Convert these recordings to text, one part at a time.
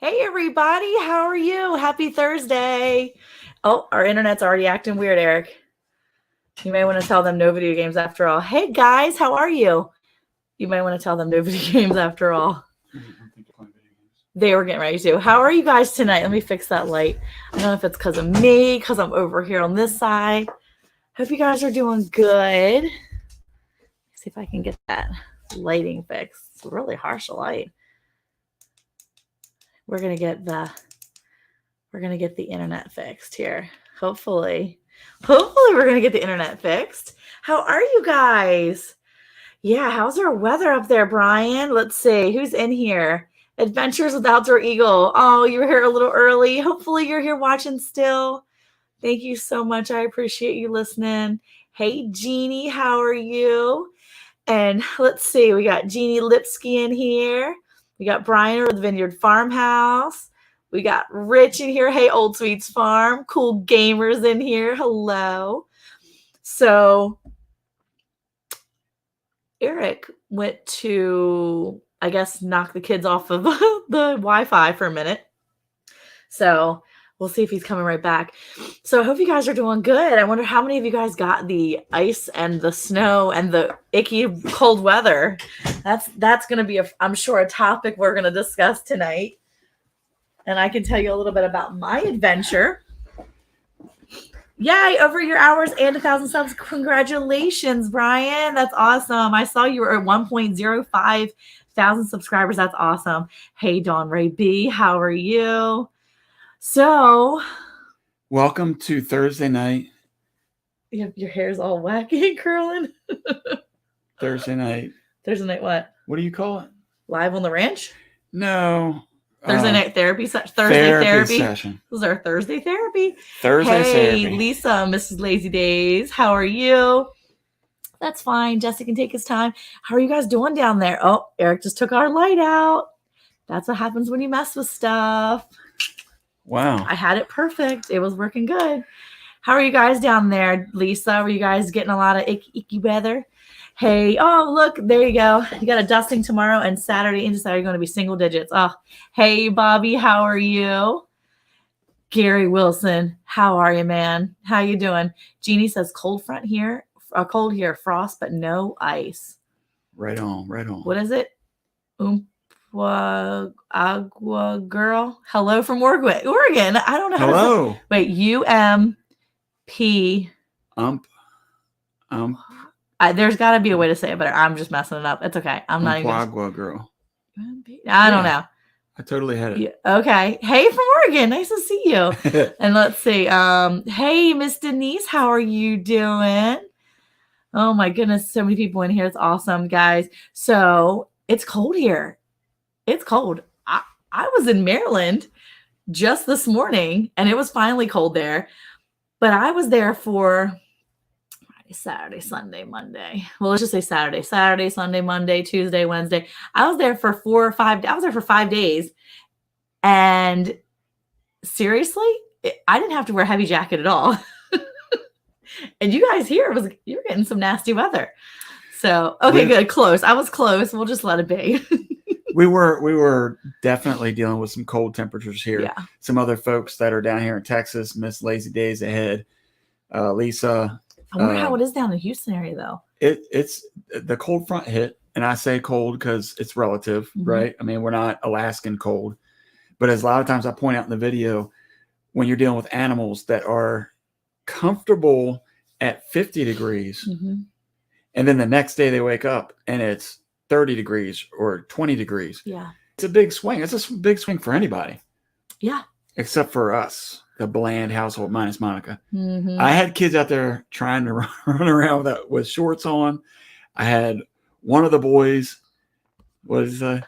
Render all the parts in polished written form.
Hey everybody, how are you? Happy Thursday. Oh, our internet's already acting weird, Eric. You may want to tell them no video games after all. Hey guys, how are you? You might want to tell them no video games after all. They were getting ready to. How are you guys tonight? Let me fix that light. I don't know if it's because of me, because I'm over here on this side. Hope you guys are doing good. See if I can get that lighting fixed. It's a really harsh light. We're gonna get the internet fixed here. Hopefully we're gonna get the internet fixed. How are you guys? Yeah, how's our weather up there, Brian? Let's see who's in here. Adventures with Outdoor Eagle. Oh, you were here a little early. Hopefully you're here watching still. Thank you so much. I appreciate you listening. Hey Jeannie, how are you? And let's see, we got Jeannie Lipsky in here. We got Brian with Vineyard Farmhouse. We got Rich in here. Hey, Old Sweets Farm. Cool Gamers in here. Hello. So Eric went to, I guess, knock the kids off of the Wi-Fi for a minute. So we'll see if he's coming right back. So I hope you guys are doing good. I wonder how many of you guys got the ice and the snow and the icky cold weather. That's going to be, I'm sure, a topic we're going to discuss tonight. And I can tell you a little bit about my adventure. Yay, over your hours and 1,000 subs. Congratulations, Brian. That's awesome. I saw you were at 1.05 thousand subscribers. That's awesome. Hey, Dawn Ray B, how are you? So, welcome to Thursday night. Your hair's all wacky and curling. Thursday night. Thursday night what? What do you call it? Live on the ranch? No. Thursday night therapy session. Thursday therapy session. This is our Thursday therapy. Thursday hey, therapy. Lisa, Mrs. Lazy Days. How are you? That's fine. Jesse can take his time. How are you guys doing down there? Oh, Eric just took our light out. That's what happens when you mess with stuff. Wow. I had it perfect. It was working good. How are you guys down there, Lisa? Were you guys getting a lot of icky weather? Hey, oh, look, there you go. You got a dusting tomorrow and Saturday into Saturday going to be single digits. Oh, hey, Bobby, how are you? Gary Wilson, how are you, man? How you doing? Jeannie says cold here, frost, but no ice. Right on. What is it? Agua girl. Hello from Oregon. I don't know how to say. Wait, UMP. There's got to be a way to say it better. I'm just messing it up. It's okay. I'm not even. Agua girl. I don't know. I totally had it. Yeah, okay. Hey, from Oregon. Nice to see you. And let's see. Hey, Miss Denise, how are you doing? Oh my goodness, so many people in here. It's awesome, guys. So it's cold here. It's cold. I was in Maryland just this morning, and it was finally cold there. But I was there for Friday, Saturday, Sunday, Monday. Well, let's just say Saturday, Sunday, Monday, Tuesday, Wednesday. I was there for 4 or 5 days. I was there for 5 days. And seriously, I didn't have to wear a heavy jacket at all. And you guys here, you're getting some nasty weather. So, okay, good. Close. I was close. We'll just let it be. We were definitely dealing with some cold temperatures here. Yeah. Some other folks that are down here in Texas, Miss Lazy Days ahead. Lisa. I wonder how it is down in the Houston area, though. It's the cold front hit, and I say cold because it's relative, right? I mean, we're not Alaskan cold, but as a lot of times I point out in the video, when you're dealing with animals that are comfortable at 50 degrees, and then the next day they wake up and it's 30 degrees or 20 degrees. Yeah. It's a big swing. It's a big swing for anybody. Yeah. Except for us, the bland household minus Monica. I had kids out there trying to run around with shorts on. I had one of the boys, what did he say?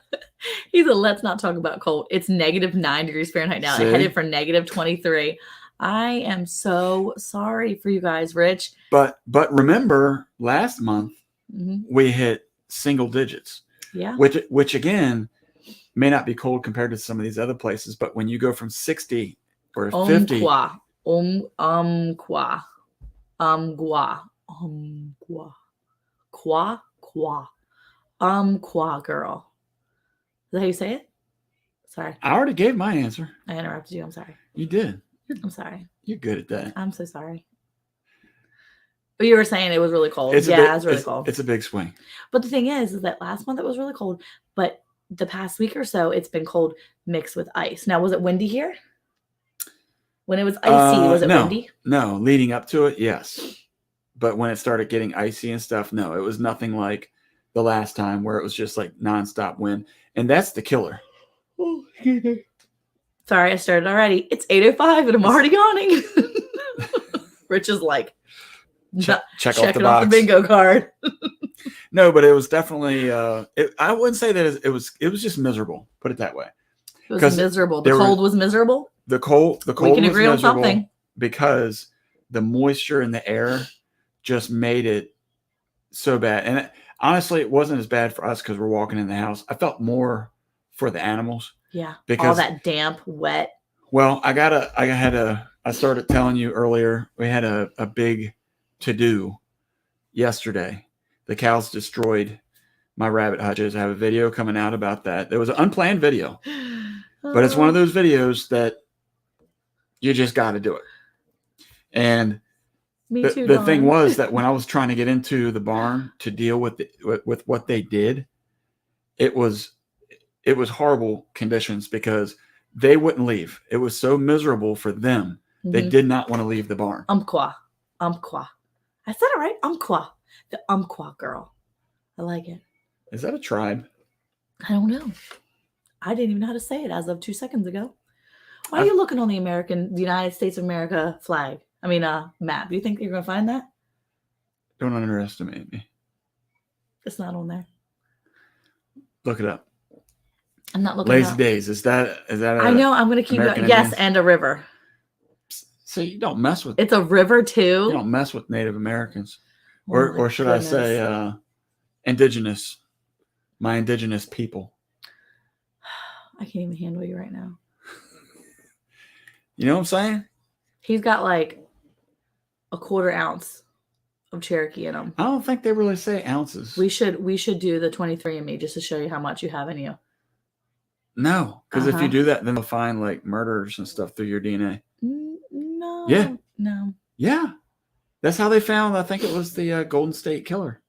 He said, let's not talk about cold. It's -9 degrees Fahrenheit now. I headed for -23. I am so sorry for you guys, Rich. But remember, last month we hit single digits. Yeah. Which again may not be cold compared to some of these other places, but when you go from 60 or 50. Qua girl. Is that how you say it? Sorry. I already gave my answer. I interrupted you. I'm sorry. You did. I'm sorry. You're good at that. I'm so sorry. But you were saying it was really cold. It was really cold. It's a big swing. But the thing is that last month it was really cold. But the past week or so, it's been cold mixed with ice. Now, was it windy here? When it was icy, was it windy? No, leading up to it, yes. But when it started getting icy and stuff, no, it was nothing like the last time where it was just like nonstop wind. And that's the killer. Oh, sorry, I started already. It's 8:05 and I'm already yawning. Rich is like, check off the checking box. off the bingo card. No, but it was definitely. I wouldn't say that it was. It was just miserable. Put it that way. It was miserable. The cold was miserable. The cold. We can agree on something because the moisture in the air just made it so bad. And honestly, it wasn't as bad for us because we're walking in the house. I felt more for the animals. Yeah, because all that damp, wet. Well, I started telling you earlier. We had a big to do yesterday. The cows destroyed my rabbit hutches. I have a video coming out about that. There was an unplanned video, but it's one of those videos that you just got to do it. And the thing was that when I was trying to get into the barn to deal with what they did, it was horrible conditions because they wouldn't leave. It was so miserable for them. Mm-hmm. They did not want to leave the barn. Umpqua. I said it right. Umpqua. The Umpqua girl. I like it. Is that a tribe? I don't know. I didn't even know how to say it as of 2 seconds ago. Why are you looking on the United States of America flag? I mean, map. Do you think you're going to find that? Don't underestimate me. It's not on there. Look it up. I'm not looking. Lazy Days. Is that? I know. I'm going to keep going. Yes, and a river. So you don't mess with. It's a river too. You don't mess with Native Americans, or should I say, indigenous? My indigenous people. I can't even handle you right now. You know what I'm saying? He's got like a 1/4 ounce of Cherokee in him. I don't think they really say ounces. We should do the 23andMe just to show you how much you have in you. No, because if you do that, then they'll find like murders and stuff through your DNA. No. Yeah. No. Yeah. That's how they found. I think it was the Golden State Killer.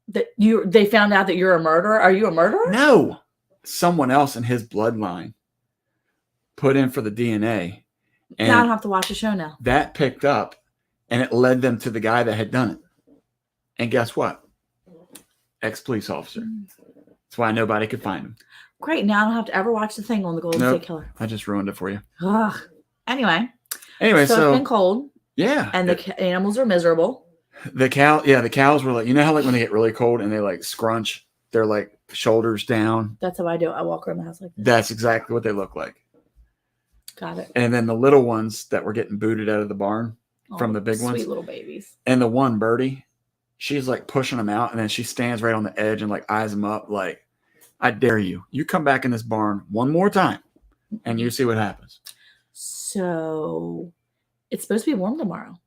They found out that you're a murderer. Are you a murderer? No. Someone else in his bloodline put in for the DNA. And now I don't have to watch the show now. That picked up, and it led them to the guy that had done it. And guess what? Ex-police officer. That's why nobody could find him. Great. Now I don't have to ever watch the thing on the Golden State Killer. I just ruined it for you. Ugh. Anyway, so it's been cold. Yeah. And the animals are miserable. The cows were like, you know how like when they get really cold and they like scrunch their like shoulders down? That's how I do it. I walk around the house like this. That's exactly what they look like. Got it. And then the little ones that were getting booted out of the barn from the big ones. Sweet little babies. And the one birdie, she's like pushing them out and then she stands right on the edge and like eyes them up like, I dare you. You come back in this barn one more time and you see what happens. So it's supposed to be warm tomorrow.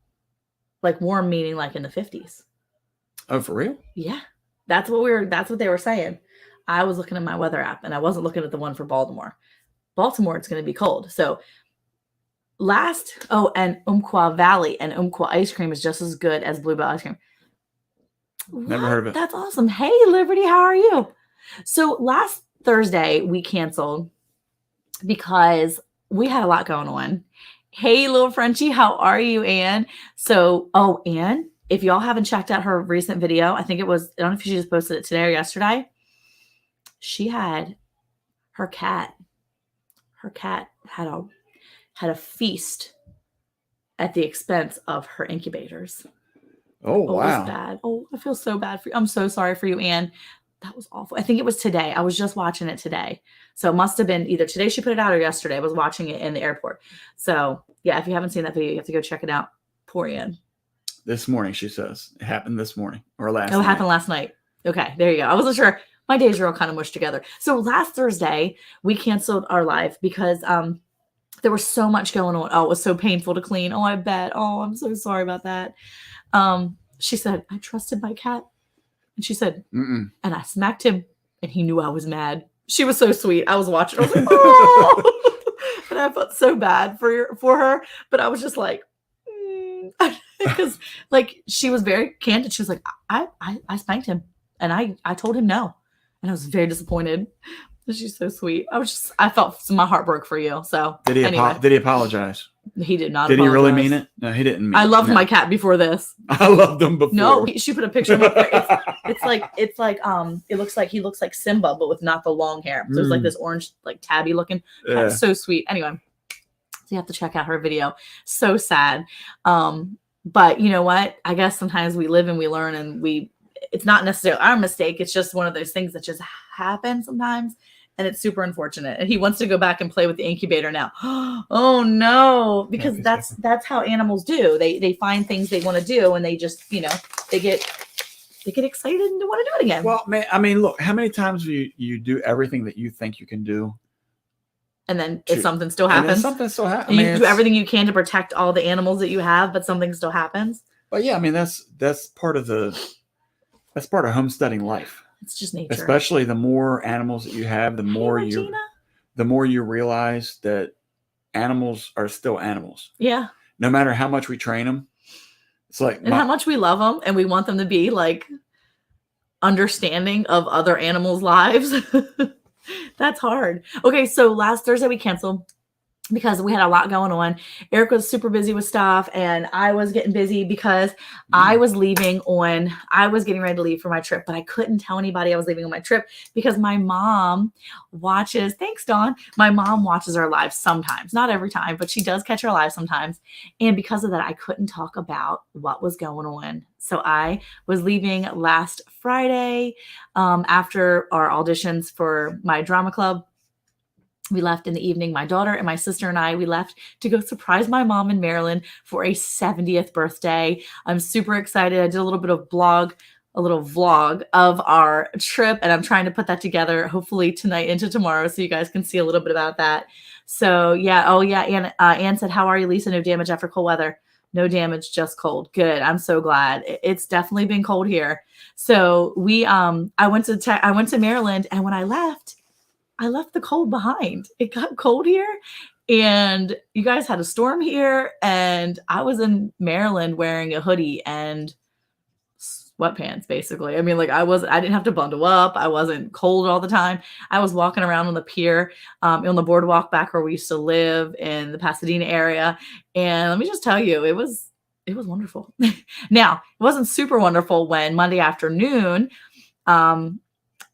Like warm meaning like in the 50s. Oh, for real? Yeah. That's what they were saying. I was looking at my weather app and I wasn't looking at the one for Baltimore. Baltimore, it's going to be cold. So and Umpqua Valley and Umpqua ice cream is just as good as Bluebell ice cream. Never heard of it. That's awesome. Hey, Liberty, how are you? So last Thursday we canceled because we had a lot going on. Hey, little Frenchie, how are you, Anne? So, Anne, if y'all haven't checked out her recent video, I don't know if she just posted it today or yesterday. She had her cat had a feast at the expense of her incubators. Oh, wow. It was bad. Oh, I feel so bad for you. I'm so sorry for you, Anne. That was awful. I think it was today. I was just watching it today. So it must have been either today she put it out or yesterday. I was watching it in the airport. So yeah, if you haven't seen that video, you have to go check it out. Poor Anne. This morning, she says. It happened this morning or last night. Oh, it happened last night. Okay, there you go. I wasn't sure. My days are all kind of mushed together. So last Thursday, we canceled our live because there was so much going on. Oh, it was so painful to clean. Oh, I bet. Oh, I'm so sorry about that. She said, I trusted my cat. And she said, and I smacked him and he knew I was mad. She was so sweet. I was watching. I was like, oh, and I felt so bad for her. But I was just like, because like she was very candid. She was like, I spanked him, and I told him no, and I was very disappointed. She's so sweet. I felt my heart broke for you. So did he apologize? He did not. Did apologize. he really mean it? No, he didn't mean I loved it. my cat before this. I loved him before. No, she put a picture of him. It's like it looks like he looks like Simba, but with not the long hair. So it's like this orange, like tabby looking. Yeah. So sweet. Anyway, so you have to check out her video. So sad. But you know what? I guess sometimes we live and we learn, and it's not necessarily our mistake. It's just one of those things that just happen sometimes. And it's super unfortunate. And he wants to go back and play with the incubator now. Oh no, because that's how animals do. They find things they want to do, and they just, they get excited and want to do it again. Well, man, I mean, look, how many times do you do everything that you think you can do, and then if something still happens, something still happens. You do everything you can to protect all the animals that you have, but something still happens. Well, yeah, I mean that's part of homesteading life. It's just nature. Especially the more animals that you have, the more you realize that animals are still animals. Yeah. No matter how much we train them, it's like how much we love them, and we want them to be like understanding of other animals' lives. That's hard. Okay, so last Thursday we canceled because we had a lot going on. Eric was super busy with stuff, and I was getting busy because I was getting ready to leave for my trip, but I couldn't tell anybody I was leaving on my trip because my mom watches, thanks Dawn, my mom watches our lives sometimes, not every time, but she does catch our lives sometimes. And because of that, I couldn't talk about what was going on. So I was leaving last Friday after our auditions for my drama club. We left in the evening. My daughter and my sister and I, we left to go surprise my mom in Maryland for a 70th birthday. I'm super excited. I did a little vlog of our trip, and I'm trying to put that together hopefully tonight into tomorrow so you guys can see a little bit about that. So yeah. Oh yeah. Anne said, how are you, Lisa? No damage after cold weather. No damage, just cold. Good. I'm so glad. It's definitely been cold here. So I went to Maryland, and when I left the cold behind. It got cold here, and you guys had a storm here, and I was in Maryland wearing a hoodie and sweatpants, basically. I mean, like I didn't have to bundle up. I wasn't cold all the time. I was walking around on the pier, on the boardwalk back where we used to live in the Pasadena area. And let me just tell you, it was wonderful. Now, it wasn't super wonderful when Monday afternoon,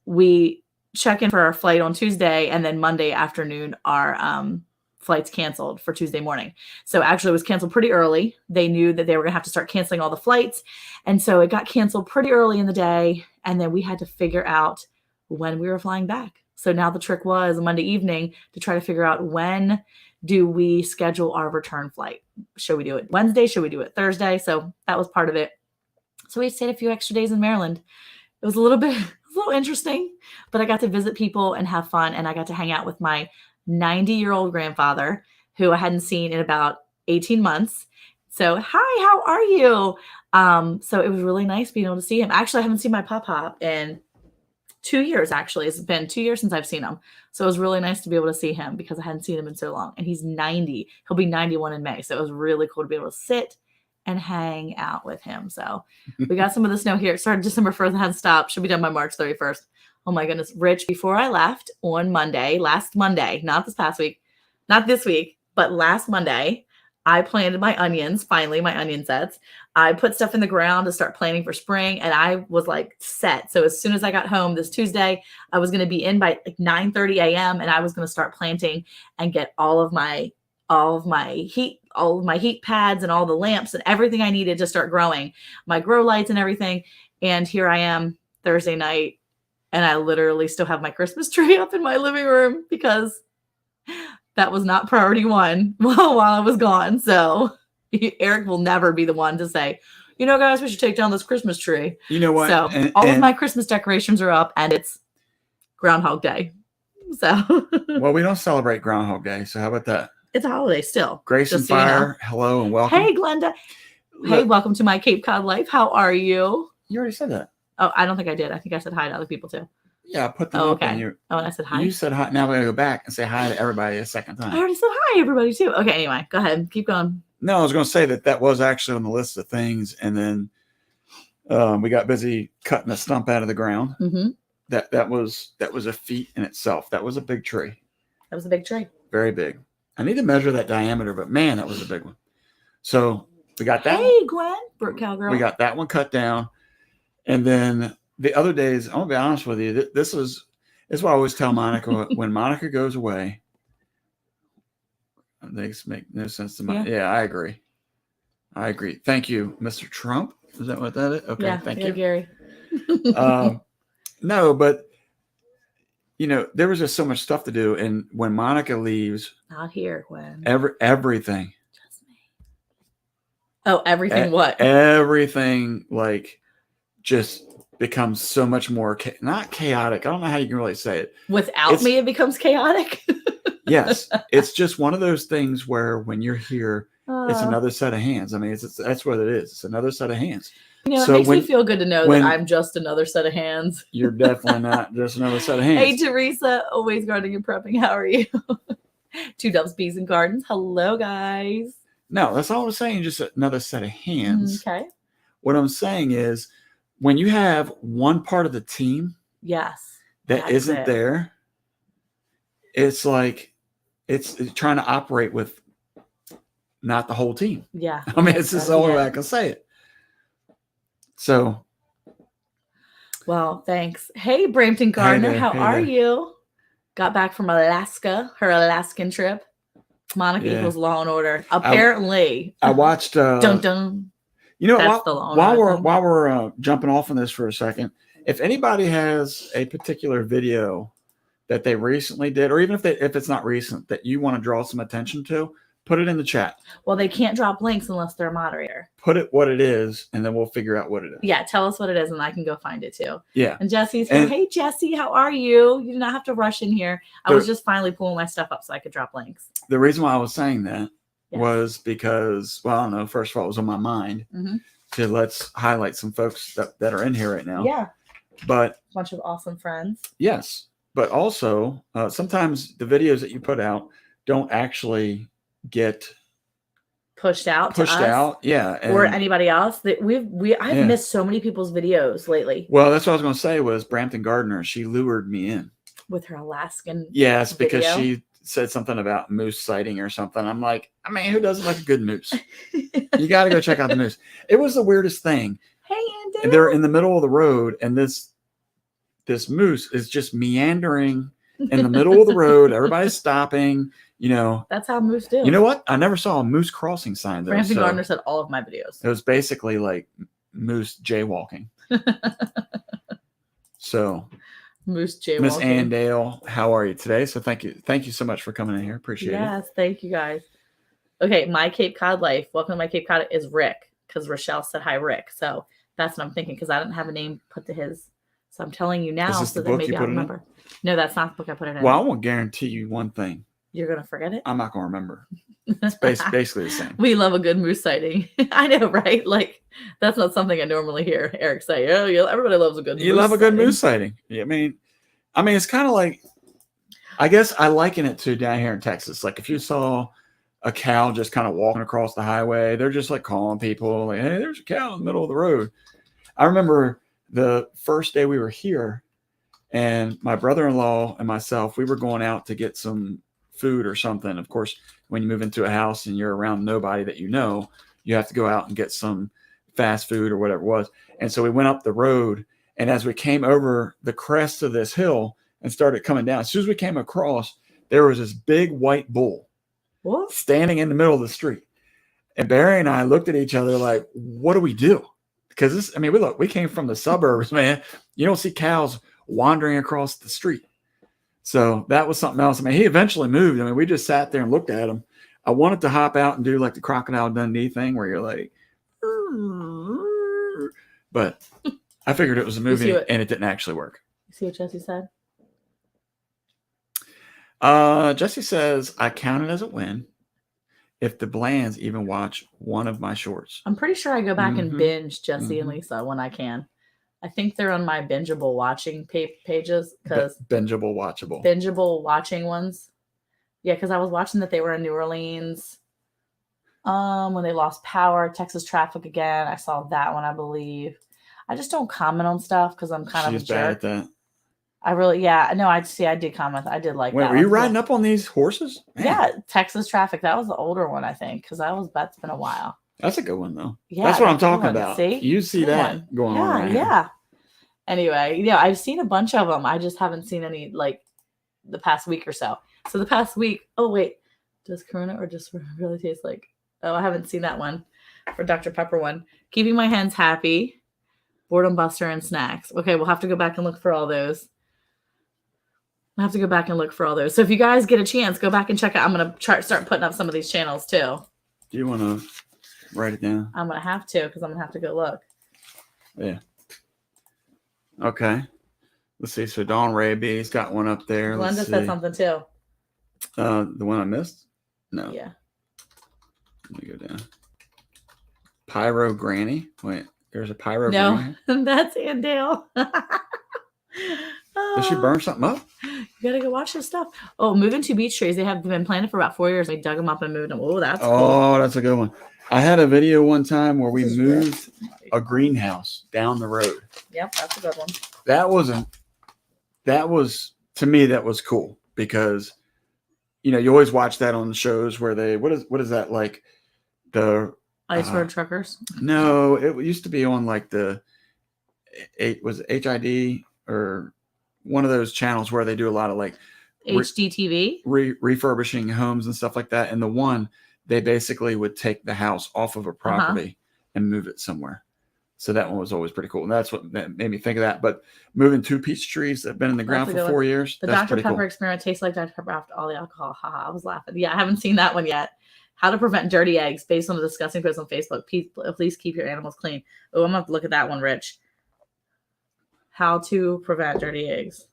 we check in for our flight on Tuesday, and then Monday afternoon our flights canceled for Tuesday morning. So actually it was canceled pretty early. They knew that they were gonna have to start canceling all the flights, and so it got canceled pretty early in the day, and then we had to figure out when we were flying back. So now the trick was Monday evening to try to figure out when do we schedule our return flight. Should we do it Wednesday? Should we do it Thursday? So that was part of it. So we stayed a few extra days in Maryland. It was a little interesting, but I got to visit people and have fun. And I got to hang out with my 90-year-old grandfather, who I hadn't seen in about 18 months. So, hi, how are you? So it was really nice being able to see him. Actually, I haven't seen my pop in 2 years, actually. It's been 2 years since I've seen him. So it was really nice to be able to see him because I hadn't seen him in so long. And he's 90. He'll be 91 in May. So it was really cool to be able to sit and hang out with him. So we got some of the snow here. It started December 1st and hasn't stopped. Should be done by March 31st. Oh my goodness. Rich, before I left on last Monday, not this past week, not this week, but last Monday, I planted my onions, finally, my onion sets. I put stuff in the ground to start planting for spring, and I was like set. So as soon as I got home this Tuesday, I was going to be in by like 9:30 a.m. and I was going to start planting and get all of my heat pads and all the lamps and everything I needed to start growing, my grow lights and everything. And here I am Thursday night, and I literally still have my Christmas tree up in my living room because that was not priority one while I was gone. So Eric will never be the one to say, guys, we should take down this Christmas tree. You know what? So all of my Christmas decorations are up, and it's Groundhog Day. So well, we don't celebrate Groundhog Day. So how about that? It's a holiday still. Grace and Fire, hello and welcome. Hey, Glenda. Hey, welcome to my Cape Cod life. How are you? You already said that. Oh, I don't think I did. I think I said hi to other people too. Yeah, put them Oh, up and okay. Oh, and I said hi. you said hi. Now we're gonna go back and say hi to everybody a second I time. already said hi, everybody, too. Okay, anyway, go ahead. Keep going. No, I was gonna say that was actually on the list of things, and then we got busy cutting the stump out of the ground. Mm-hmm. That was a feat in itself. That was a big tree. That was a big tree. Very big. I need to measure that diameter, but man, that was a big one. So we got that. Hey, Gwen, Brooke Cowgirl. We got that one cut down, and then the other days, I'm gonna be honest with you. This is what I always tell Monica when Monica goes away. Things make no sense to me. Yeah, I agree. Thank you, Mr. Trump. Is that what that is? Okay, yeah, thank you, Gary. No, but there was just so much stuff to do, and when Monica leaves, not here, Gwen. Everything. Just me. Oh, everything. What? Everything just becomes so much more not chaotic. I don't know how you can really say it. Without me, it becomes chaotic. Yes, it's just one of those things where when you're here, it's another set of hands. I mean, that's what it is. It's another set of hands. It makes me feel good to know that I'm just another set of hands. You're definitely not just another set of hands. Hey, Teresa, always gardening and prepping. How are you? Two Doves, Bees, and Gardens. Hello, guys. No, that's all I'm saying. Just another set of hands. Okay. What I'm saying is when you have one part of the team that isn't there, it's like it's trying to operate with not the whole team. Yeah. I mean, it's just the only way I can say it. So. Well, thanks. Hey, Brampton Gardner, how are you? Got back from Alaska, her Alaskan trip. Monica equals Law and Order. Apparently. I watched. Dun dun. While we're jumping off on this for a second, if anybody has a particular video that they recently did, or even if it's not recent, that you want to draw some attention to, put it in the chat. Well, they can't drop links unless they're a moderator. Put it what it is, and then we'll figure out what it is. Yeah, tell us what it is, and I can go find it too. Yeah. And Jesse's here. Hey, Jesse, how are you? You do not have to rush in here. I was just finally pulling my stuff up so I could drop links. The reason why I was saying that was because, well, I don't know. First of all, it was on my mind to let's highlight some folks that are in here right now. Yeah. But a bunch of awesome friends. Yes. But also, sometimes the videos that you put out don't actually get pushed out, yeah, or anybody else. That I've missed so many people's videos lately. Well, that's what I was going to say. Was Brampton Gardner? She lured me in with her Alaskan. Yes, because she said something about moose sighting or something. I'm like, I mean, who doesn't like a good moose? You got to go check out the moose. It was the weirdest thing. Hey, Andy. They're in the middle of the road, and this moose is just meandering in the middle of the road. Everybody's stopping. That's how moose do. You know what? I never saw a moose crossing sign though. Brampton Gardner said all of my videos. It was basically like moose jaywalking. So, moose jaywalking. Miss Andale, how are you today? So thank you so much for coming in here. Appreciate it. Yes, thank you guys. Okay, my Cape Cod life. Welcome to my Cape Cod is Rick, because Rochelle said hi, Rick. So that's what I'm thinking, because I didn't have a name put to his. So I'm telling you now, so that maybe I'll remember. No, that's not the book I put it in. Well, I won't guarantee you one thing. You're going to forget it? I'm not going to remember. It's basically the same. We love a good moose sighting. I know, right? Like, that's not something I normally hear Eric say. Oh, everybody loves a good moose sighting. You love a good moose sighting. Yeah, I mean, it's kind of like, I guess I liken it to down here in Texas. Like, if you saw a cow just kind of walking across the highway, they're just like calling people, like, hey, there's a cow in the middle of the road. I remember the first day we were here, and my brother-in-law and myself, we were going out to get some food or something. Of course, when you move into a house and you're around nobody that you have to go out and get some fast food or whatever it was. And so we went up the road, and as we came over the crest of this hill and started coming down, as soon as we came across, there was this big white bull standing in the middle of the street. And Barry and I looked at each other like, what do we do? Because we came from the suburbs, man. You don't see cows wandering across the street. So that was something else. He eventually moved. We just sat there and looked at him. I wanted to hop out and do like the Crocodile Dundee thing where you're like, but I figured it was a movie and it didn't actually work. You see what Jesse said? Jesse says, I count it as a win if the Blands even watch one of my shorts. I'm pretty sure I go back and binge Jesse and Lisa when I can. I think they're on my bingeable watching pages because Bingeable, watchable. bingeable watching ones. Yeah, because I was watching that they were in New Orleans. When they lost power, Texas traffic again. I saw that one, I believe. I just don't comment on stuff because I'm kind She's of a bad jerk. at that. I really, yeah, no, I did comment. I did like Wait, that. were you one. riding up on these horses? Man, Yeah, Texas traffic. That was the older one, I think, because that's been a while. that's a good one though. Yeah, that's what I'm that's a good talking one. about. See? You see Good that one. going on right Yeah. now. Anyway, yeah, I've seen a bunch of them. I just haven't seen any like the past week or so. So the past week, oh wait, does Corona or just really taste like? Oh, I haven't seen that one for Dr. Pepper one. Keeping my hens happy, boredom buster, and snacks. Okay, we'll have to go back and look for all those. I have to go back and look for all those. So if you guys get a chance, go back and check out. I'm gonna start putting up some of these channels too. Do you want to write it down? I'm gonna have to because I'm gonna have to go look. Yeah. Okay. Let's see. So Dawn Raby's got one up there. Glenda Let's said see. something too. The one I missed? No. Yeah. Let me go down. Pyro Granny. Wait, there's a Pyro No, Granny. that's Andale. Did she burn something up? You gotta go watch this stuff. Oh, moving to beech trees. They have been planted for about 4 years. They dug them up and moved them. Oh, that's cool. Oh, that's a good one. I had a video one time where we moved a greenhouse down the road. Yep, that's a good one. That was to me, that was cool because, you know, you always watch that on the shows where they, what is that like? The Ice Road Truckers. No, it used to be on like was it HID or one of those channels where they do a lot of like HDTV refurbishing homes and stuff like that. And the one, they basically would take the house off of a property and move it somewhere. So that one was always pretty cool. And that's what made me think of that. But moving 2 peach trees that have been in the ground for 4 years. The that's Dr. pretty Pepper cool. experiment tastes like Dr. Pepper after all the alcohol. Haha, I was laughing. Yeah, I haven't seen that one yet. How to prevent dirty eggs based on the disgusting post on Facebook. Please keep your animals clean. Oh, I'm going to have to look at that one, Rich. How to prevent dirty eggs.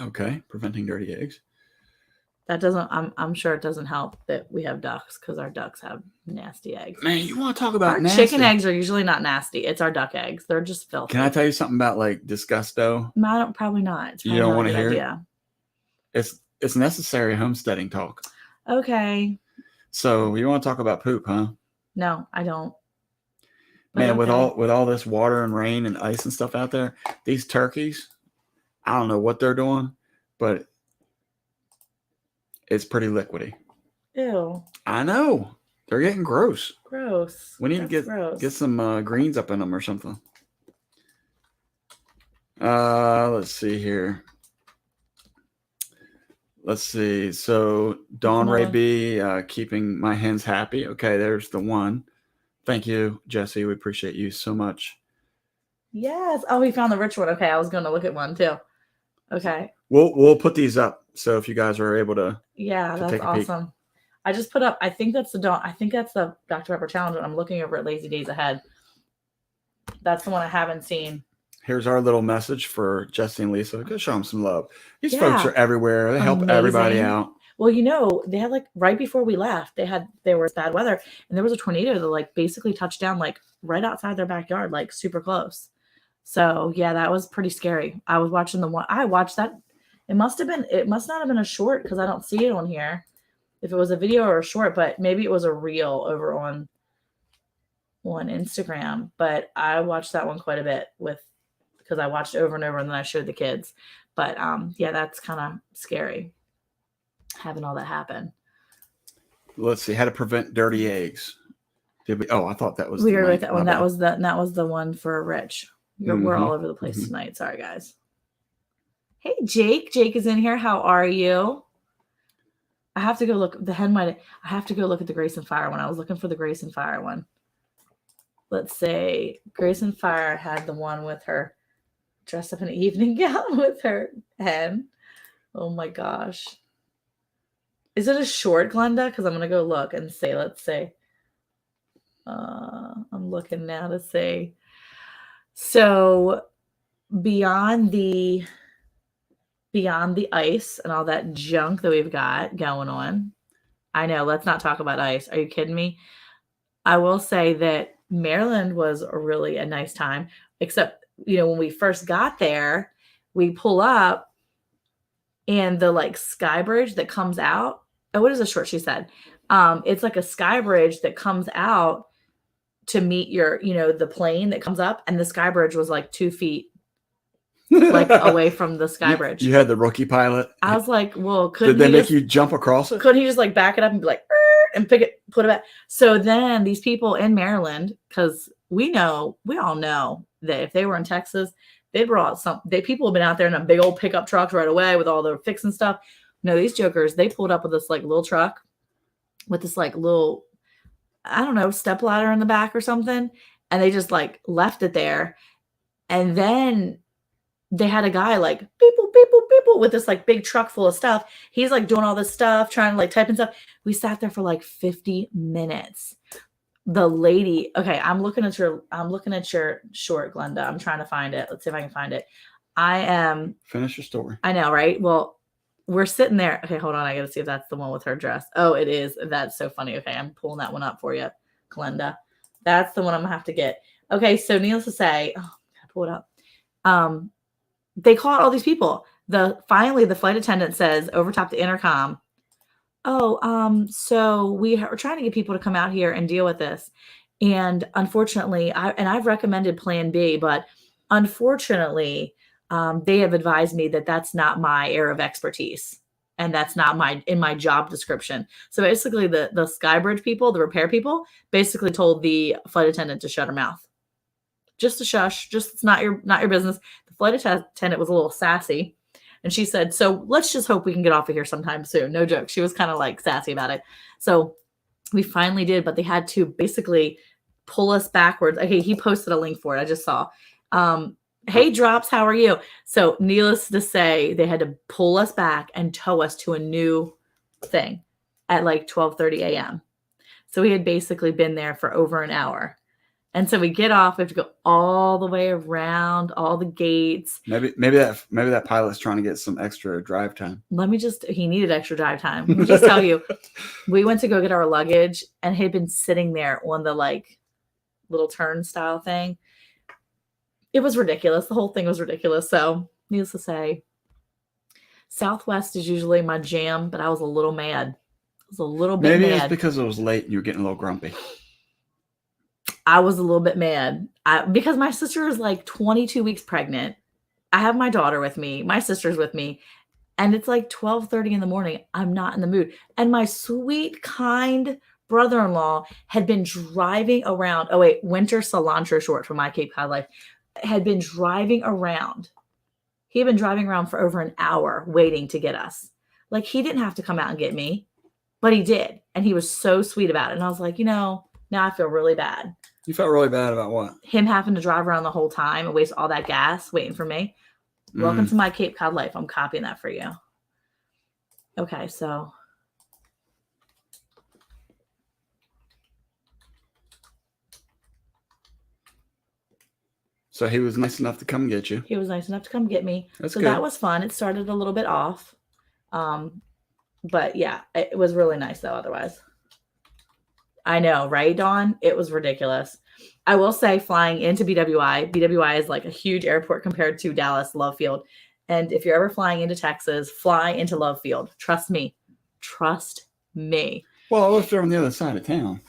Okay, preventing dirty eggs. That doesn't, I'm sure it doesn't help that we have ducks because our ducks have nasty eggs. Man, you want to talk about our nasty? Chicken eggs are usually not nasty. It's our duck eggs. They're just filthy. Can I tell you something about like disgusto? No, probably not. It's probably you don't want to hear idea. it? It's necessary homesteading talk. Okay. So you want to talk about poop, huh? No, I don't. But Man, okay. with all this water and rain and ice and stuff out there, these turkeys, I don't know what they're doing, but it's pretty liquidy. Ew. I know. They're getting gross. Gross. We need to get some greens up in them or something. Let's see here. Let's see. So Dawn Ray B, keeping my hens happy. Okay, there's the one. Thank you, Jesse. We appreciate you so much. Yes. Oh, we found the rich one. Okay, I was going to look at one too. Okay. We'll put these up. So if you guys are able to, that's awesome. I just put up. I think that's the Dr. Pepper challenge. And I'm looking over at Lazy Days Ahead. That's the one I haven't seen. Here's our little message for Jesse and Lisa. Go show them some love. These folks are everywhere. They help everybody out. Well, you know, they had like right before we left, there was bad weather and there was a tornado that like basically touched down like right outside their backyard, like super close. So yeah, that was pretty scary. I was watching the one. I watched that. It must not have been a short because I don't see it on here. If it was a video or a short, but maybe it was a reel over on Instagram. But I watched that one quite a bit because I watched it over and over and then I showed the kids. But yeah, that's kind of scary having all that happen. Let's see how to prevent dirty eggs. Did we? Oh, I thought that was. We were with that one. That was the one for Rich. We're all over the place tonight. Sorry, guys. Hey, Jake. Jake is in here. How are you? I have to go look. I have to go look at the Grace and Fire one. I was looking for the Grace and Fire one. Let's say Grace and Fire had the one with her dressed up in an evening gown with her hen. Oh my gosh. Is it a short, Glenda? Because I'm going to go look and say, let's say. I'm looking now to say. So beyond the ice and all that junk that we've got going on. I know, let's not talk about ice. Are you kidding me? I will say that Maryland was really a nice time, except when we first got there, we pull up and the like sky bridge that comes out. Oh, what is the short? She said, it's like a sky bridge that comes out to meet your, the plane that comes up, and the sky bridge was like 2 feet like away from the sky bridge. You had the rookie pilot. I was like, well, did they make you jump across it? Couldn't he just like back it up and be like, and put it back? So then these people in Maryland, because we all know that if they were in Texas, they brought people have been out there in a big old pickup truck right away with all their fixing stuff. No, these jokers, they pulled up with this like little truck with this like little, I don't know, step ladder in the back or something. And they just like left it there. And then they had a guy like people with this like big truck full of stuff. He's like doing all this stuff, trying to like type and stuff. We sat there for like 50 minutes. The lady, okay, I'm looking at your short, Glenda. I'm trying to find it. Let's see if I can find it. Finish your story. I know, right? Well, we're sitting there. Okay, hold on. I gotta see if that's the one with her dress. Oh, it is. That's so funny. Okay, I'm pulling that one up for you, Glenda. That's the one I'm gonna have to get. Okay, so needless to say, I gotta pull it up. They caught all these people. Finally, the flight attendant says over top the intercom, so we are trying to get people to come out here and deal with this. And unfortunately, I've recommended plan B, but unfortunately, they have advised me that that's not my area of expertise. And that's not in my job description. So basically the Skybridge people, the repair people, basically told the flight attendant to shut her mouth. Just to shush, just it's not your business. The flight attendant was a little sassy. And she said, so let's just hope we can get off of here sometime soon. No joke. She was kind of like sassy about it. So we finally did, but they had to basically pull us backwards. Okay, he posted a link for it. I just saw. Hey, Drops, how are you? So needless to say, they had to pull us back and tow us to a new thing at like 12:30 a.m. So we had basically been there for over an hour. And so we get off, we have to go all the way around all the gates. Maybe that pilot's trying to get some extra drive time. He needed extra drive time. Let me just tell you, we went to go get our luggage and had been sitting there on the like little turnstile thing. It was ridiculous. The whole thing was ridiculous. So needless to say, Southwest is usually my jam, but I was a little mad. I was a little bit mad. Maybe it's because it was late and you were getting a little grumpy. I was a little bit mad because my sister is like 22 weeks pregnant. I have my daughter with me. My sister's with me. And it's like 12:30 in the morning. I'm not in the mood. And my sweet, kind brother-in-law had been driving around. Oh, wait. Winter cilantro short for my Cape Cod life. Had been driving around. He had been driving around for over an hour waiting to get us. Like, he didn't have to come out and get me, but he did. And he was so sweet about it. And I was like, now I feel really bad. You felt really bad about what? Him having to drive around the whole time and waste all that gas waiting for me. Welcome to my Cape Cod life. I'm copying that for you. Okay, so. So he was nice enough to come get you. He was nice enough to come get me. That's so good. That was fun. It started a little bit off. But yeah, it was really nice though otherwise. I know, right, Dawn? It was ridiculous. I will say flying into BWI is like a huge airport compared to Dallas Love Field. And if you're ever flying into Texas, fly into Love Field. Trust me. Well, if they're on the other side of town.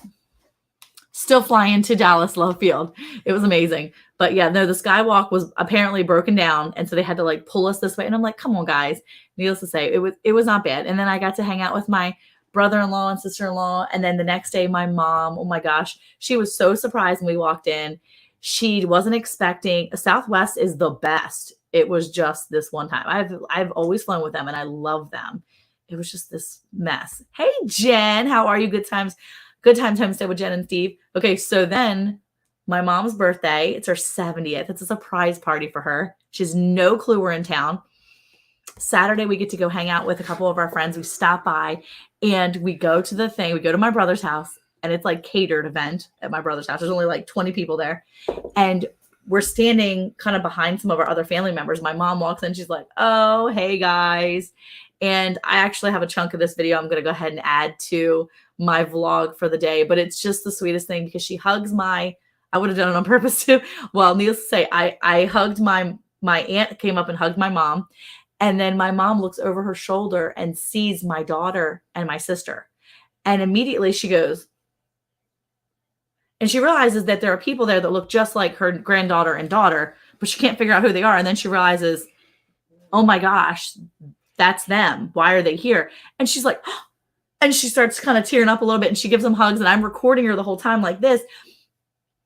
Still flying into Dallas Love Field. It was amazing. But yeah, no, the skywalk was apparently broken down. And so they had to like pull us this way. And I'm like, come on, guys. Needless to say, it was not bad. And then I got to hang out with my brother-in-law and sister-in-law. And then the next day, my mom, oh my gosh, she was so surprised when we walked in. She wasn't expecting. Southwest is the best. It was just this one time. I've always flown with them and I love them. It was just this mess. Hey, Jen, how are you? Good times homestead with Jen and Steve. Okay, so then my mom's birthday, it's her 70th. It's a surprise party for her. She has no clue we're in town. Saturday, we get to go hang out with a couple of our friends. We stop by and we go to the thing. We go to my brother's house and it's like catered event at my brother's house. There's only like 20 people there. And we're standing kind of behind some of our other family members. My mom walks in. She's like, oh, hey, guys. And I actually have a chunk of this video I'm going to go ahead and add to my vlog for the day. But it's just the sweetest thing because she hugs my I would have done it on purpose too. Well, needless to say, I hugged my aunt came up and hugged my mom. And then my mom looks over her shoulder and sees my daughter and my sister. And immediately she goes, and she realizes that there are people there that look just like her granddaughter and daughter, but she can't figure out who they are. And then she realizes, oh my gosh, that's them. Why are they here? And she's like, oh, and she starts kind of tearing up a little bit and she gives them hugs and I'm recording her the whole time like this.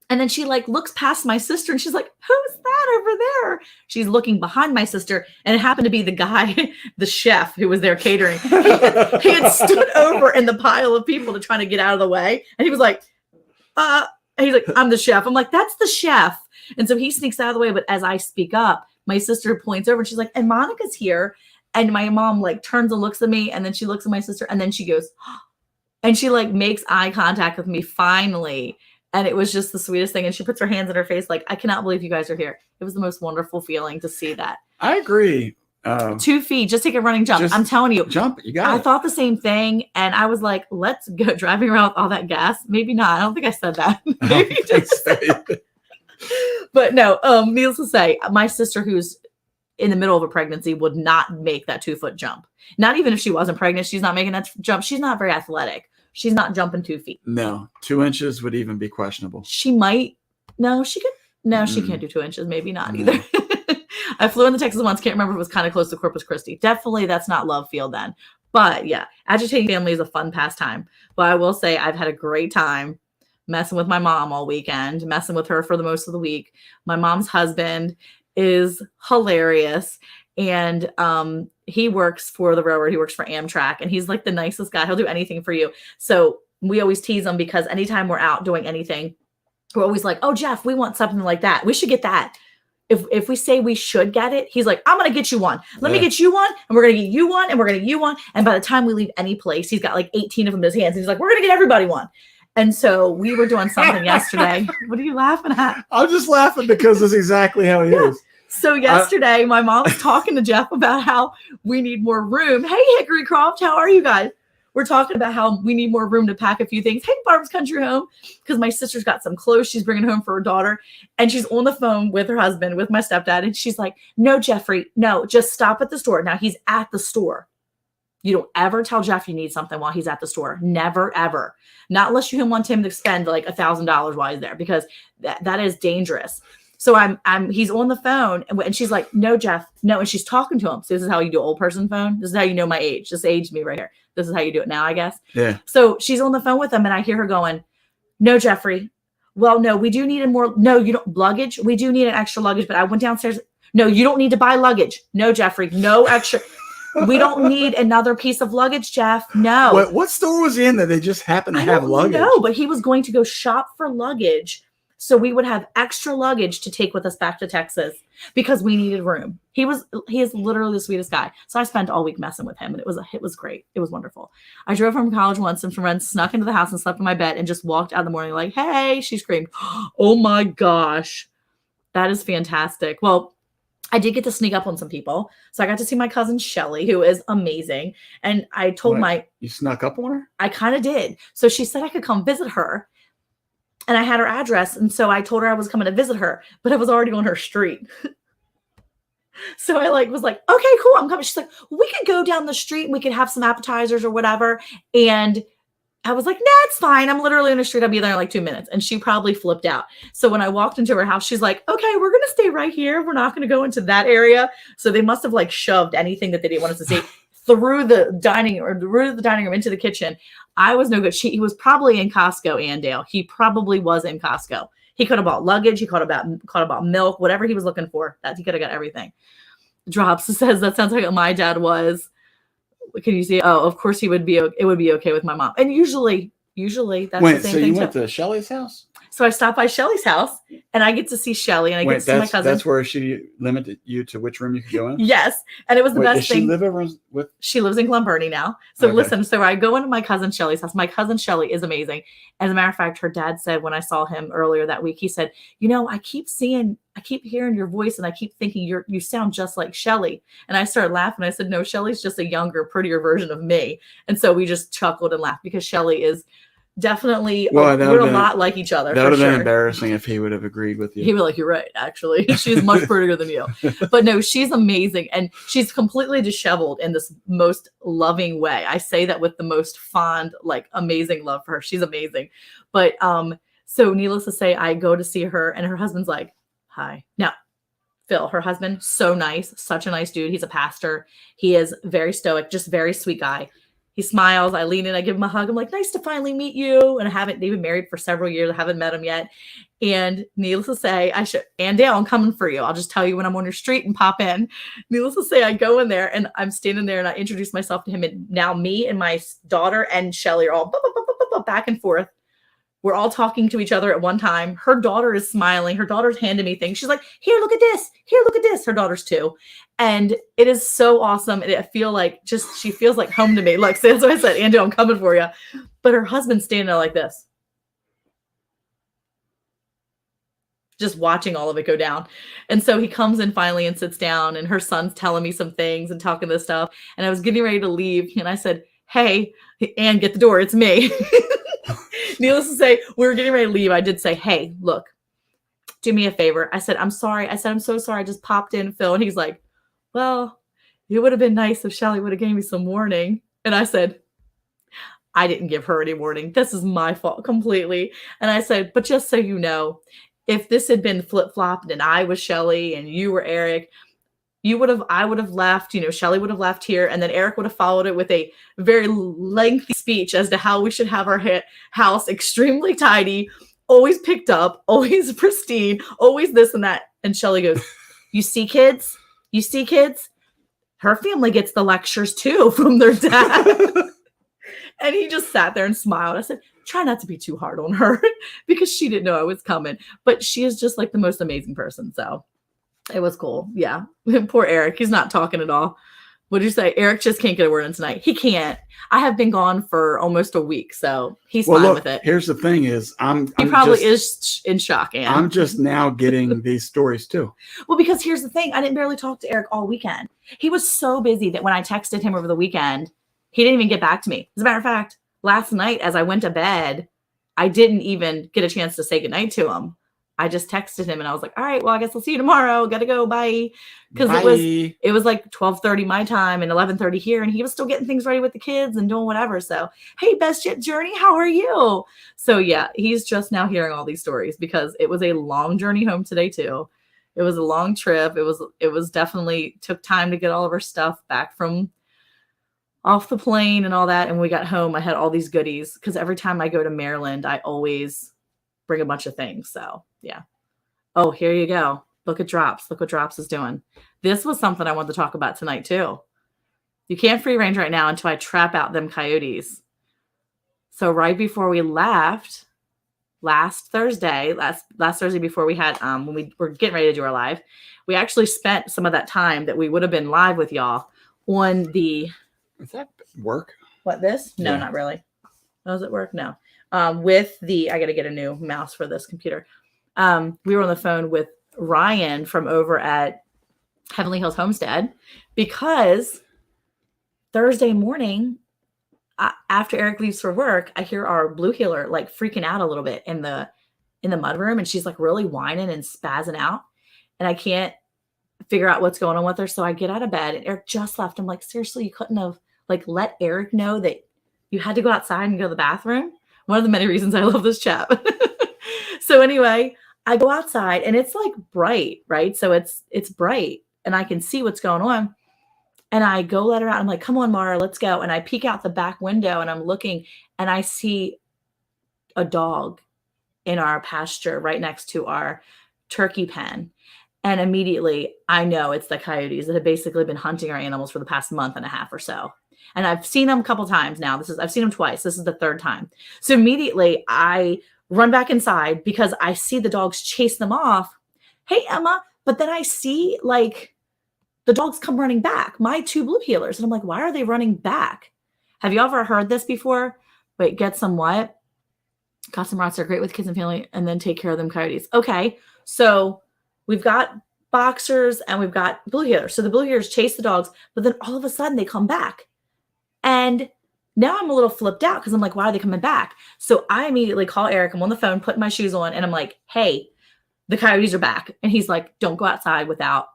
And then she like looks past my sister and she's like, who's that over there? She's looking behind my sister and it happened to be the guy, the chef who was there catering. He had stood over in the pile of people to try to get out of the way. And he was like, he's like, I'm the chef. I'm like, that's the chef. And so he sneaks out of the way. But as I speak up, my sister points over and she's like, and Monica's here. And my mom like turns and looks at me. And then she looks at my sister and then she goes, and she like makes eye contact with me finally. And it was just the sweetest thing. And she puts her hands in her face like, I cannot believe you guys are here. It was the most wonderful feeling to see that. I agree. 2 feet, just take a running jump. I'm telling you. Jump, you got it. I thought the same thing. And I was like, let's go driving around with all that gas. Maybe not. I don't think I said that. Maybe you did say it. But no, needless to say, my sister who's in the middle of a pregnancy would not make that 2-foot jump. Not even if she wasn't pregnant, she's not making that jump. She's not very athletic. She's not jumping 2 feet. No, 2 inches would even be questionable. She might. No, she could. No, she can't do 2 inches. Maybe not either. I flew into Texas once. Can't remember if it was kind of close to Corpus Christi. Definitely that's not Love Field then. But yeah, agitating family is a fun pastime. But I will say I've had a great time messing with my mom all weekend, messing with her for the most of the week. My mom's husband is hilarious. And he works for the railroad. He works for Amtrak. And he's like the nicest guy. He'll do anything for you. So we always tease him because anytime we're out doing anything, we're always like, oh, Jeff, we want something like that. We should get that. If we say we should get it, he's like, I'm going to get you one. Let me get you one. And we're going to get you one. And we're going to get you one. And by the time we leave any place, he's got like 18 of them in his hands. And he's like, we're going to get everybody one. And so we were doing something yesterday. What are you laughing at? I'm just laughing because that's exactly how he is. So yesterday, my mom was talking to Jeff about how we need more room. Hey, Hickory Croft, how are you guys? We're talking about how we need more room to pack a few things. Hey, Barb's Country Home, because my sister's got some clothes she's bringing home for her daughter. And she's on the phone with her husband, with my stepdad. And she's like, no, Jeffrey, no, just stop at the store. Now he's at the store. You don't ever tell Jeff you need something while he's at the store. Never, ever. Not unless you want him to spend like $1,000 while he's there, because that is dangerous. So he's on the phone and she's like, no, Jeff, no. And she's talking to him. So this is how you do old person phone. This is how you know my age. Just aged me right here. This is how you do it now, I guess. Yeah. So she's on the phone with him and I hear her going, no, Jeffrey. Well, no, we do need more. No, you don't luggage. We do need an extra luggage, but I went downstairs. No, you don't need to buy luggage. No, Jeffrey, no extra. We don't need another piece of luggage, Jeff. No. What store was he in that they just happened to have luggage? No, but he was going to go shop for luggage. So we would have extra luggage to take with us back to Texas because we needed room. He is literally the sweetest guy. So I spent all week messing with him and it was great. It was wonderful. I drove home from college once and some friends snuck into the house and slept in my bed and just walked out in the morning like, hey, she screamed. Oh my gosh. That is fantastic. Well, I did get to sneak up on some people. So I got to see my cousin Shelly, who is amazing. And I told You snuck up on her? I kind of did. So she said I could come visit her. And I had her address. And so I told her I was coming to visit her, but I was already on her street. So I was like, okay, cool. I'm coming. She's like, we could go down the street and we could have some appetizers or whatever. And I was like, nah, it's fine. I'm literally on the street. I'll be there in like 2 minutes. And she probably flipped out. So when I walked into her house, she's like, okay, we're going to stay right here. We're not going to go into that area. So they must have shoved anything that they didn't want us to see through the dining room into the kitchen. I was no good. He was probably in Costco, Andale. He probably was in Costco. He could have bought luggage. He could have bought milk, whatever he was looking for. That he could have got everything. Drops says that sounds like what my dad was. Can you see? Oh, of course he would be. It would be okay with my mom. And usually that's the same thing. So you went to Shelly's house? So I stopped by Shelly's house and I get to see Shelly and I get to see my cousin. That's where she limited you to which room you could go in? Yes. And it was the best thing. Does she live with? She lives in Glenburnie now. So listen, so I go into my cousin Shelly's house. My cousin Shelly is amazing. As a matter of fact, her dad said when I saw him earlier that week, he said, I keep hearing your voice and I keep thinking you sound just like Shelly. And I started laughing. I said, no, Shelly's just a younger, prettier version of me. And so we just chuckled and laughed because Shelly is definitely, Well, we're a lot like each other. That would have been sure. embarrassing if he would have agreed with you. He'd be like, you're right, actually. She's much prettier than you. But no, she's amazing. And she's completely disheveled in this most loving way. I say that with the most fond, like amazing love for her. She's amazing. But so needless to say, I go to see her and her husband's like, hi. Now, Phil, her husband, so nice, such a nice dude. He's a pastor. He is very stoic, just very sweet guy. He smiles. I lean in. I give him a hug. I'm like, nice to finally meet you. And they've been married for several years. I haven't met him yet. And needless to say, Dale, I'm coming for you. I'll just tell you when I'm on your street and pop in. Needless to say, I go in there and I'm standing there and I introduce myself to him. And now me and my daughter and Shelly are all back and forth. We're all talking to each other at one time. Her daughter is smiling. Her daughter's handing me things. She's like, here, look at this. Here, look at this. Her daughter's 2. And it is so awesome. And I feel like she feels like home to me. Like, so that's why I said, Andrew, I'm coming for you. But her husband's standing there like this, just watching all of it go down. And so he comes in finally and sits down, and her son's telling me some things and talking this stuff. And I was getting ready to leave. And I said, hey, Ann, get the door. It's me. Needless to say, we were getting ready to leave. I did say, hey, look, do me a favor. I said, I'm sorry. I said, I'm so sorry. I just popped in, Phil. And he's like, well, it would have been nice if Shelly would have gave me some warning. And I said, I didn't give her any warning. This is my fault completely. And I said, but just so you know, if this had been flip-flopped and I was Shelly and you were Eric, I would have left, Shelly would have left here, and then Eric would have followed it with a very lengthy speech as to how we should have our house extremely tidy, always picked up, always pristine, always this and that. And Shelly goes, you see, kids? Her family gets the lectures too from their dad. And he just sat there and smiled. I said, try not to be too hard on her because she didn't know I was coming. But she is just like the most amazing person. So it was cool. Yeah. Poor Eric. He's not talking at all. What did you say? Eric just can't get a word in tonight. He can't. I have been gone for almost a week, so he's fine with it. Here's the thing is he probably is in shock. And I'm just now getting these stories too. Well, because here's the thing. I didn't barely talk to Eric all weekend. He was so busy that when I texted him over the weekend, he didn't even get back to me. As a matter of fact, last night as I went to bed, I didn't even get a chance to say goodnight to him. I just texted him and I was like, all right, well, I guess I'll see you tomorrow. Gotta go. Bye. Because it was like 12:30 my time and 11:30 here. And he was still getting things ready with the kids and doing whatever. So, hey, Best Jet Journey, how are you? So yeah, he's just now hearing all these stories because it was a long journey home today too. It was a long trip. It was definitely took time to get all of our stuff back from off the plane and all that. And when we got home, I had all these goodies because every time I go to Maryland, I always bring a bunch of things. So yeah. Oh, here you go. Look at Drops. Look what Drops is doing. This was something I wanted to talk about tonight too. You can't free range right now until I trap out them coyotes. So right before we left last Thursday before we had, when we were getting ready to do our live, we actually spent some of that time that we would have been live with y'all on the, does that work? What, this? No, not really. Does it work? No. With the, I got to get a new mouse for this computer. We were on the phone with Ryan from over at Heavenly Hills Homestead because Thursday morning, after Eric leaves for work, I hear our blue heeler like freaking out a little bit in the mudroom, and she's like really whining and spazzing out, and I can't figure out what's going on with her. So I get out of bed, and Eric just left. I'm like, seriously, you couldn't have like let Eric know that you had to go outside and go to the bathroom? One of the many reasons I love this chap. So anyway, I go outside and it's like bright, right? So it's bright and I can see what's going on. And I go let her out. I'm like, come on, Mara, let's go. And I peek out the back window and I'm looking and I see a dog in our pasture right next to our turkey pen. And immediately I know it's the coyotes that have basically been hunting our animals for the past month and a half or so. And I've seen them a couple times now. I've seen them twice. This is the third time. So immediately I run back inside because I see the dogs chase them off. Hey, Emma. But then I see like the dogs come running back, my 2 blue heelers. And I'm like, why are they running back? Have you ever heard this before? Wait, get some what? Got some rots are great with kids and family and then take care of them coyotes. Okay. So we've got boxers and we've got blue heelers. So the blue heelers chase the dogs, but then all of a sudden they come back. And Now I'm a little flipped out because I'm like, why are they coming back? So I immediately call Eric. I'm on the phone, putting my shoes on, and I'm like, hey, the coyotes are back. And he's like, don't go outside without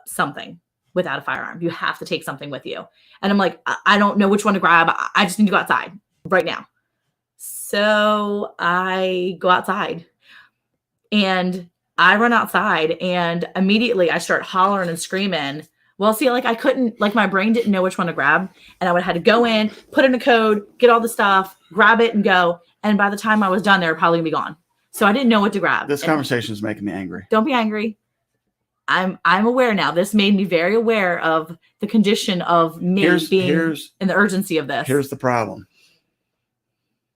something, without a firearm. You have to take something with you. And I'm like, I don't know which one to grab. I just need to go outside right now. So I go outside and I run outside, and immediately I start hollering and screaming. Well, see, like I couldn't, like my brain didn't know which one to grab. And I would have had to go in, put in a code, get all the stuff, grab it and go. And by the time I was done, they were probably gonna be gone. So I didn't know what to grab. This conversation is making me angry. Don't be angry. I'm aware now. This made me very aware of the condition of me being and the urgency of this. Here's the problem.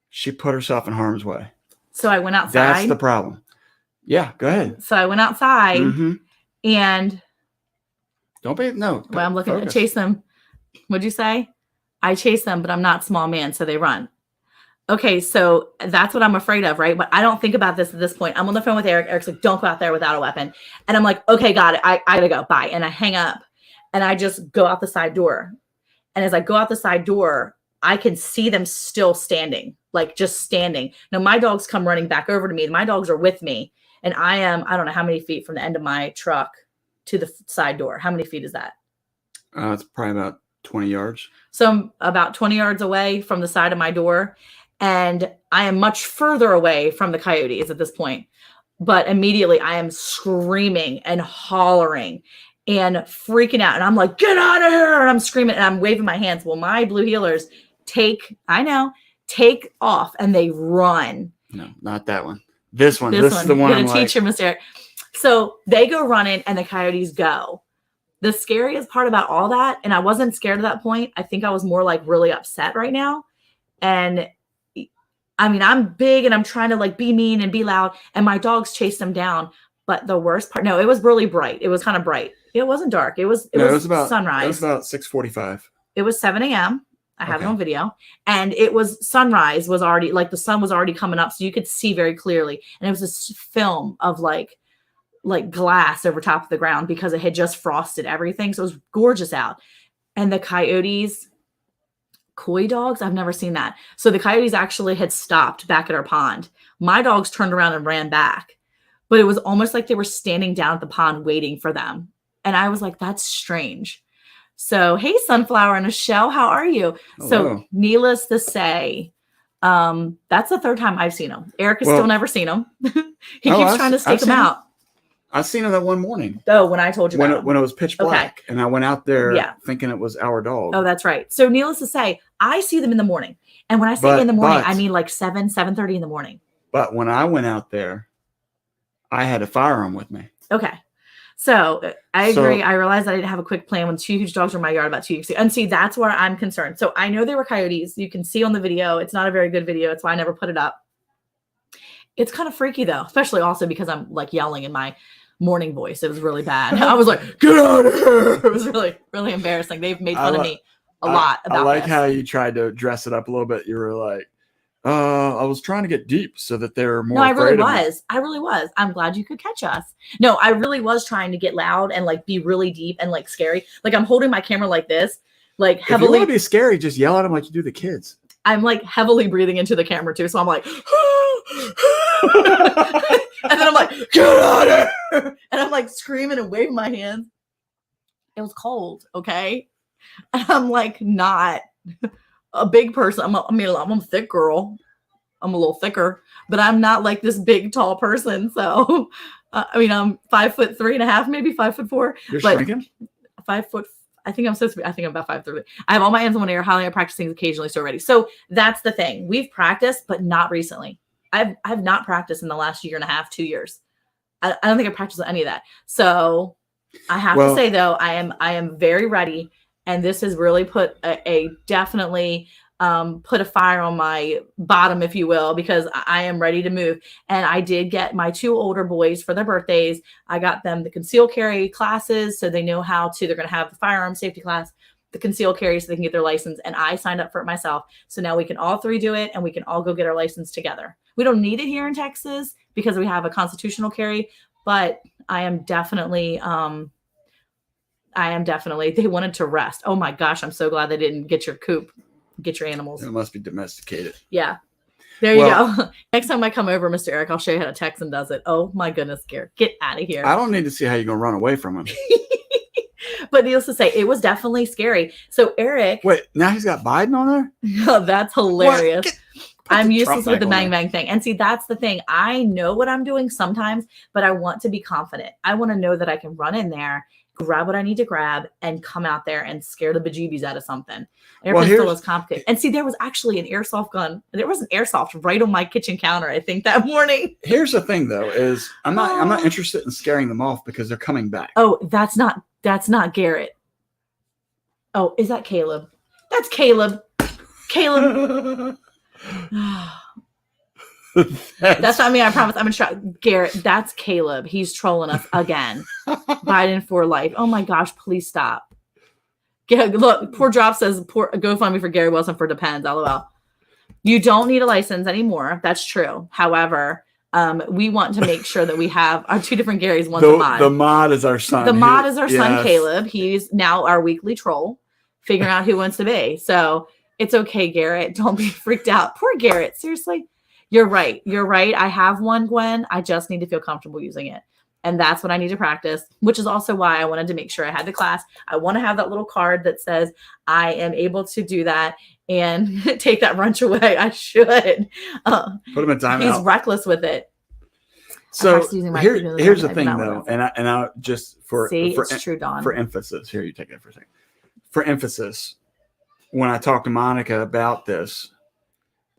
She put herself in harm's way. So I went outside. That's the problem. Yeah, go ahead. So I went outside and don't be no. Well, I'm looking to chase them. What'd you say? I chase them, but I'm not small man, so they run. Okay, so that's what I'm afraid of, right? But I don't think about this at this point. I'm on the phone with Eric. Eric's like, don't go out there without a weapon. And I'm like, okay, got it. I gotta go. Bye. And I hang up and I just go out the side door. And as I go out the side door, I can see them still standing, like just standing. Now my dogs come running back over to me. My dogs are with me. And I don't know how many feet from the end of my truck to the side door. How many feet is that? It's probably about 20 yards. So I'm about 20 yards away from the side of my door. And I am much further away from the coyotes at this point. But immediately I am screaming and hollering and freaking out. And I'm like, get out of here. And I'm screaming and I'm waving my hands. Well, my blue heelers take off and they run. No, not that one. This one. This is the one. I'm gonna teach you, Mr. Eric. So they go running and the coyotes go. The scariest part about all that, and I wasn't scared at that point. I think I was more like really upset right now. And I mean, I'm big and I'm trying to like be mean and be loud, and my dogs chased them down. But the worst part, no, it was really bright. It was kind of bright. It wasn't dark. It was about sunrise. It was about 6:45. It was 7 a.m. I have it on video, and it was sunrise was already like the sun was already coming up, so you could see very clearly. And it was this film of like glass over top of the ground because it had just frosted everything, so it was gorgeous out. And the coyotes, coy dogs, I've never seen that. So the coyotes actually had stopped back at our pond. My dogs turned around and ran back, but it was almost like they were standing down at the pond waiting for them. And I was like, that's strange. So, hey, Sunflower and a Shell, how are you? Hello. So, needless to say, that's the third time I've seen him. Eric has still never seen him. He keeps trying to stake him out. I seen him that one morning. Oh, when I told you when it was pitch black, and I went out there thinking it was our dog. Oh, that's right. So, needless to say, I see them in the morning, and when I say in the morning, I mean like 7:30 in the morning. But when I went out there, I had a firearm with me. Okay. So I agree. I realized I didn't have a quick plan when 2 huge dogs were in my yard about 2 weeks ago. And see, that's where I'm concerned. So I know they were coyotes. You can see on the video. It's not a very good video. It's why I never put it up. It's kind of freaky though, especially also because I'm like yelling in my morning voice. It was really bad. I was like, get out of here. It was really, really embarrassing. They've made fun of me a lot about I like this. how you tried to dress it up a little bit. You were like, I was trying to get deep so that they're more. No, I really was. I really was. I'm glad you could catch us. No, I really was trying to get loud and like be really deep and like scary. Like I'm holding my camera like this, like heavily. If you want to be scary, just yell at them like you do the kids. I'm like heavily breathing into the camera too. So I'm like, and then I'm like, get out of here. And I'm like screaming and waving my hands. It was cold. Okay. And I'm like, not a big person. I'm a thick girl. I'm a little thicker, but I'm not like this big, tall person. So, I mean, I'm 5'3.5", maybe 5'4". You're shrinking? 5 foot. I think I'm supposed to be. I think I'm about 5'3". I have all my hands on one ear. Highly, I practice things occasionally. So ready. So that's the thing. We've practiced, but not recently. I've not practiced in the last year and a half, 2 years. I don't think I practiced any of that. So I have to say though, I am very ready. And this has really put definitely put a fire on my bottom, if you will, because I am ready to move. And I did get my 2 older boys for their birthdays. I got them the concealed carry classes, so they know how to. They're going to have the firearm safety class, the concealed carry, so they can get their license. And I signed up for it myself. So now we can all 3 do it, and we can all go get our license together. We don't need it here in Texas because we have a constitutional carry, but I am definitely. They wanted to rest. Oh my gosh, I'm so glad they didn't get your coop. get your animals. It must be domesticated. Yeah. There you go. Next time I come over, Mr. Eric, I'll show you how to Texan does it. Oh my goodness, Garrett, get out of here. I don't need to see how you're going to run away from him. But needless to say, it was definitely scary. So Eric. Wait, now he's got Biden on there? Oh, that's hilarious. I'm useless with the bang there. bang thing. And see, that's the thing. I know what I'm doing sometimes, but I want to be confident. I want to know that I can run in there, grab what I need to grab, and come out there and scare the bejeebies out of something. Air pistol is complicated. And see, there was actually an airsoft gun. There was an airsoft right on my kitchen counter, I think, that morning. Here's the thing, though, is I'm not interested in scaring them off because they're coming back. Oh, that's not Garrett. Oh, is that Caleb? That's Caleb. Caleb. That's not me. I promise. I'm gonna try. Garrett, that's Caleb. He's trolling us again. Biden for life. Oh my gosh! Please stop. Look, poor Drop says, "Poor GoFundMe for Gary Wilson for Depends." LOL. You don't need a license anymore. That's true. However, we want to make sure that we have our two different Garys. One's a mod. The mod is our son. The mod is our son, Caleb. He's now our weekly troll, figuring out who wants to be. So. It's okay, Garrett. Don't be freaked out. Poor Garrett. Seriously. You're right. You're right. I have one, Gwen. I just need to feel comfortable using it. And that's what I need to practice, which is also why I wanted to make sure I had the class. I want to have that little card that says I am able to do that and take that wrench away. I should. Put him in timeout. He's reckless with it. So here's the thing, though. And I just it's true, Dawn. For emphasis. Here, you take that for a second. For emphasis. When I talked to Monica about this,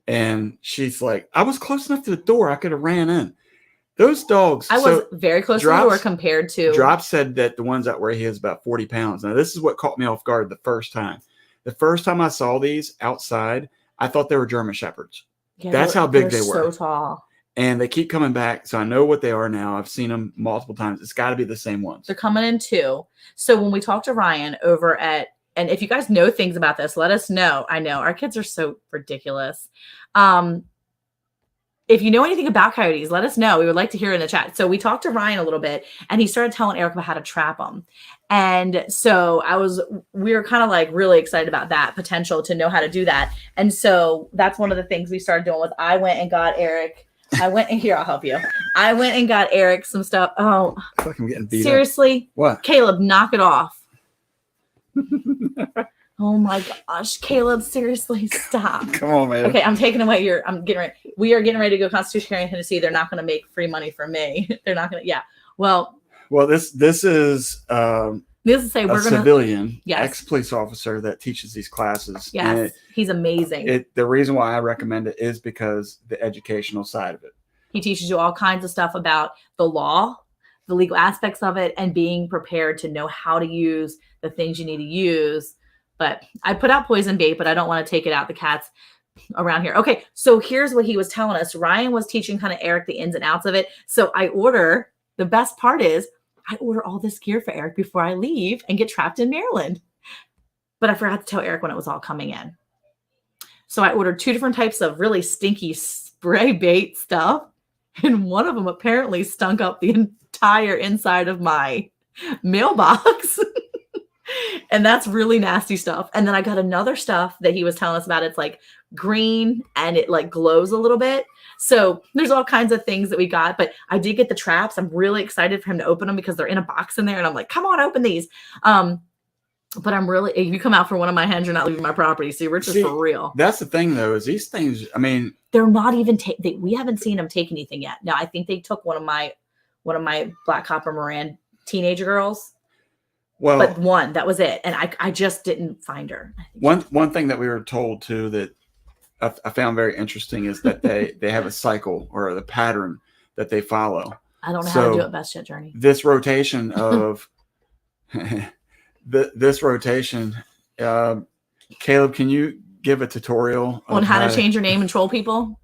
and she's like, I was close enough to the door, I could have ran in. Those dogs. I was very close to the door compared to. Drop said that the ones out where he is about 40 pounds. Now, this is what caught me off guard the first time. The first time I saw these outside, I thought they were German Shepherds. Yeah, that's how big they were. So tall. And they keep coming back. So I know what they are now. I've seen them multiple times. It's got to be the same ones. They're coming in too. So when we talked to Ryan over at, and if you guys know things about this, let us know. I know our kids are so ridiculous. If you know anything about coyotes, let us know. We would like to hear in the chat. So we talked to Ryan a little bit, and he started telling Eric about how to trap them. And so we were kind of like really excited about that potential to know how to do that. And so that's one of the things we started doing was I went and got Eric. Here, I'll help you. I went and got Eric some stuff. Oh, I feel like I'm getting beat seriously? Up. What? Caleb, knock it off. Oh my gosh, Caleb, seriously, stop. Come on, man. Okay, I'm taking away we are getting ready to go Constitution Carrying, Tennessee. They're not going to make free money from me. They're not going to, yeah. Well, this is a civilian, ex-police officer that teaches these classes. Yes, he's amazing. The reason why I recommend it is because the educational side of it. He teaches you all kinds of stuff about the law, the legal aspects of it, and being prepared to know how to use the things you need to use. But I put out poison bait, but I don't want to take it out the cats around here. Okay, so here's what he was telling us. Ryan was teaching kind of Eric the ins and outs of it. So the best part is I order all this gear for Eric before I leave and get trapped in Maryland. But I forgot to tell Eric when it was all coming in. So I ordered 2 different types of really stinky spray bait stuff. And one of them apparently stunk up the entire inside of my mailbox. And that's really nasty stuff. And then I got another stuff that he was telling us about. It's like green and it like glows a little bit. So there's all kinds of things that we got, but I did get the traps. I'm really excited for him to open them because they're in a box in there. And I'm like, come on, open these. But if you come out for one of my hens, you're not leaving my property. See, we're just for real. That's the thing though, is these things, I mean, they're not even, we haven't seen them take anything yet. Now I think they took one of my Black Copper Moran teenage girls. Well, but one, that was it. And I just didn't find her. One thing that we were told too that I found very interesting is that they have a cycle or the pattern that they follow. I don't know how to do it best yet, Journey. This rotation of this rotation, Caleb, can you give a tutorial on how to change your name and troll people?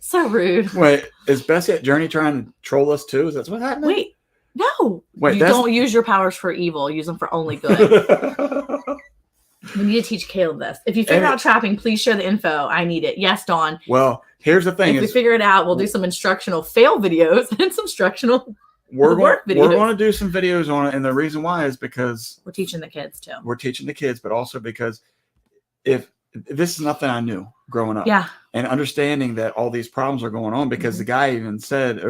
So rude. Wait, is Bessie at Journey trying to troll us too? Is that what's happening? Wait. No, you don't use your powers for evil. Use them for only good. We need to teach Caleb this. If you figure out trapping, please share the info. I need it. Yes, Dawn. Well, here's the thing. If we figure it out, we'll do some instructional fail videos and some instructional work videos. We're going to do some videos on it. And the reason why is because we're teaching the kids too. We're teaching the kids, but also because if this is nothing I knew growing up. Yeah. And understanding that all these problems are going on because the guy even said,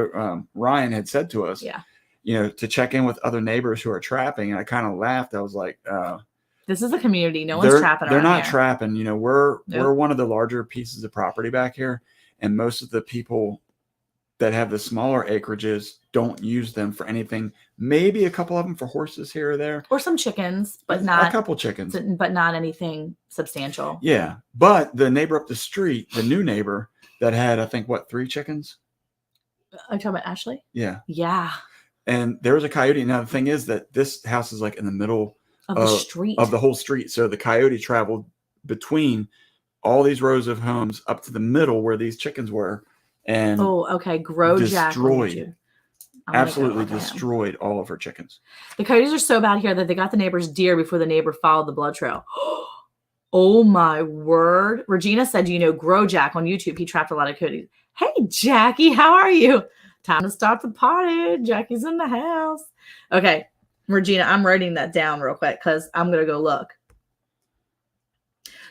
Ryan had said to us, Yeah. To check in with other neighbors who are trapping. And I kind of laughed. I was like, this is a community. No one's trapping. They're not here. trapping. We're one of the larger pieces of property back here. And most of the people that have the smaller acreages don't use them for anything. Maybe a couple of them for horses here or there. Or some chickens, but not a couple chickens. But not anything substantial. Yeah. But the neighbor up the street, the new neighbor that had, I think, 3 chickens? Are you talking about Ashley? Yeah. Yeah. And there was a coyote. Now, the thing is that this house is like in the middle of the street. Of the whole street. So the coyote traveled between all these rows of homes up to the middle where these chickens were. And absolutely destroyed all of her chickens. The coyotes are so bad here that they got the neighbor's deer before the neighbor followed the blood trail. Oh my word. Regina said, Grow Jack on YouTube. He trapped a lot of coyotes. Hey, Jackie, how are you? Time to start the party. Jackie's in the house. Okay, Regina, I'm writing that down real quick because I'm going to go look.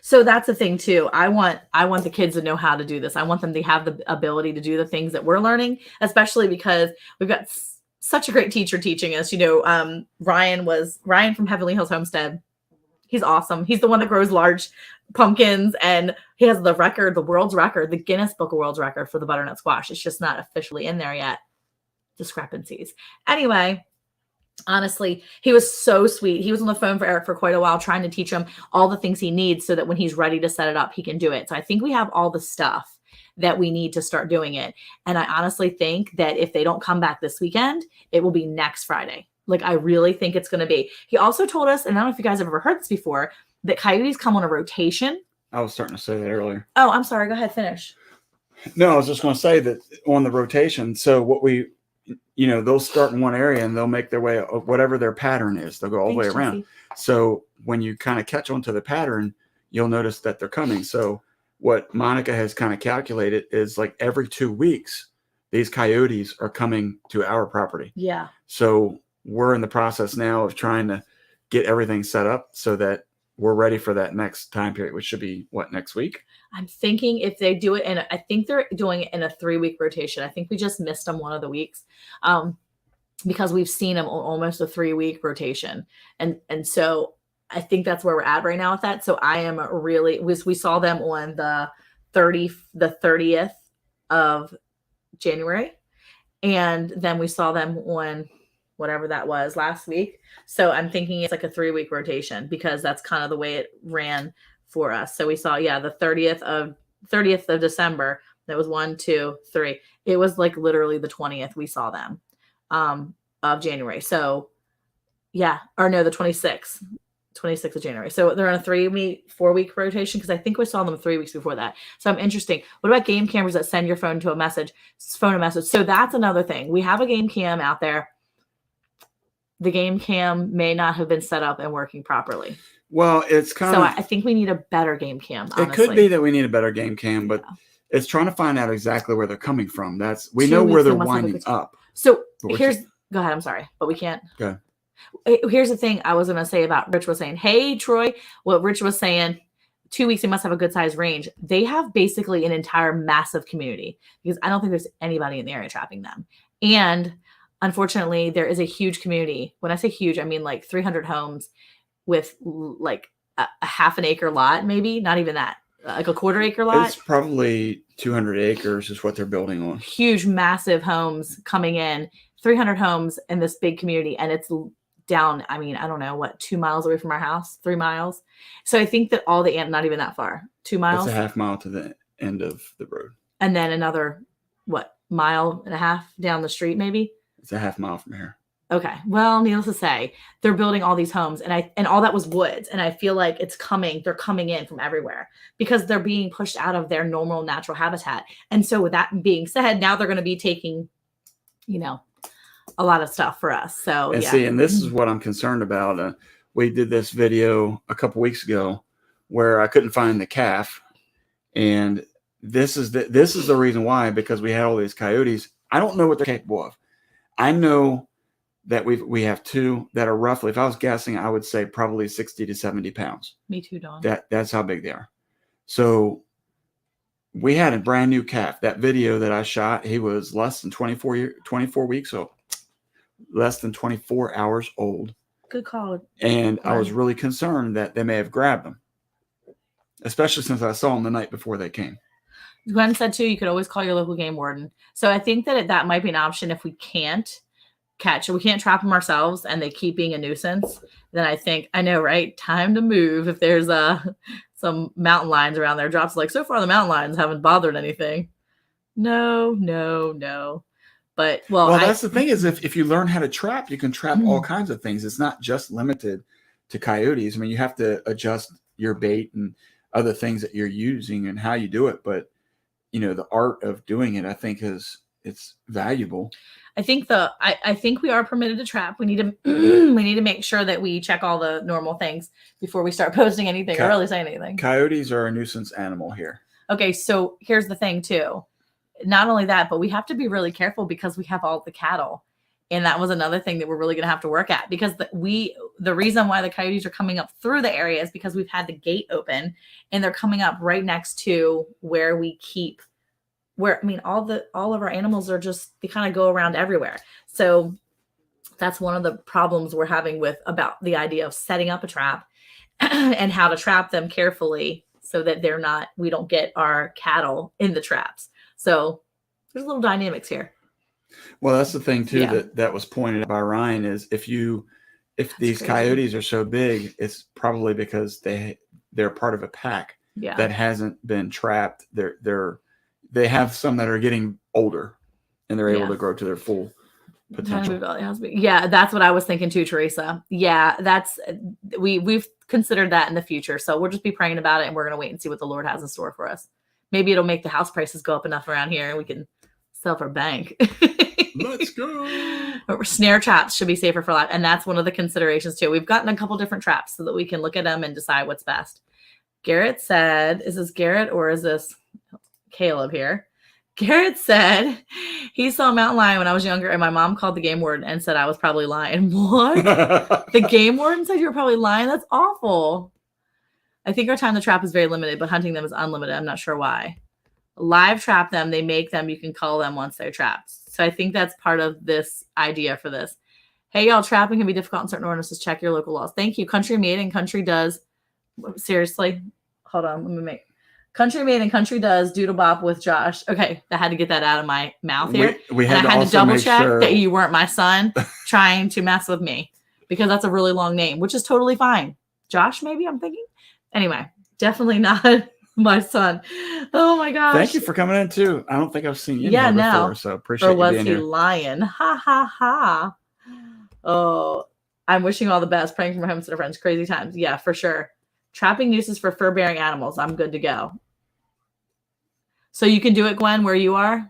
So that's the thing too. I want the kids to know how to do this. I want them to have the ability to do the things that we're learning, especially because we've got such a great teacher teaching us. Ryan from Heavenly Hills Homestead. He's awesome. He's the one that grows large pumpkins, and he has the world's record, the Guinness Book of World's Record for the butternut squash. It's just not officially in there yet. Discrepancies. Anyway, honestly, he was so sweet. He was on the phone for Eric for quite a while, trying to teach him all the things he needs so that when he's ready to set it up, he can do it. So I think we have all the stuff that we need to start doing it. And I honestly think that if they don't come back this weekend, it will be next Friday. Like, I really think it's going to be. He also told us, and I don't know if you guys have ever heard this before, that coyotes come on a rotation. I was starting to say that earlier. Oh, I'm sorry. Go ahead, finish. No, I was just going to say that on the rotation. So what they'll start in one area and they'll make their way, whatever their pattern is. They'll go all the way around. Jesse. So when you kind of catch onto the pattern, you'll notice that they're coming. So what Monica has kind of calculated is like every 2 weeks, these coyotes are coming to our property. Yeah. So we're in the process now of trying to get everything set up so that we're ready for that next time period, which should be next week? I'm thinking if they do it I think they're doing it in a 3-week rotation. I think we just missed them one of the weeks because we've seen them on almost a 3-week rotation. And so I think that's where we're at right now with that. So I am we saw them on the 30th of January. And then we saw them on whatever that was last week. So I'm thinking it's like a 3-week rotation because that's kind of the way it ran for us. So we saw, the 30th of December. That was 1, 2, 3. It was like literally the 20th we saw them of January. So the 26th of January. So they're on a 4-week rotation because I think we saw them 3 weeks before that. So I'm interesting. What about game cameras that send your phone to a message? So that's another thing. We have a game cam out there. The game cam may not have been set up and working properly. Well, it's kind of. So I think we need a better game cam. Honestly. It could be that we need a better game cam, but it's trying to find out exactly where they're coming from. We know where they're winding up. So go ahead. I'm sorry, but we can't. Go ahead. Here's the thing I was going to say about Rich was saying, hey, Troy, what Rich was saying, 2 weeks, they must have a good size range. They have basically an entire massive community because I don't think there's anybody in the area trapping them. And unfortunately, there is a huge community. When I say huge, I mean like 300 homes with like a half an acre lot, maybe not even that, like a quarter acre lot. It's probably 200 acres is what they're building on. Huge, massive homes coming in, 300 homes in this big community. And it's down, I don't know, 2 miles away from our house, 3 miles. So I think that not even that far, 2 miles. It's a half mile to the end of the road. And then another, mile and a half down the street, maybe? It's a half mile from here. Okay. Well, needless to say, they're building all these homes and all that was woods. And I feel like they're coming in from everywhere because they're being pushed out of their normal natural habitat. And so with that being said, now they're going to be taking, a lot of stuff for us. So, and this is what I'm concerned about. We did this video a couple weeks ago where I couldn't find the calf. And this is the reason why, because we had all these coyotes. I don't know what they're capable of. I know that we have 2 that are roughly, if I was guessing, I would say probably 60 to 70 pounds. Me too, Dawn. That's how big they are. So we had a brand new calf. That video that I shot, he was less than 24 weeks old, less than 24 hours old. Good call. And I was really concerned that they may have grabbed them, especially since I saw them the night before they came. Gwen said too, you could always call your local game warden. So I think that might be an option if we can't trap them ourselves and they keep being a nuisance. Then I think, I know, right? Time to move. If there's some mountain lions around there, drops like, so far the mountain lions haven't bothered anything. No. But that's the thing is if you learn how to trap, you can trap all kinds of things. It's not just limited to coyotes. I mean, you have to adjust your bait and other things that you're using and how you do it. But the art of doing it, I think it's valuable. I think I think we are permitted to trap. We need to make sure that we check all the normal things before we start posting anything or really saying anything. Coyotes are a nuisance animal here. Okay, so here's the thing too. Not only that, but we have to be really careful because we have all the cattle. And that was another thing that we're really going to have to work at, because the reason why the coyotes are coming up through the area is because we've had the gate open and they're coming up right next to where we keep, all of our animals are just, they kind of go around everywhere. So that's one of the problems we're having about the idea of setting up a trap and how to trap them carefully so that we don't get our cattle in the traps. So there's little dynamics here. Well, that's the thing too, that was pointed out by Ryan, is if these coyotes are so big, it's probably because they're part of a pack that hasn't been trapped. They have some that are getting older and they're able to grow to their full potential. Yeah, that's what I was thinking too, Teresa. Yeah, we've considered that in the future. So we'll just be praying about it and we're going to wait and see what the Lord has in store for us. Maybe it'll make the house prices go up enough around here and we can sell for bank. Let's go. Snare traps should be safer for life. And that's one of the considerations too. We've gotten a couple different traps so that we can look at them and decide what's best. Garrett said, is this Garrett or is this Caleb here? Garrett said he saw a mountain lion when I was younger and my mom called the game warden and said I was probably lying. What? The game warden said you were probably lying? That's awful. I think our time to trap is very limited, but hunting them is unlimited. I'm not sure why. Live trap them, they make them, you can call them once they're trapped. So I think that's part of this idea for this. Hey, y'all, trapping can be difficult in certain ordinances. Check your local laws. Thank you. Country Made and Country Does. Seriously. Hold on. Let me make Country Made and Country Does Doodle Bop with Josh. Okay. I had to get that out of my mouth here. We had and I had to double check that you weren't my son trying to mess with me, because that's a really long name, which is totally fine. Josh, maybe I'm thinking. Anyway, definitely not my son. Oh my gosh. Thank you for coming in too. I don't think I've seen you here before, so appreciate you being here. Or was he lying? Ha ha ha. Oh, I'm wishing all the best. Praying for my home instead of friends. Crazy times. Yeah, for sure. Trapping nooses for fur-bearing animals. I'm good to go. So you can do it, Gwen, where you are?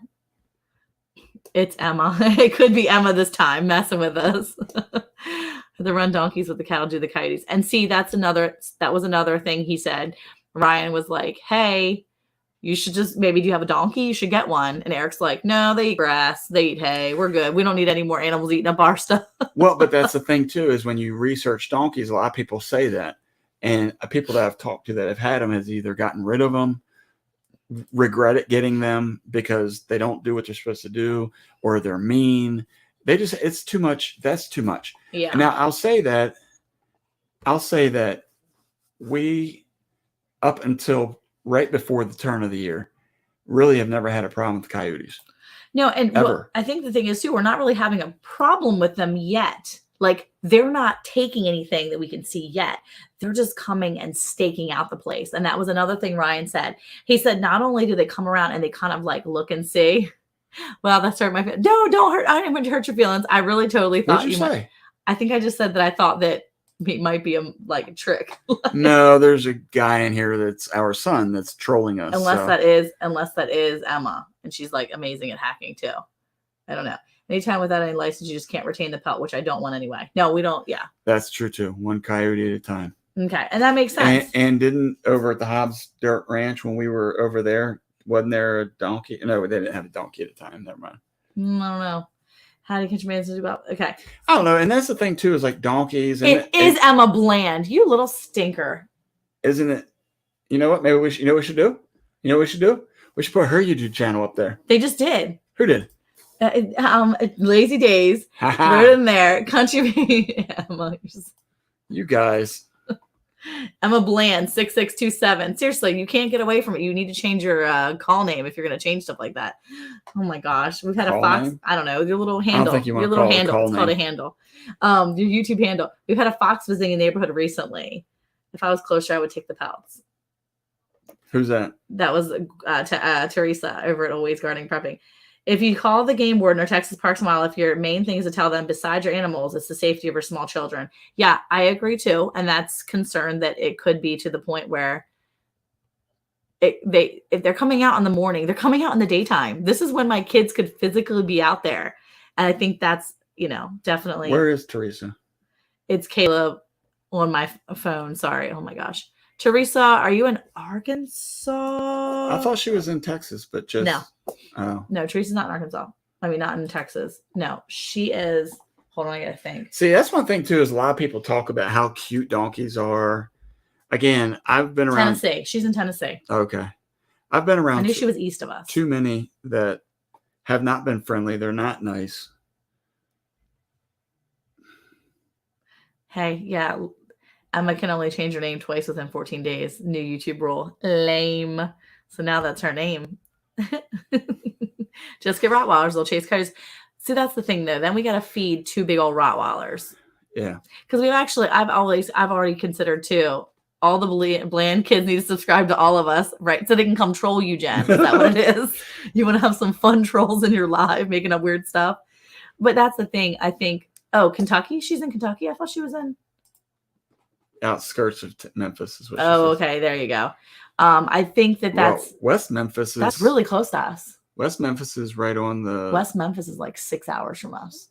It's Emma. It could be Emma this time messing with us. The run donkeys with the cattle do the coyotes. And see, that was another thing he said. Ryan was like, hey, you should just, maybe do you have a donkey? You should get one. And Eric's like, no, they eat grass. They eat hay. We're good. We don't need any more animals eating up our stuff. Well, but that's the thing too, is when you research donkeys, a lot of people say that. And people that I've talked to that have had them has either gotten rid of them, regretted getting them because they don't do what they're supposed to do, or they're mean. It's too much. That's too much. Yeah. Now I'll say that we, up until right before the turn of the year, really have never had a problem with coyotes. No, and I think the thing is too, we're not really having a problem with them yet. Like, they're not taking anything that we can see yet. They're just coming and staking out the place. And that was another thing Ryan said. He said, not only do they come around and they kind of like look and see. Well, that's hurt my feelings. No, don't hurt. I didn't want to hurt your feelings. I really totally thought What'd you say? I think I just said that I thought that it might be a trick. No, there's a guy in here that's our son that's trolling us. Unless that is Emma, and she's like amazing at hacking too. I don't know. Anytime without any license, you just can't retain the pelt, which I don't want anyway. No, we don't. Yeah, that's true too. One coyote at a time. Okay, and that makes sense. And didn't over at the Hobbs Dirt Ranch when we were over there, wasn't there a donkey? No, they didn't have a donkey at the time. Never mind. I don't know. How to catch a man's about? Okay. I don't know. And that's the thing too, is like donkeys. And it is Emma Bland. You little stinker. Isn't it? You know what? Maybe we should. You know what we should do? You know what we should do? We should put her YouTube channel up there. They just did. Who did? Lazy Days. Right in there. Country. You guys. Emma Bland 6627. Seriously, you can't get away from it. You need to change your call name if you're going to change stuff like that. Oh my gosh, we've had call a Fox. Name? I don't know, your little handle. I don't think you want your to little call handle. It's called a name. handle. Your YouTube handle. We've had a Fox visiting a neighborhood recently. If I was closer, I would take the pelts. Who's that? That was Teresa over at Always Gardening Prepping. If you call the game warden or Texas Parks and Wildlife, your main thing is to tell them, besides your animals, it's the safety of your small children. Yeah, I agree too. And that's concerned that it could be to the point where if they're coming out in the morning, they're coming out in the daytime. This is when my kids could physically be out there. And I think that's, definitely. Where is Teresa? It's Caleb on my phone. Sorry. Oh my gosh. Teresa, are you in Arkansas? I thought she was in Texas, but just no. Oh. No, Teresa's not in Arkansas. I mean, not in Texas. No, she is. Hold on, I gotta think. See, that's one thing too, is a lot of people talk about how cute donkeys are. Again, I've been around Tennessee. She's in Tennessee. Okay. I've been around. I knew she was east of us. Too many that have not been friendly. They're not nice. Hey, yeah. Emma can only change her name twice within 14 days. New YouTube rule. Lame. So now that's her name. Just get Rottweilers. They'll chase coyotes. See, that's the thing though. Then we got to feed 2 big old Rottweilers. Yeah. Because I've already considered too. All the Bland kids need to subscribe to all of us, right? So they can come troll you, Jen. Is that what it is? You want to have some fun trolls in your live, making up weird stuff. But that's the thing. I think, Kentucky? She's in Kentucky? I thought she was in outskirts of Memphis is what she says. Okay, there you go. I think that's West Memphis is that's really close to us. West Memphis is right on the West Memphis is like 6 hours from us.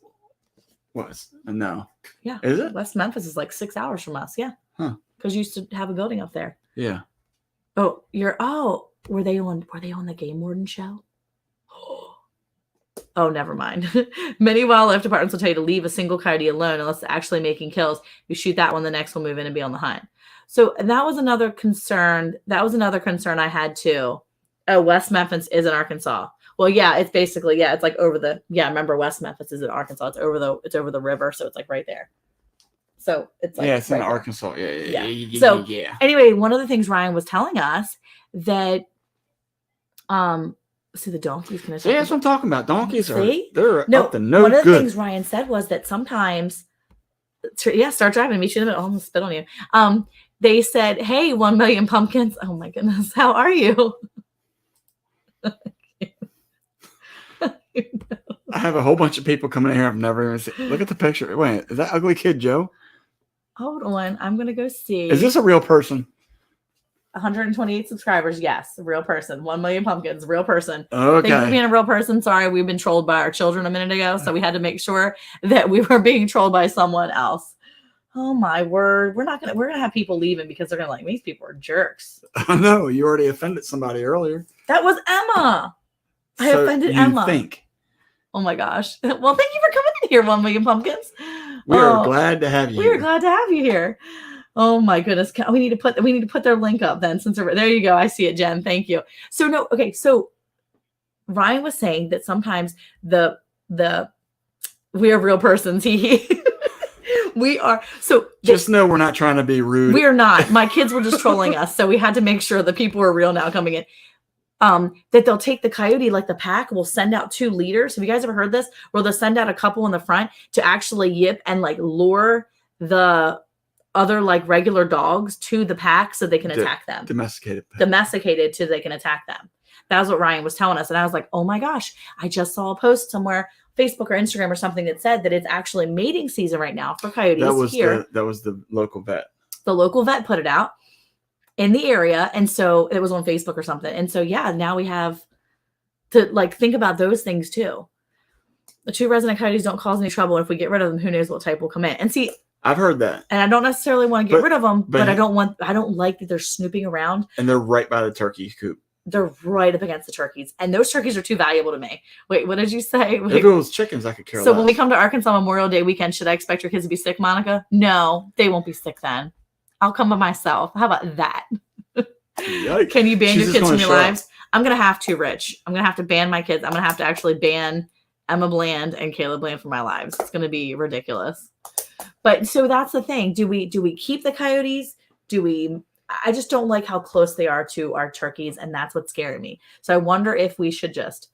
West? No. Yeah. Is it? West Memphis is like 6 hours from us. Yeah. Huh. Because you used to have a building up there. Yeah. Were they on the Game Warden show? Oh, never mind. Many wildlife departments will tell you to leave a single coyote alone unless it's actually making kills. You shoot that one, the next will move in and be on the hunt. So that was another concern. I had too. Oh, West Memphis is in Arkansas. Well, yeah, it's basically, it's like remember West Memphis is in Arkansas. It's over the river, so it's like right there. So it's like it's right in there. Arkansas. Yeah. So anyway, one of the things Ryan was telling us that see the donkeys. See, that's what I'm talking about. Donkeys they're up to no good. One of the things Ryan said was that sometimes start driving, meet you in the middle. I'm gonna spit on you. They said, hey, 1 million pumpkins. Oh my goodness, how are you? I have a whole bunch of people coming in here I've never even seen. Look at the picture. Wait, is that Ugly Kid Joe? Hold on, I'm gonna go see. Is this a real person? 128 subscribers. Yes, a real person. 1 million pumpkins, real person. Okay. Thank you for being a real person. Sorry, we've been trolled by our children a minute ago, so we had to make sure that we were being trolled by someone else. Oh my word. We're gonna have people leaving because they're gonna like, these people are jerks. I know, you already offended somebody earlier. That was Emma. I offended Emma. Think. Oh my gosh. Well, thank you for coming in here, 1 million pumpkins. We are glad to have you. We are glad to have you here. Oh my goodness. We need to put their link up then, since there you go. I see it, Jen. Thank you. So Ryan was saying that sometimes we are real persons. We are. So just know we're not trying to be rude. We are not. My kids were just trolling us. So we had to make sure that people are real now coming in. That they'll take the coyote, like the pack will send out 2 leaders. Have you guys ever heard this? Where they'll send out a couple in the front to actually yip and like lure the other like regular dogs to the pack so they can attack them. Domesticated so they can attack them. That was what Ryan was telling us. And I was like, oh my gosh, I just saw a post somewhere, Facebook or Instagram or something, that said that it's actually mating season right now for coyotes. That was the local vet. The local vet put it out in the area. And so it was on Facebook or something. And so, now we have to like think about those things too. The 2 resident coyotes don't cause any trouble. And if we get rid of them, who knows what type will come in. And see, I've heard that. And I don't necessarily want to get rid of them, but I don't like that they're snooping around. And they're right by the turkey coop. They're right up against the turkeys. And those turkeys are too valuable to me. Wait, what did you say? If it was chickens, I could care less. So when we come to Arkansas Memorial Day weekend, should I expect your kids to be sick, Monica? No, they won't be sick then. I'll come by myself. How about that? Yikes. Can you ban She's your just kids from gonna your show up. lives? I'm gonna have to, Rich. I'm gonna have to ban my kids. I'm gonna have to actually ban Emma Bland and Caleb Bland from my lives. It's gonna be ridiculous. But so that's the thing. Do we keep the coyotes? I just don't like how close they are to our turkeys, and that's what's scaring me. So I wonder if we should just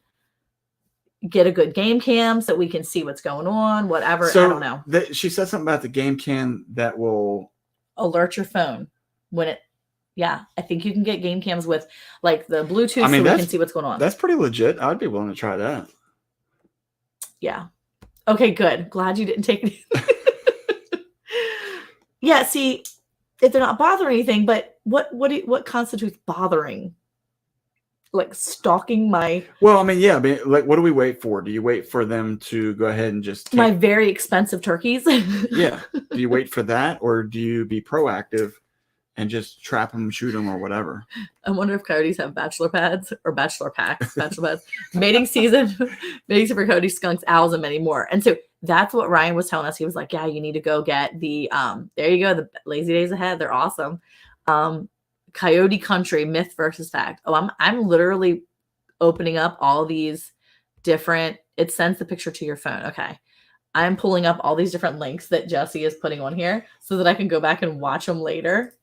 get a good game cam so we can see what's going on, whatever. So I don't know. She said something about the game cam that will Alert your phone when it. Yeah, I think you can get game cams with like the Bluetooth, I mean, so we can see what's going on. That's pretty legit. I'd be willing to try that. Yeah. Okay, good. Glad you didn't take it. Yeah, see, if they're not bothering anything, but what constitutes bothering? Like stalking my Well, I mean, yeah. I mean, like, what do we wait for? Do you wait for them to go ahead and just my very expensive turkeys? Yeah. Do you wait for that, or do you be proactive and just trap them, shoot them, or whatever? I wonder if coyotes have bachelor pads or bachelor packs, bachelor pads, mating season for coyotes, skunks, owls, and many more. And so that's what Ryan was telling us. He was like, yeah, you need to go get the, there you go. The Lazy Days Ahead. They're awesome. Coyote Country, myth versus fact. Oh, I'm literally opening up all these different, it sends the picture to your phone. Okay. I'm pulling up all these different links that Jesse is putting on here so that I can go back and watch them later.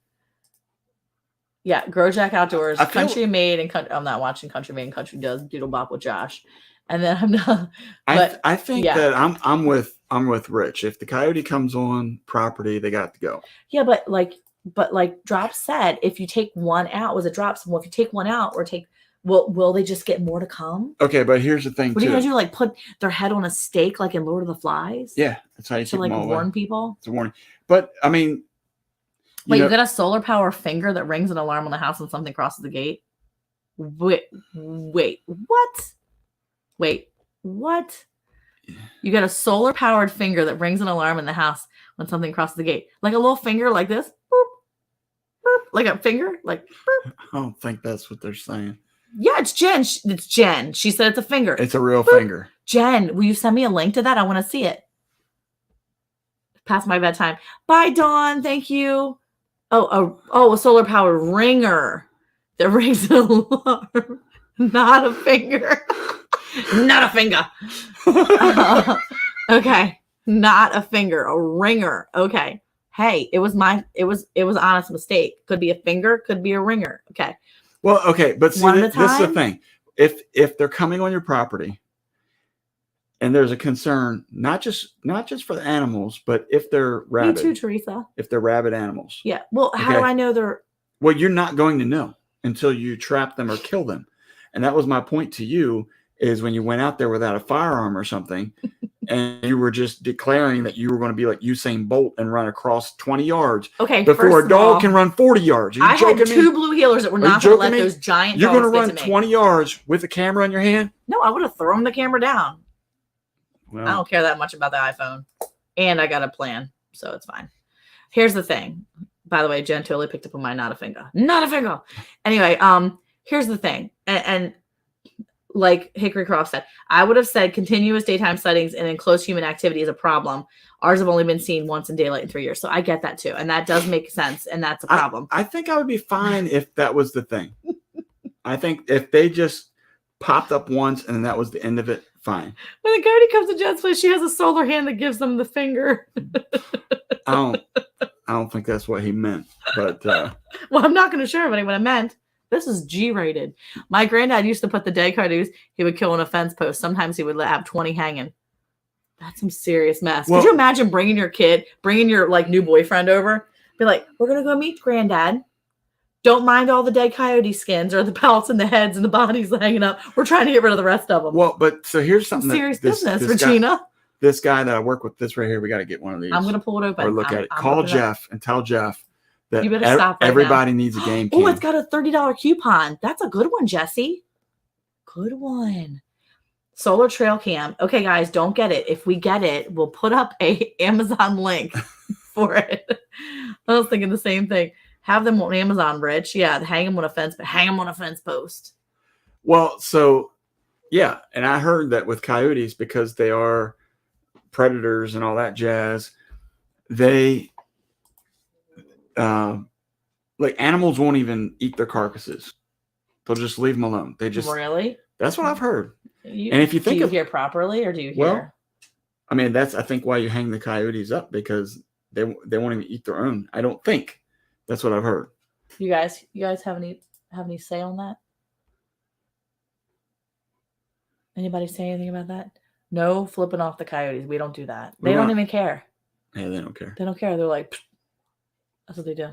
Yeah, Grow Jack Outdoors, Country Made and Country. I'm not watching Country Made and Country Does Doodle Bop with Josh, and then I'm not. But I think that I'm with Rich. If the coyote comes on property, they got to go. Yeah, but like Drop said, if you take one out, was it Drops? Well, if you take one out or take, will they just get more to come? Okay, but here's the thing. What are you gonna do? Like put their head on a stake, like in Lord of the Flies? Yeah, that's how you keep them all warn away. people. It's a warning, but I mean. You got a solar power finger that rings an alarm on the house when something crosses the gate. Wait, what? Wait, what? You got a solar powered finger that rings an alarm in the house when something crosses the gate, like a little finger, like this, boop, boop, like a finger, like. Boop. I don't think that's what they're saying. Yeah, it's Jen. It's Jen. She said it's a finger. It's a real finger. Jen, will you send me a link to that? I want to see it. Past my bedtime. Bye, Dawn. Thank you. A solar powered ringer that rings an alarm. Not a finger. Not a finger. Okay. Not a finger. A ringer. Okay. Hey, it was an honest mistake. Could be a finger, could be a ringer. Okay. Well, okay, but see, this is the thing. If they're coming on your property and there's a concern, not just for the animals, but if they're rabid. Me too, Teresa. If they're rabid animals. Yeah. Well, how do I know they're? Well, you're not going to know until you trap them or kill them. And that was my point to you, is when you went out there without a firearm or something and you were just declaring that you were going to be like Usain Bolt and run across 20 yards. Okay. Before a dog can run 40 yards. I had two blue healers that were not going to let those giant dogs. You're going to run 20 yards with a camera in your hand? No, I would have thrown the camera down. Well, I don't care that much about the iPhone. And I got a plan, so it's fine. Here's the thing. By the way, Jen totally picked up on my not a finger. Not a finger. Anyway, here's the thing. And like Hickory Croft said, I would have said continuous daytime sightings and enclosed human activity is a problem. Ours have only been seen once in daylight in 3 years. So I get that too. And that does make sense. And that's a problem. I think I would be fine if that was the thing. I think if they just popped up once and then that was the end of it, fine. When the coyote comes to Jen's place, she has a solar hand that gives them the finger. I don't think that's what he meant. But well, I'm not going to share everybody what I meant. This is G-rated. My granddad used to put the dead coyotes he would kill on a fence post. Sometimes he would have 20 hanging. That's some serious mess. Could you imagine bringing your like new boyfriend over? Be like, we're going to go meet Granddad. Don't mind all the dead coyote skins or the pelts and the heads and the bodies hanging up. We're trying to get rid of the rest of them. Well, but so here's something. Serious business, Regina. This guy that I work with, this right here, we got to get one of these. I'm going to pull it open. Or look at it. Call Jeff and tell Jeff that you better stop everybody needs a game cam. Oh, it's got a $30 coupon. That's a good one, Jesse. Good one. Solar Trail Cam. Okay, guys, don't get it. If we get it, we'll put up a Amazon link for it. I was thinking the same thing. Have them on Amazon, Rich. Yeah, hang them on a fence, but hang them on a fence post. Well, so yeah, and I heard that with coyotes, because they are predators and all that jazz, they like animals won't even eat their carcasses. They'll just leave them alone. They just Really? That's what I've heard. And if you do think you of hear properly, or do you hear? well, I mean that's I think why you hang the coyotes up, because they won't even eat their own. I don't think. That's what I've heard. You guys have any say on that? Anybody say anything about that? No flipping off the coyotes. We don't do that. They don't even care. Yeah, they don't care. They don't care. They're like, pfft. That's what they do.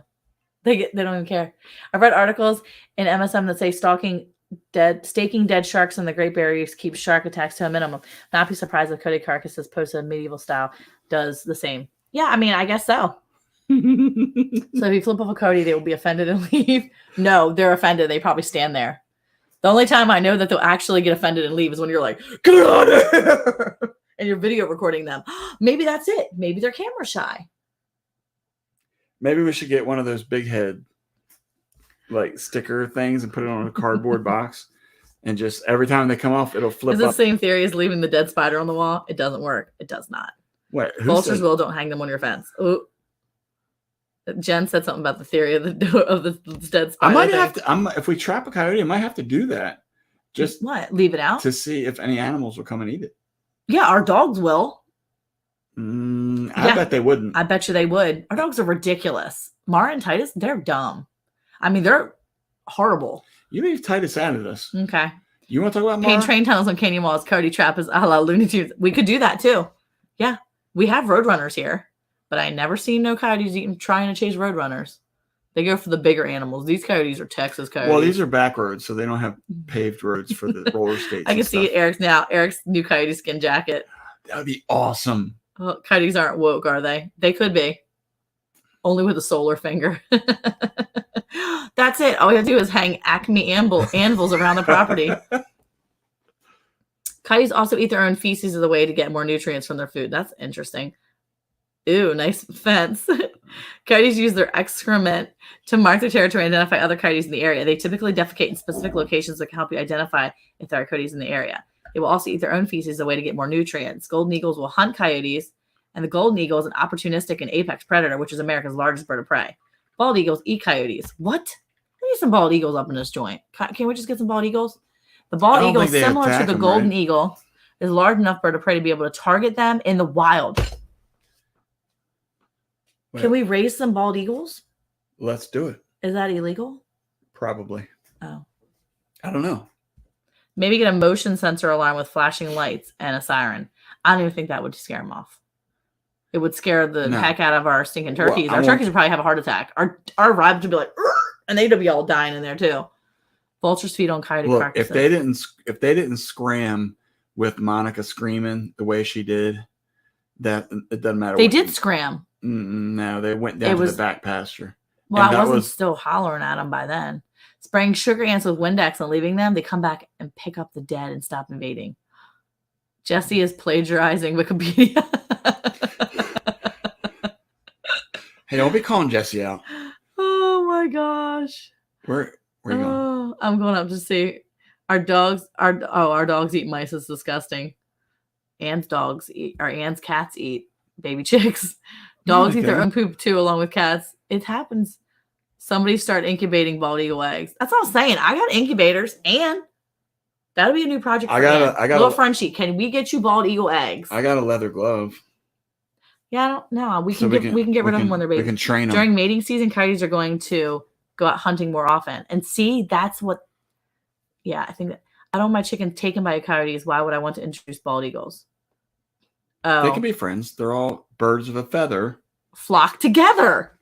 They don't even care. I've read articles in MSM that say staking dead sharks in the Great Barrier Reef keeps shark attacks to a minimum. Not be surprised if coyote carcasses posted medieval style does the same. Yeah, I mean, I guess so. So if you flip off a coyote, they will be offended and leave. No, they're offended. They probably stand there. The only time I know that they'll actually get offended and leave is when you're like, get out of here! And you're video recording them. Maybe that's it. Maybe they're camera shy. Maybe we should get one of those big head like sticker things and put it on a cardboard box, and just every time they come off, it'll flip It's up. the same theory as leaving the dead spider on the wall. It doesn't work. It does not. What? Vultures will. Don't hang them on your fence. Ooh. Jen said something about the theory of the dead spider. I might have to. If we trap a coyote, I might have to do that. Just what? Leave it out to see if any animals will come and eat it. Yeah, our dogs will. I bet they wouldn't. I bet you they would. Our dogs are ridiculous. Mara and Titus, they're dumb. I mean, they're horrible. You leave Titus out of this. Okay. You want to talk about Mara? Paint train tunnels on Canyon walls. Coyote trap is a la Looney Tunes. We could do that too. Yeah, we have roadrunners here, but I never seen no coyotes even trying to chase roadrunners. They go for the bigger animals. These coyotes are Texas coyotes. Well, these are back roads, so they don't have paved roads for the roller skates. I can see Eric's now. Eric's new coyote skin jacket. That would be awesome. Well, coyotes aren't woke, are they? They could be. Only with a solar finger. That's it. All we have to do is hang Acme anvils around the property. Coyotes also eat their own feces as a way to get more nutrients from their food. That's interesting. Ooh, nice fence. Coyotes use their excrement to mark their territory and identify other coyotes in the area. They typically defecate in specific locations that can help you identify if there are coyotes in the area. They will also eat their own feces as a way to get more nutrients. Golden eagles will hunt coyotes, and the golden eagle is an opportunistic and apex predator, which is America's largest bird of prey. Bald eagles eat coyotes. What? We need some bald eagles up in this joint. Can we just get some bald eagles? The bald eagle is similar to the golden eagle. Is a large enough bird of prey to be able to target them in the wild. Wait. Can we raise some bald eagles? Let's do it. Is that illegal? Probably. Oh. I don't know. Maybe get a motion sensor alarm with flashing lights and a siren. I don't even think that would scare them off. It would scare the heck out of our stinking turkeys. Well, our turkeys would probably have a heart attack. Our rabbits would be like, and they'd be all dying in there too. Vultures feed on coyote carcasses. If they didn't scram with Monica screaming the way she did, that it doesn't matter. They did scram. No, they went down to the back pasture. Well, I wasn't still hollering at them by then. Spraying sugar ants with Windex and leaving them, they come back and pick up the dead and stop invading. Jesse is plagiarizing Wikipedia. Hey, don't be calling Jesse out. Oh my gosh. Where are you going? I'm going up to see our dogs. Our dogs eat mice. It's disgusting. Ann's cats eat baby chicks. Dogs eat their own poop too, along with cats. It happens. Somebody start incubating bald eagle eggs. That's what I'm saying. I got incubators, and that'll be a new project. I got little Frenchie. Can we get you bald eagle eggs? I got a leather glove. Yeah, I don't know. We can get rid of them when they're babies. We can train them. During mating season, coyotes are going to go out hunting more often. And see, that's what. Yeah, I think that I don't want my chicken taken by coyotes. Why would I want to introduce bald eagles? Oh, they can be friends. They're all birds of a feather. Flock together.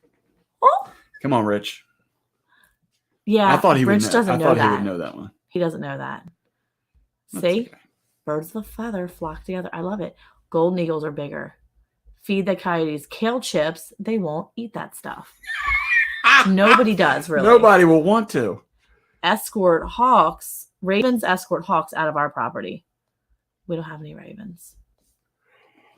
Oh. Come on, Rich. Yeah, I thought he Rich would know. doesn't know that. He would know that one. He doesn't know that. That's See? Okay. Birds of a feather flock together. I love it. Golden eagles are bigger. Feed the coyotes kale chips. They won't eat that stuff. Nobody does, really. Nobody will want to. Ravens escort hawks out of our property. We don't have any ravens.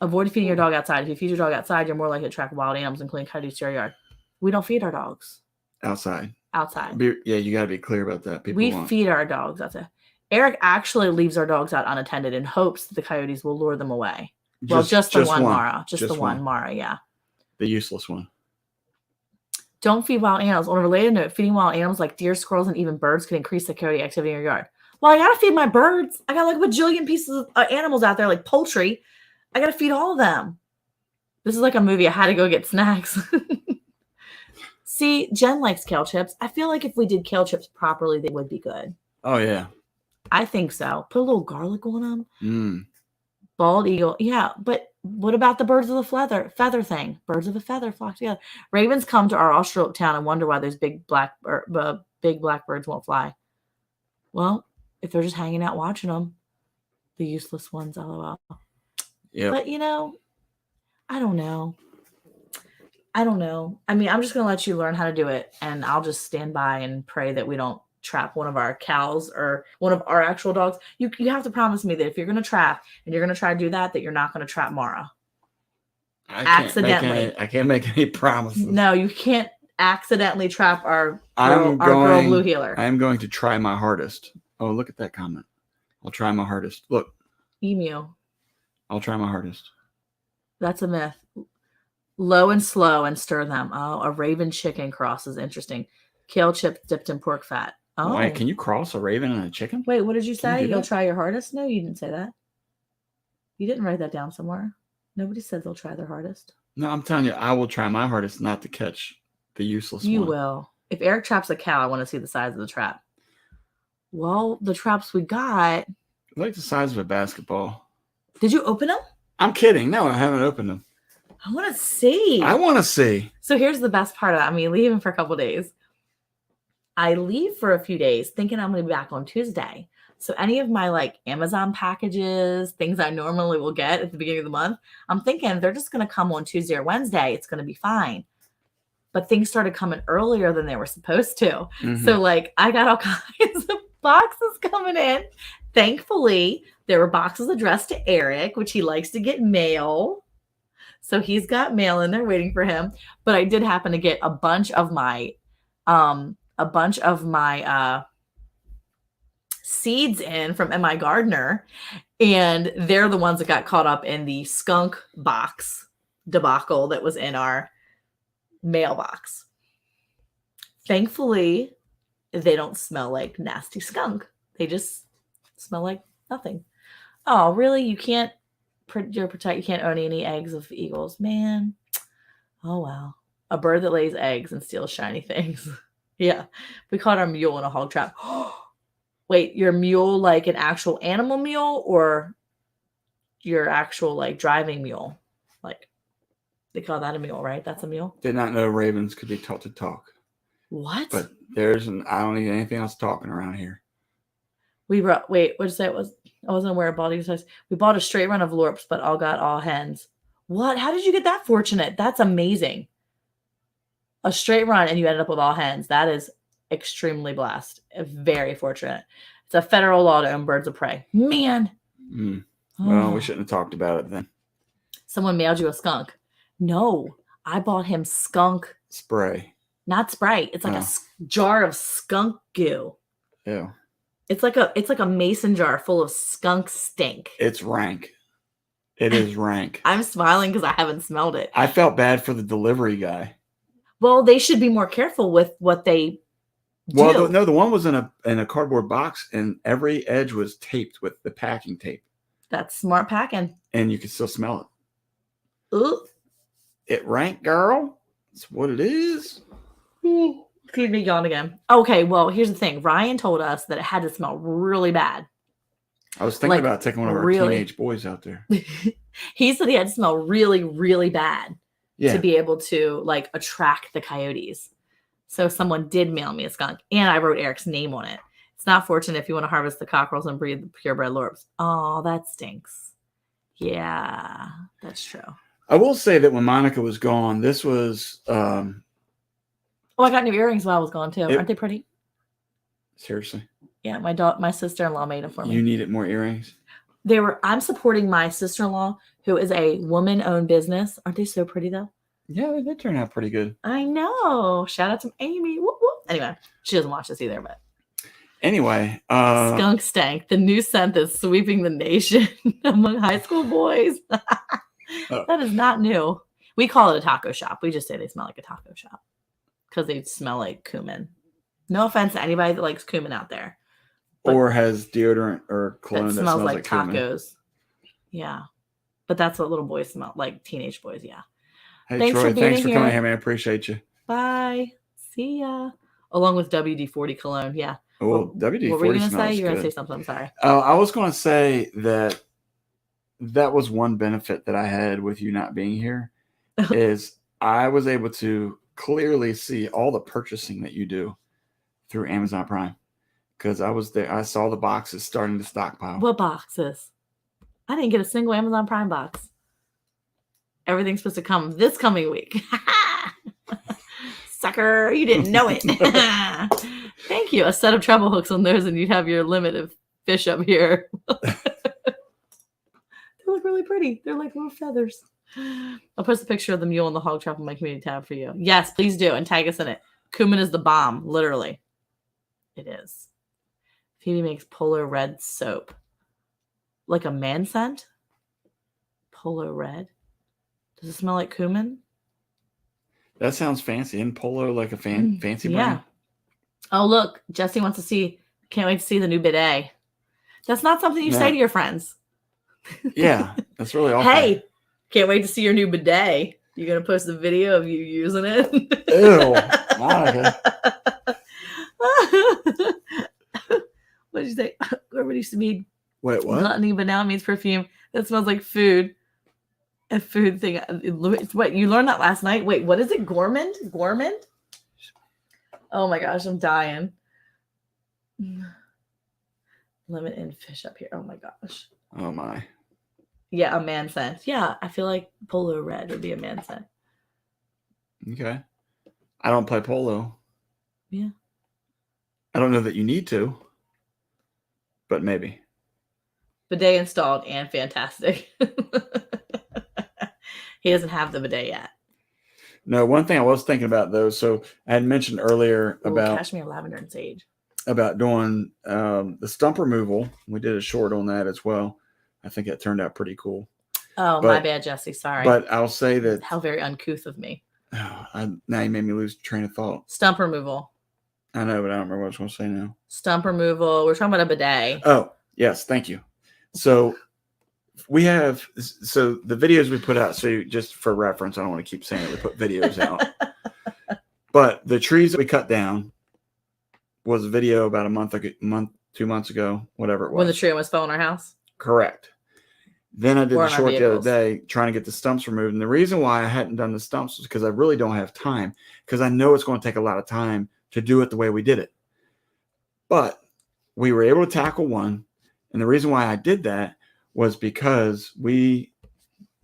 Avoid feeding your dog outside. If you feed your dog outside, you're more likely to attract wild animals, including coyotes to your yard. We don't feed our dogs. Outside. Yeah, you got to be clear about that. We feed our dogs outside. Eric actually leaves our dogs out unattended in hopes that the coyotes will lure them away. Just the one, Mara. Just the one, Mara, yeah. The useless one. Don't feed wild animals. On a related note, feeding wild animals like deer, squirrels, and even birds can increase the coyote activity in your yard. Well, I gotta feed my birds. I got like a bajillion pieces of animals out there, like poultry. I gotta feed all of them. This is like a movie. I had to go get snacks. See, Jen likes kale chips. I feel like if we did kale chips properly, they would be good. Oh yeah. I think so. Put a little garlic on them. Mm. Bald eagle. Yeah, but what about the birds of the feather thing? Birds of a feather flock together. Ravens come to our Australian town and wonder why those big blackbirds won't fly. Well, if they're just hanging out watching them, the useless ones, lol. Yeah. But I don't know. I mean, I'm just gonna let you learn how to do it, and I'll just stand by and pray that we don't trap one of our cows or one of our actual dogs. You have to promise me that if you're gonna trap and you're gonna try to do that you're not gonna trap Mara. Accidentally. I can't make any promises. No, you can't accidentally trap our girl Blue Heeler. I'm going to try my hardest. Oh, look at that comment. I'll try my hardest. Look. Emu. I'll try my hardest. That's a myth. Low and slow and stir them. Oh, a raven chicken cross is interesting. Kale chips dipped in pork fat. Oh. Why? Can you cross a raven and a chicken? Wait, what did you say? You You'll try your hardest? No, you didn't say that. You didn't write that down somewhere. Nobody said they'll try their hardest. No, I'm telling you, I will try my hardest not to catch the useless one. You will. If Eric traps a cow, I want to see the size of the trap. Well, the traps we got. Like the size of a basketball. Did you open them? I'm kidding. No, I haven't opened them. I want to see. I want to see. So here's the best part of that. I mean, leaving for a couple days. I leave for a few days thinking I'm going to be back on Tuesday. So any of my like Amazon packages, things I normally will get at the beginning of the month, I'm thinking they're just going to come on Tuesday or Wednesday. It's going to be fine. But things started coming earlier than they were supposed to. Mm-hmm. So like I got all kinds of boxes coming in. Thankfully, there were boxes addressed to Eric, which he likes to get mail. So he's got mail in there waiting for him. But I did happen to get a bunch of my seeds in from M.I. Gardner, and they're the ones that got caught up in the skunk box debacle that was in our mailbox. Thankfully, they don't smell like nasty skunk. They just smell like nothing. Oh, really? You can't you can't own any eggs of eagles, man. Oh wow, a bird that lays eggs and steals shiny things. Yeah, we caught our mule in a hog trap. Wait, your mule like an actual animal mule or your actual like driving mule? Like they call that a mule, right? That's a mule. Did not know ravens could be taught to talk. What? But I don't need anything else talking around here. We brought. Wait, what did you say? I wasn't aware of balding size. We bought a straight run of lorps, but got all hens. What? How did you get that fortunate? That's amazing. A straight run and you ended up with all hens. That is extremely blessed. Very fortunate. It's a federal law to own birds of prey. Man. Well, we shouldn't have talked about it then. Someone mailed you a skunk. No, I bought him skunk spray. Not Sprite. It's like a jar of skunk goo. Yeah. It's like a mason jar full of skunk stink. It's rank. It is rank. I'm smiling because I haven't smelled it. I felt bad for the delivery guy. Well, they should be more careful with what they do. Well, no, the one was in a cardboard box, and every edge was taped with the packing tape. That's smart packing. And you can still smell it. Ooh. It rank, girl. That's what it is. Ooh. Excuse me, yawn again. Okay, well, here's the thing. Ryan told us that it had to smell really bad. I was thinking about taking one of our teenage boys out there. He said he had to smell really, really bad to be able to like attract the coyotes. So someone did mail me a skunk, and I wrote Eric's name on it. It's not fortunate if you want to harvest the cockerels and breed the purebred lorps. Oh, that stinks. Yeah, that's true. I will say that when Monica was gone, this was... Oh, I got new earrings while I was gone too. Aren't they pretty? Seriously? Yeah, my sister-in-law made them for me. You needed more earrings? I'm supporting my sister-in-law, who is a woman-owned business. Aren't they so pretty though? Yeah, they turned out pretty good. I know. Shout out to Amy. Whoop, whoop. Anyway, she doesn't watch this either, but anyway, skunk stank, the new scent that's sweeping the nation among high school boys. That is not new. We call it a taco shop. We just say they smell like a taco shop. because they smell like cumin. No offense to anybody that likes cumin out there. But or has deodorant or cologne that that smells smells like cumin. tacos. Yeah. But that's what little boys smell like, teenage boys. Yeah. Hey, Thanks Troy, for being thanks for coming here. here, man. I appreciate you. Bye. See ya. Along with WD-40 cologne. Yeah. Oh, What were you WD-40 going to say? smells You're going to say good. something. I'm sorry. I was going to say that was one benefit that I had with you not being here is I was able to clearly see all the purchasing that you do through Amazon Prime because I was there. I saw the boxes starting to stockpile. What boxes? I didn't get a single Amazon Prime box. Everything's supposed to come this coming week. Sucker, you didn't know it. Thank you. A set of treble hooks on those, and you'd have your limit of fish up here. They look really pretty. They're like little feathers. I'll post a picture of the mule and the hog trap on my community tab for you. Yes, please do, and tag us in it. Cumin is the bomb, literally. It is. Phoebe makes Polo Red soap. Like a man scent? Polo Red? Does it smell like cumin? That sounds fancy. And Polo like a fancy brand. Oh, look. Jesse wants to see. Can't wait to see the new bidet. That's not something you say to your friends. Yeah, that's really awesome. Hey, can't wait to see your new bidet. You're going to post a video of you using it? Ew, Monica. What did you say? Everybody used to be Wait, what? gluttony, but now it means perfume. That smells like food. A food thing. What, you learned that last night? Wait, what is it? Gourmand? Gourmand? Oh my gosh, I'm dying. Lemon and fish up here. Oh my gosh. Oh my. Yeah, a man scent. Yeah, I feel like Polo Red would be a man scent. Okay. I don't play polo. Yeah. I don't know that you need to, but maybe. Bidet installed and fantastic. He doesn't have the bidet yet. No, one thing I was thinking about though, so I had mentioned earlier about cashmere, lavender, and sage. About doing the stump removal. We did a short on that as well. I think that turned out pretty cool. Oh, my bad, Jesse. Sorry. But I'll say that how very uncouth of me. Now you made me lose train of thought. Stump removal. I know, but I don't remember what I was going to say now. Stump removal. We're talking about a bidet. Oh, yes. Thank you. So the videos we put out, so just for reference, I don't want to keep saying that we put videos out. But the trees that we cut down was a video about 2 months ago, whatever it was. When the tree almost fell in our house? Correct. Then I did the short the other day trying to get the stumps removed. And the reason why I hadn't done the stumps was because I really don't have time, because I know it's going to take a lot of time to do it the way we did it. But we were able to tackle one. And the reason why I did that was because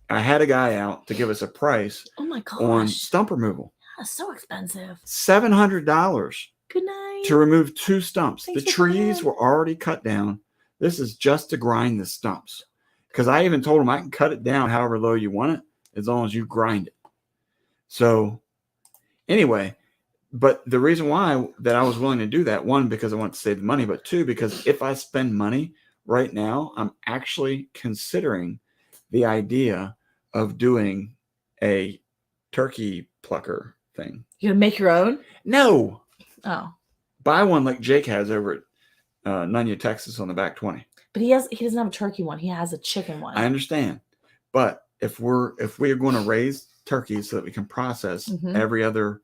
I had a guy out to give us a price on stump removal. That's so expensive. $700. Good night. To remove 2 stumps. Thanks the trees were already cut down. This is just to grind the stumps. Because I even told him I can cut it down however low you want it, as long as you grind it. So anyway, but the reason why that I was willing to do that, one, because I want to save the money, but two, because if I spend money right now, I'm actually considering the idea of doing a turkey plucker thing. You gonna make your own? No. Oh. Buy one like Jake has over at Nunya, Texas on the back 20. But he doesn't have a turkey one. He has a chicken one. I understand. But if we are going to raise turkeys so that we can process every other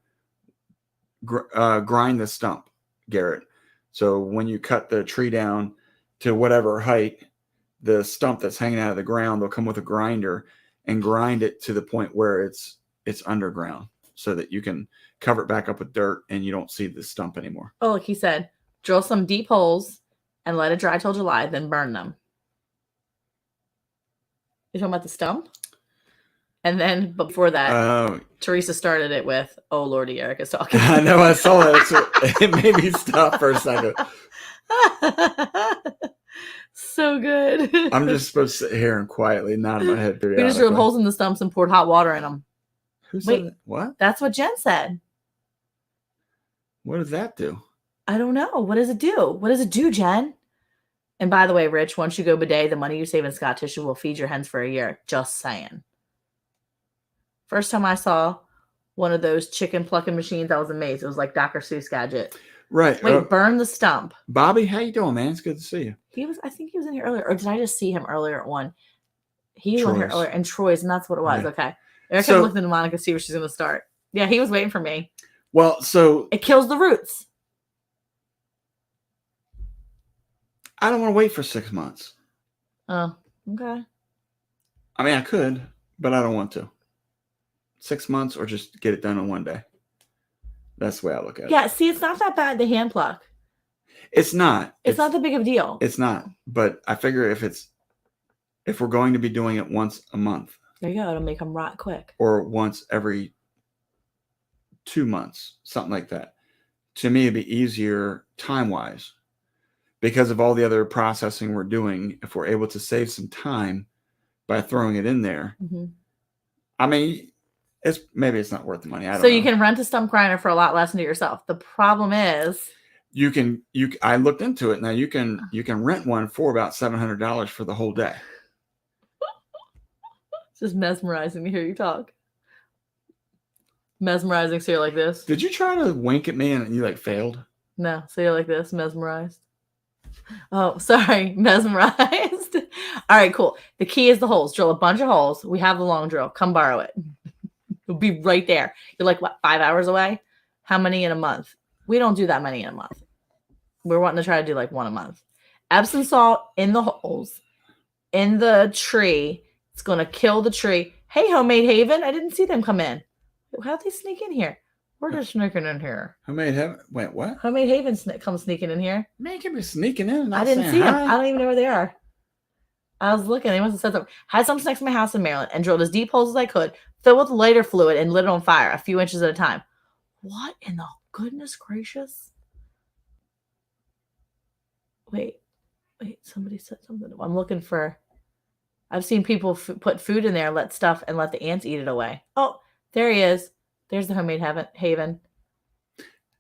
grind the stump, Garrett. So when you cut the tree down to whatever height, the stump that's hanging out of the ground, they'll come with a grinder and grind it to the point where it's underground, so that you can cover it back up with dirt and you don't see the stump anymore. Oh, like he said, drill some deep holes and let it dry till July, then burn them. You're talking about the stump? And then before that, Teresa started it with, "Oh Lordy, Erica's talking." I know, I saw that. So it made me stop for a second. So good. I'm just supposed to sit here and quietly nod my head periodically. We just drilled holes in the stumps and poured hot water in them. Who said that? What? That's what Jen said. What does that do? I don't know. What does it do? What does it do, Jen? And by the way, Rich, once you go bidet, the money you save in Scott tissue will feed your hens for a year. Just saying. First time I saw one of those chicken plucking machines. I was amazed. It was like Dr. Seuss gadget. Right. Wait, burn the stump. Bobby, how you doing, man? It's good to see you. I think he was in here earlier. Or did I just see him earlier at one? He was in here earlier. And Troy's, and that's what it was. Yeah. Okay. Erica looked into Monica to see where she's going to start. Yeah, he was waiting for me. Well, so. It kills the roots. I don't want to wait for 6 months. Oh, okay. I mean, I could, but I don't want to. 6 months or just get it done in one day. That's the way I look at it. Yeah, see, it's not that bad, the hand pluck. It's not. It's not that big of a deal. It's not. But I figure if we're going to be doing it once a month. There you go. It'll make them rot quick. Or once every 2 months, something like that. To me, it'd be easier time-wise. Because of all the other processing we're doing, if we're able to save some time by throwing it in there, I mean, maybe it's not worth the money. I don't know. You can rent a stump grinder for a lot less than do it yourself. The problem is, I looked into it. Now you can rent one for about $700 for the whole day. It's just mesmerizing to hear you talk. Mesmerizing, so you're like this. Did you try to wink at me and you failed? No, so you're like this, mesmerized. Oh, sorry, mesmerized. All right, cool. The key is the holes. Drill a bunch of holes. We have the long drill. Come borrow it. It'll be right there. You're like, what, 5 hours away? How many in a month? We don't do that many in a month. We're wanting to try to do like one a month. Epsom salt in the holes, in the tree. It's going to kill the tree. Hey, Homemade Haven. I didn't see them come in. How'd they sneak in here? We're just sneaking in here. Homemade Haven? Wait, what? Homemade Haven come sneaking in here. Man, can be sneaking in. I didn't see them. I don't even know where they are. I was looking. They must have said something. Had some next to my house in Maryland and drilled as deep holes as I could, filled with lighter fluid and lit it on fire a few inches at a time. What in the goodness gracious? Wait. Somebody said something. I'm looking for. I've seen people put food in there, let the ants eat it away. Oh, there he is. There's the Homemade Haven.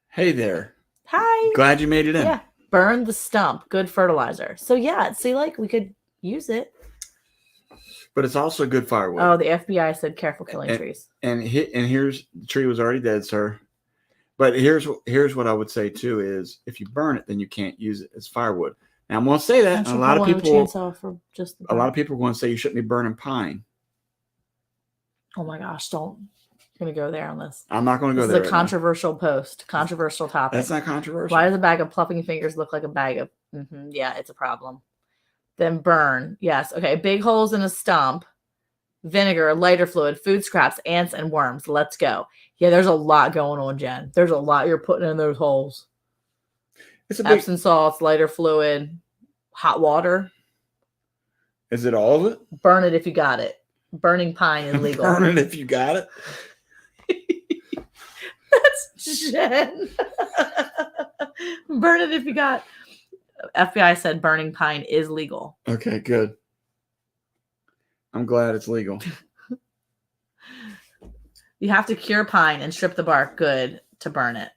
Hey there. Hi. Glad you made it in. Yeah. Burn the stump. Good fertilizer. So yeah, see, we could use it. But it's also good firewood. Oh, the FBI said careful killing trees. And here's the tree was already dead, sir. But here's what I would say too is if you burn it, then you can't use it as firewood. Now I'm going to say that a lot of people are going to say you shouldn't be burning pine. Oh my gosh, don't. I'm going to go there on this. I'm not going to go there. This is a controversial post, controversial topic. That's not controversial. Why does a bag of plucking fingers look like a bag of? Yeah, it's a problem. Then burn. Yes. Okay. Big holes in a stump. Vinegar, lighter fluid, food scraps, ants, and worms. Let's go. Yeah, there's a lot going on, Jen. There's a lot you're putting in those holes. It's Epsom salts, lighter fluid, hot water. Is it all of it? Burn it if you got it. Burning pine is legal. Burn it if you got it. That's Jen. Burn it if you got. FBI said burning pine is legal. Okay, good. I'm glad it's legal. You have to cure pine and strip the bark good to burn it.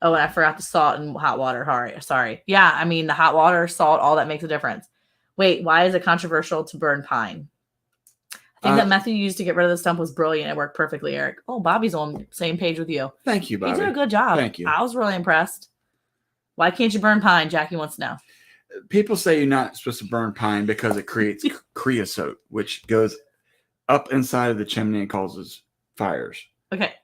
Oh, and I forgot the salt and hot water. Sorry. Yeah, I mean, the hot water, salt, all that makes a difference. Wait, why is it controversial to burn pine? I think that method you used to get rid of the stump was brilliant. It worked perfectly, Eric. Oh, Bobby's on the same page with you. Thank you, Bobby. You did a good job. Thank you. I was really impressed. Why can't you burn pine? Jackie wants to know. People say you're not supposed to burn pine because it creates creosote, which goes up inside of the chimney and causes fires. Okay.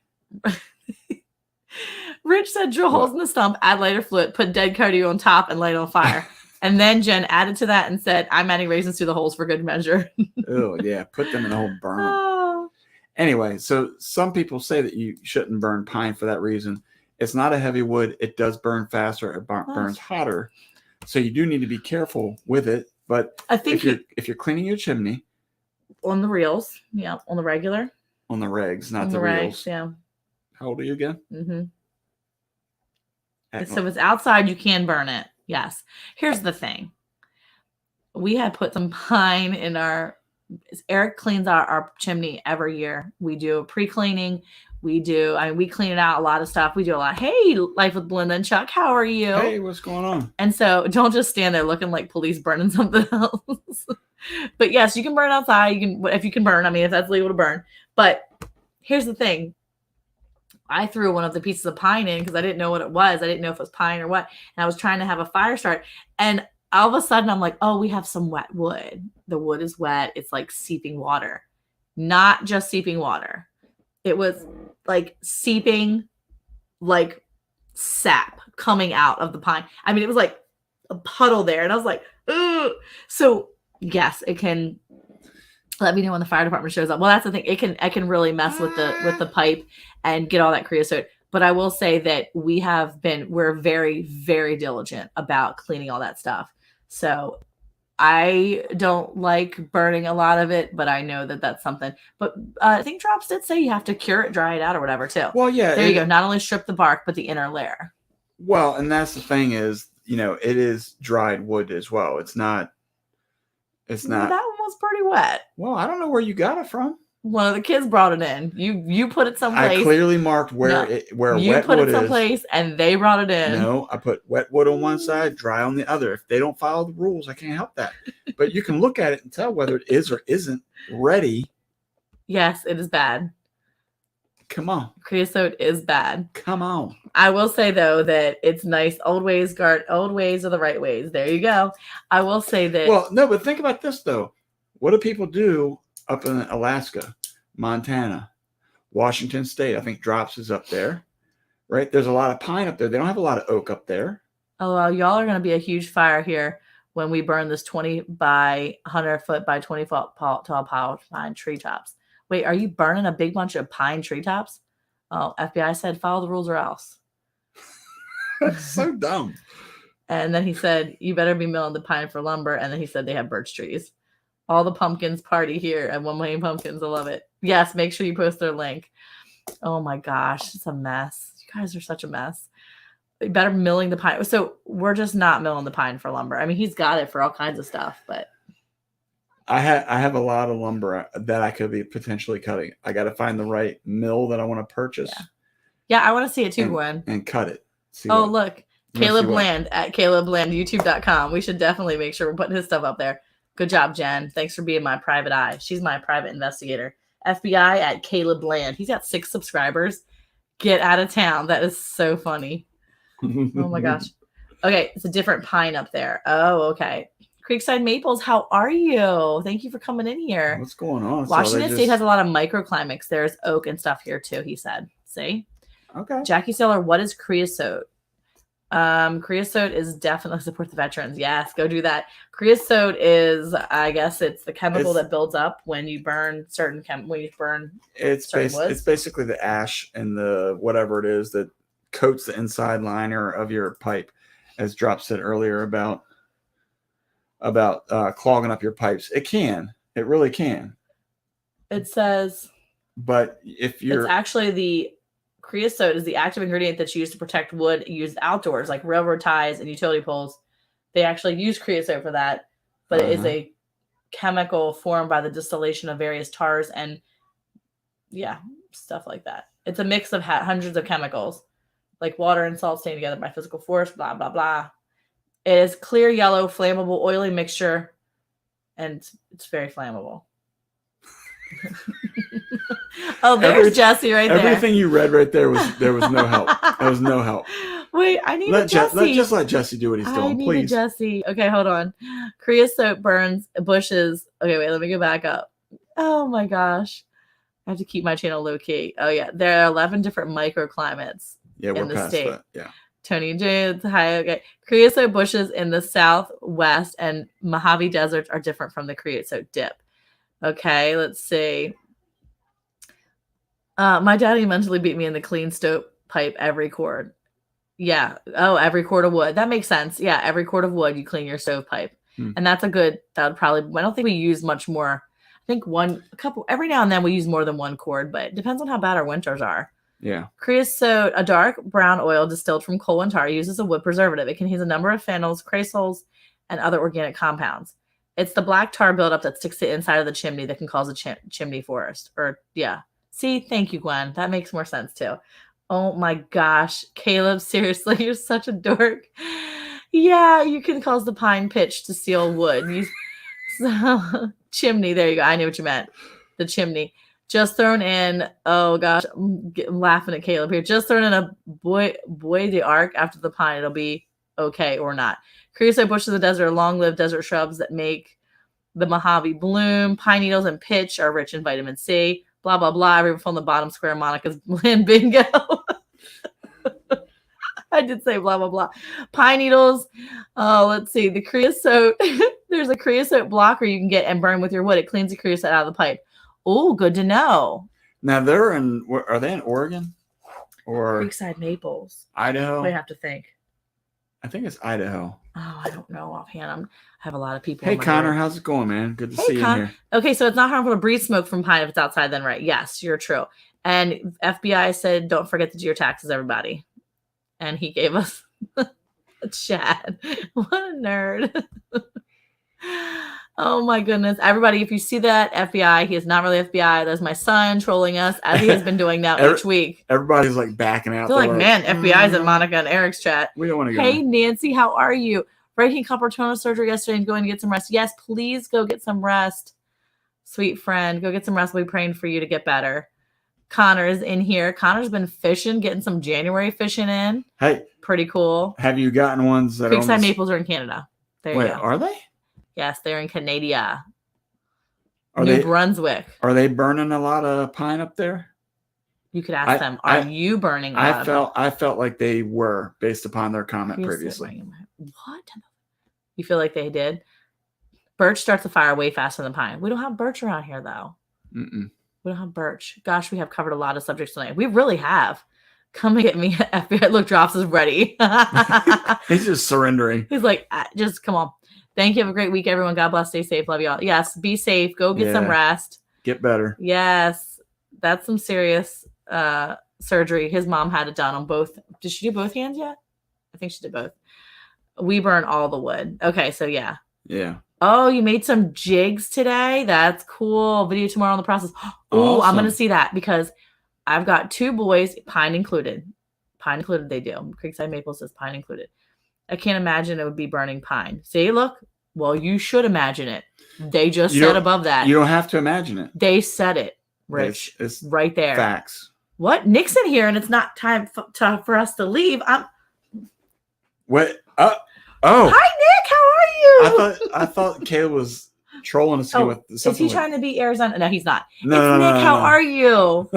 Rich said drill holes in the stump, add lighter fluid, put dead coyote on top, and light it on fire. And then Jen added to that and said, I'm adding raisins to the holes for good measure. Oh, yeah. Put them in the hole, burn them. Oh. Anyway, so some people say that you shouldn't burn pine for that reason. It's not a heavy wood. It does burn faster. It burns hotter. So you do need to be careful with it. But I think if you're cleaning your chimney. On the reels. Yeah. On the regular. On the regs, not the reels. Reels. Yeah. How old are you again? Mm-hmm. So if it's outside, you can burn it. Yes. Here's the thing. We had put some pine in Eric cleans our chimney every year. We do pre-cleaning. We clean it out, a lot of stuff. We do a lot. Hey, Life with Belinda and Chuck, how are you? Hey, what's going on? And so don't just stand there looking like police burning something else. But yes, you can burn outside. If you can burn, if that's legal to burn. But here's the thing. I threw one of the pieces of pine in because I didn't know what it was. I didn't know if it was pine or what. And I was trying to have a fire start. And all of a sudden I'm like, oh, we have some wet wood. The wood is wet. It's like seeping water. Not just seeping water. It was like seeping like sap coming out of the pine. I mean, it was like a puddle there. And I was like, ugh. So yes, it can. Let me know when the fire department shows up. Well, that's the thing. It can really mess with the pipe and get all that creosote. But I will say that we're very, very diligent about cleaning all that stuff. So I don't like burning a lot of it, but I know that that's something. But I think Drops did say you have to cure it, dry it out, or whatever too. Well, yeah. There you go. Not only strip the bark, but the inner layer. Well, and that's the thing is, it is dried wood as well. It's not. It's not. That one was pretty wet. Well, I don't know where you got it from. One of the kids brought it in. You put it someplace. I clearly marked where you wet put wood it someplace, and they brought it in. No, I put wet wood on one side, dry on the other. If they don't follow the rules, I can't help that. But you can look at it and tell whether it is or isn't ready. Yes, it is bad. Come on. Creosote is bad. Come on. I will say though that it's nice. Old ways are the right ways. There you go. I will say that. Well, no, but think about this though. What do people do up in Alaska, Montana, Washington State? I think Drops is up there, right? There's a lot of pine up there. They don't have a lot of oak up there. Oh, well, y'all are going to be a huge fire here when we burn this 20 by 100 foot by 20 foot tall pine tree tops. Wait, are you burning a big bunch of pine tree tops? Oh, FBI said follow the rules or else. That's so dumb. And then he said, you better be milling the pine for lumber. And then he said they have birch trees. All the pumpkins party here at 1 Million Pumpkins. I love it. Yes, make sure you post their link. Oh my gosh, it's a mess. You guys are such a mess. You better milling the pine. So we're just not milling the pine for lumber. I mean, he's got it for all kinds of stuff, but I have a lot of lumber that I could be potentially cutting. I got to find the right mill that I want to purchase. Yeah, I want to see it too, Gwen. And cut it. Look, Caleb Land at caleblandyoutube.com. We should definitely make sure we're putting his stuff up there. Good job, Jen. Thanks for being my private eye. She's my private investigator. FBI at Caleb Land. He's got 6 subscribers. Get out of town. That is so funny. Oh my gosh. Okay, it's a different pine up there. Oh, okay. Creekside Maples, how are you? Thank you for coming in here. What's going on? Washington State has a lot of microclimates. There's oak and stuff here too, he said. See? Okay. Jackie Seller, what is creosote? Creosote is definitely support the veterans. Yes, go do that. Creosote is, I guess, it's the chemical that builds up when you burn certain It's basically the ash and the whatever it is that coats the inside liner of your pipe, as Drop said earlier about clogging up your pipes. It really can. It says, but if you're, it's actually the creosote is the active ingredient that's used to protect wood used outdoors, like railroad ties and utility poles. They actually use creosote for that, but it is a chemical formed by the distillation of various tars and stuff like that. It's a mix of hundreds of chemicals, like water and salt staying together by physical force, blah, blah, blah. It is clear, yellow, flammable, oily mixture, and it's very flammable. Oh, there's Jesse right there. Everything you read right there was no help. There was no help. Wait, I need Jesse. Just let Jesse do what he's doing, please. Jesse. Okay, hold on. Creosote burns bushes. Okay, wait, let me go back up. Oh my gosh. I have to keep my channel low key. Oh yeah, there are 11 different microclimates in the state. That. Yeah. Tony J. Hi. Okay. Creosote bushes in the southwest and Mojave deserts are different from the creosote dip. Okay, let's see. My daddy mentally beat me in the clean stovepipe every cord. Yeah. Oh, every cord of wood. That makes sense. Yeah, every cord of wood you clean your stovepipe. And that would probably, I don't think we use much more. I think every now and then we use more than one cord, but it depends on how bad our winters are. Yeah. Creosote, a dark brown oil distilled from coal and tar, used as a wood preservative. It contains a number of phenols, creosols, and other organic compounds. It's the black tar buildup that sticks to the inside of the chimney that can cause a chimney forest. See, thank you, Gwen. That makes more sense too. Oh my gosh. Caleb, seriously, you're such a dork. Yeah, you can cause the pine pitch to seal wood. Chimney, there you go. I knew what you meant. The chimney. Just thrown in. Oh gosh, I'm laughing at Caleb here. Just thrown in a boy de arc after the pine. It'll be okay or not. Creosote bushes of the desert are long-lived desert shrubs that make the Mojave bloom. Pine needles and pitch are rich in vitamin C. Blah blah blah. Everyone from the bottom square. Monica's land bingo. I did say blah blah blah. Pine needles. Oh, let's see. The creosote. There's a creosote blocker you can get and burn with your wood. It cleans the creosote out of the pipe. Oh, good to know. Now are they in Oregon or Creekside Maples. Idaho? I have to think. I think it's Idaho. Oh, I don't know offhand. I have a lot of people. Hey, Connor, how's it going, man? Good to see you here. Okay, so it's not harmful to breathe smoke from pine if it's outside, then right? Yes, you're true. And FBI said, don't forget to do your taxes, everybody. And he gave us a chat. What a nerd. Oh my goodness. Everybody, if you see that FBI, he is not really FBI. That's my son trolling us as he has been doing now each week. Everybody's like backing out. They're like, man, FBI's in Monica and Eric's chat. We don't want to go. Hey, Nancy, how are you? Breaking carpal tunnel surgery yesterday and going to get some rest. Yes, please go get some rest. Sweet friend, go get some rest. We'll be praying for you to get better. Connor is in here. Connor's been fishing, getting some January fishing in. Hey. Pretty cool. Have you gotten ones that Creekside Maples are in Canada. There you go. Are they? Yes, they're in Canada. Are New Brunswick. Are they burning a lot of pine up there? You could ask them. Are you burning a lot of I felt like they were based upon their comment previously. What? You feel like they did? Birch starts a fire way faster than pine. We don't have birch around here, though. Mm-mm. We don't have birch. Gosh, we have covered a lot of subjects tonight. We really have. Come and get me. FBI. Look, Drops is ready. He's just surrendering. He's like, just come on. Thank you. Have a great week, everyone. God bless. Stay safe. Love you all. Yes, be safe. Go get some rest. Get better. Yes. That's some serious surgery. His mom had it done on both. Did she do both hands yet? I think she did both. We burn all the wood. Okay, so yeah. Yeah. Oh, you made some jigs today? That's cool. Video tomorrow on the process. Oh, awesome. I'm going to see that because I've got 2 boys, pine included. Pine included, they do. Creekside Maple says pine included. I can't imagine it would be burning pine. See, look. Well, you should imagine it. They just said above that. You don't have to imagine it. They said it, Rich. It's right there. Facts. What? Nick's in here, and it's not time for us to leave. What? Oh. Hi, Nick. How are you? I thought Caleb was trolling us with something. Is he trying to be Arizona? No, he's not. No, Nick. How are you?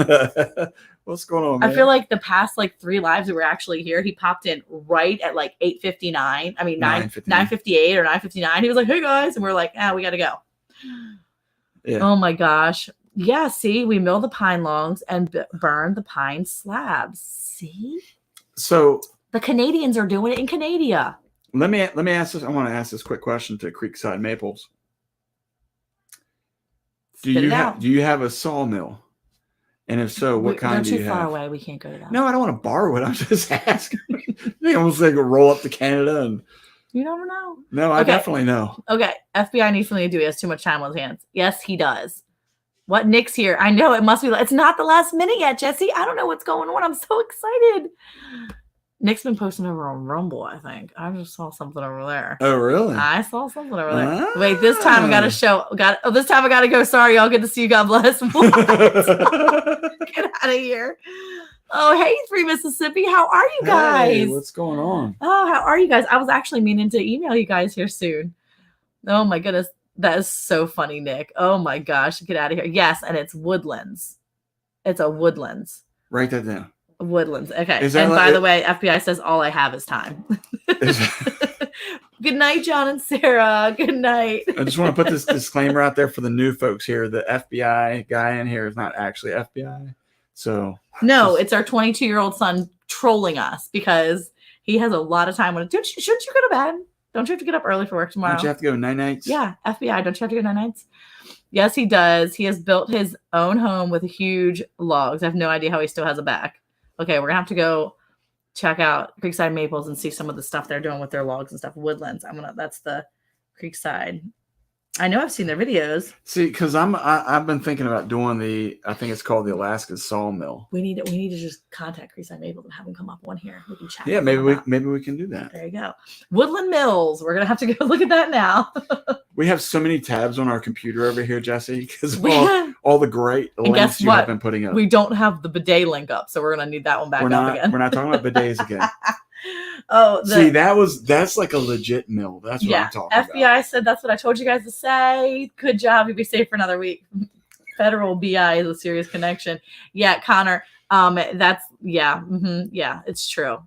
What's going on, man? I feel like the past 3 lives we were actually here, he popped in right at 8:59. I mean 9:58 or 9:59. He was like, "Hey guys," and we were like, we got to go. Yeah. Oh my gosh. Yeah. See, we mill the pine logs and burn the pine slabs. See. So the Canadians are doing it in Canada. Let me ask this. I want to ask this quick question to Creekside Maples. Do you have a sawmill? And if so, what kind do you have? They're too far away. We can't go to that. No, I don't want to borrow it. I'm just asking. They almost roll up to Canada and. You never know. No, I definitely know. Okay, FBI needs something to do. He has too much time on his hands. Yes, he does. What? Nick's here. I know it must be. It's not the last minute yet, Jesse. I don't know what's going on. I'm so excited. Nick's been posting over on Rumble, I think. I just saw something over there. Oh, really? I saw something over there. Wait, this time I got to show. This time I got to go. Sorry, y'all. Good to see you. God bless. What? Get out of here. Oh, hey, Free Mississippi. How are you guys? Hey, what's going on? Oh, how are you guys? I was actually meaning to email you guys here soon. Oh, my goodness. That is so funny, Nick. Oh, my gosh. Get out of here. Yes, and it's Woodlands. It's a Woodlands. Write that down. Woodlands. Okay. And by the way, FBI says all I have is time. Good night, John and Sarah. Good night. I just want to put this disclaimer out there for the new folks here. The FBI guy in here is not actually FBI. So no, it's our 22-year-old son trolling us because he has a lot of time. Shouldn't you go to bed? Don't you have to get up early for work tomorrow? Don't you have to go nights? Yeah, FBI. Don't you have to go nights? Yes, he does. He has built his own home with huge logs. I have no idea how he still has a back. Okay, we're gonna have to go check out Creekside Maples and see some of the stuff they're doing with their logs and stuff. Woodlands. That's the Creekside. I know I've seen their videos. See, because I've been thinking about doing I think it's called the Alaska Sawmill. We need to just contact Creekside Maples and have them come up on here. We can chat. Yeah, maybe we can do that. There you go. Woodland Mills. We're gonna have to go look at that now. We have so many tabs on our computer over here, Jesse, because all the great And links guess you what? have been putting up. We don't have the bidet link up, so we're gonna need that one back up again. We're not talking about bidets again. Oh, See, that's like a legit mill. That's what I'm talking FBI about. said that's what I told you guys to say. Good job. You'll be safe for another week. Federal BI is a serious connection. Yeah, Connor. That's it's true.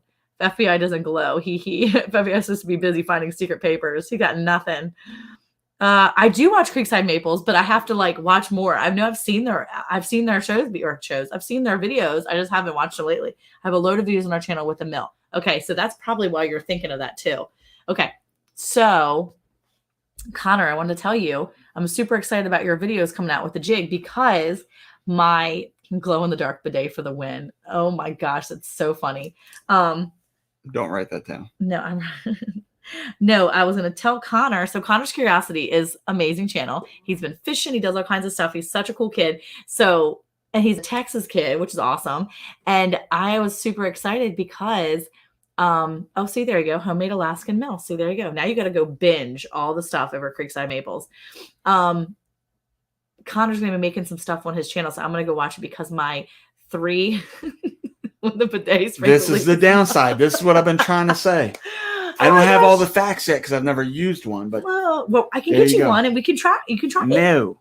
FBI doesn't glow. FBI is supposed to be busy finding secret papers. He got nothing. I do watch Creekside Maples, but I have to like watch more. I've seen their shows. I've seen their videos. I just haven't watched them lately. I have a load of videos on our channel with the mill. Okay, so that's probably why you're thinking of that too. Okay, so Connor, I wanted to tell you, I'm super excited about your videos coming out with the jig because my glow in the dark bidet for the win. Oh my gosh, that's so funny. Don't write that down. No, No, I was going to tell Connor. So Connor's Curiosity is amazing channel. He's been fishing. He does all kinds of stuff. He's such a cool kid. So, and he's a Texas kid, which is awesome. And I was super excited because, see, there you go. Homemade Alaskan Mill. See, there you go. Now you got to go binge all the stuff over Creekside Maples. Connor's going to be making some stuff on his channel. So I'm going to go watch it because my 3 the bidets. This is the downside. This is what I've been trying to say. I don't have all the facts yet because I've never used one, but well, I can get you one and we can try. You can try it. No.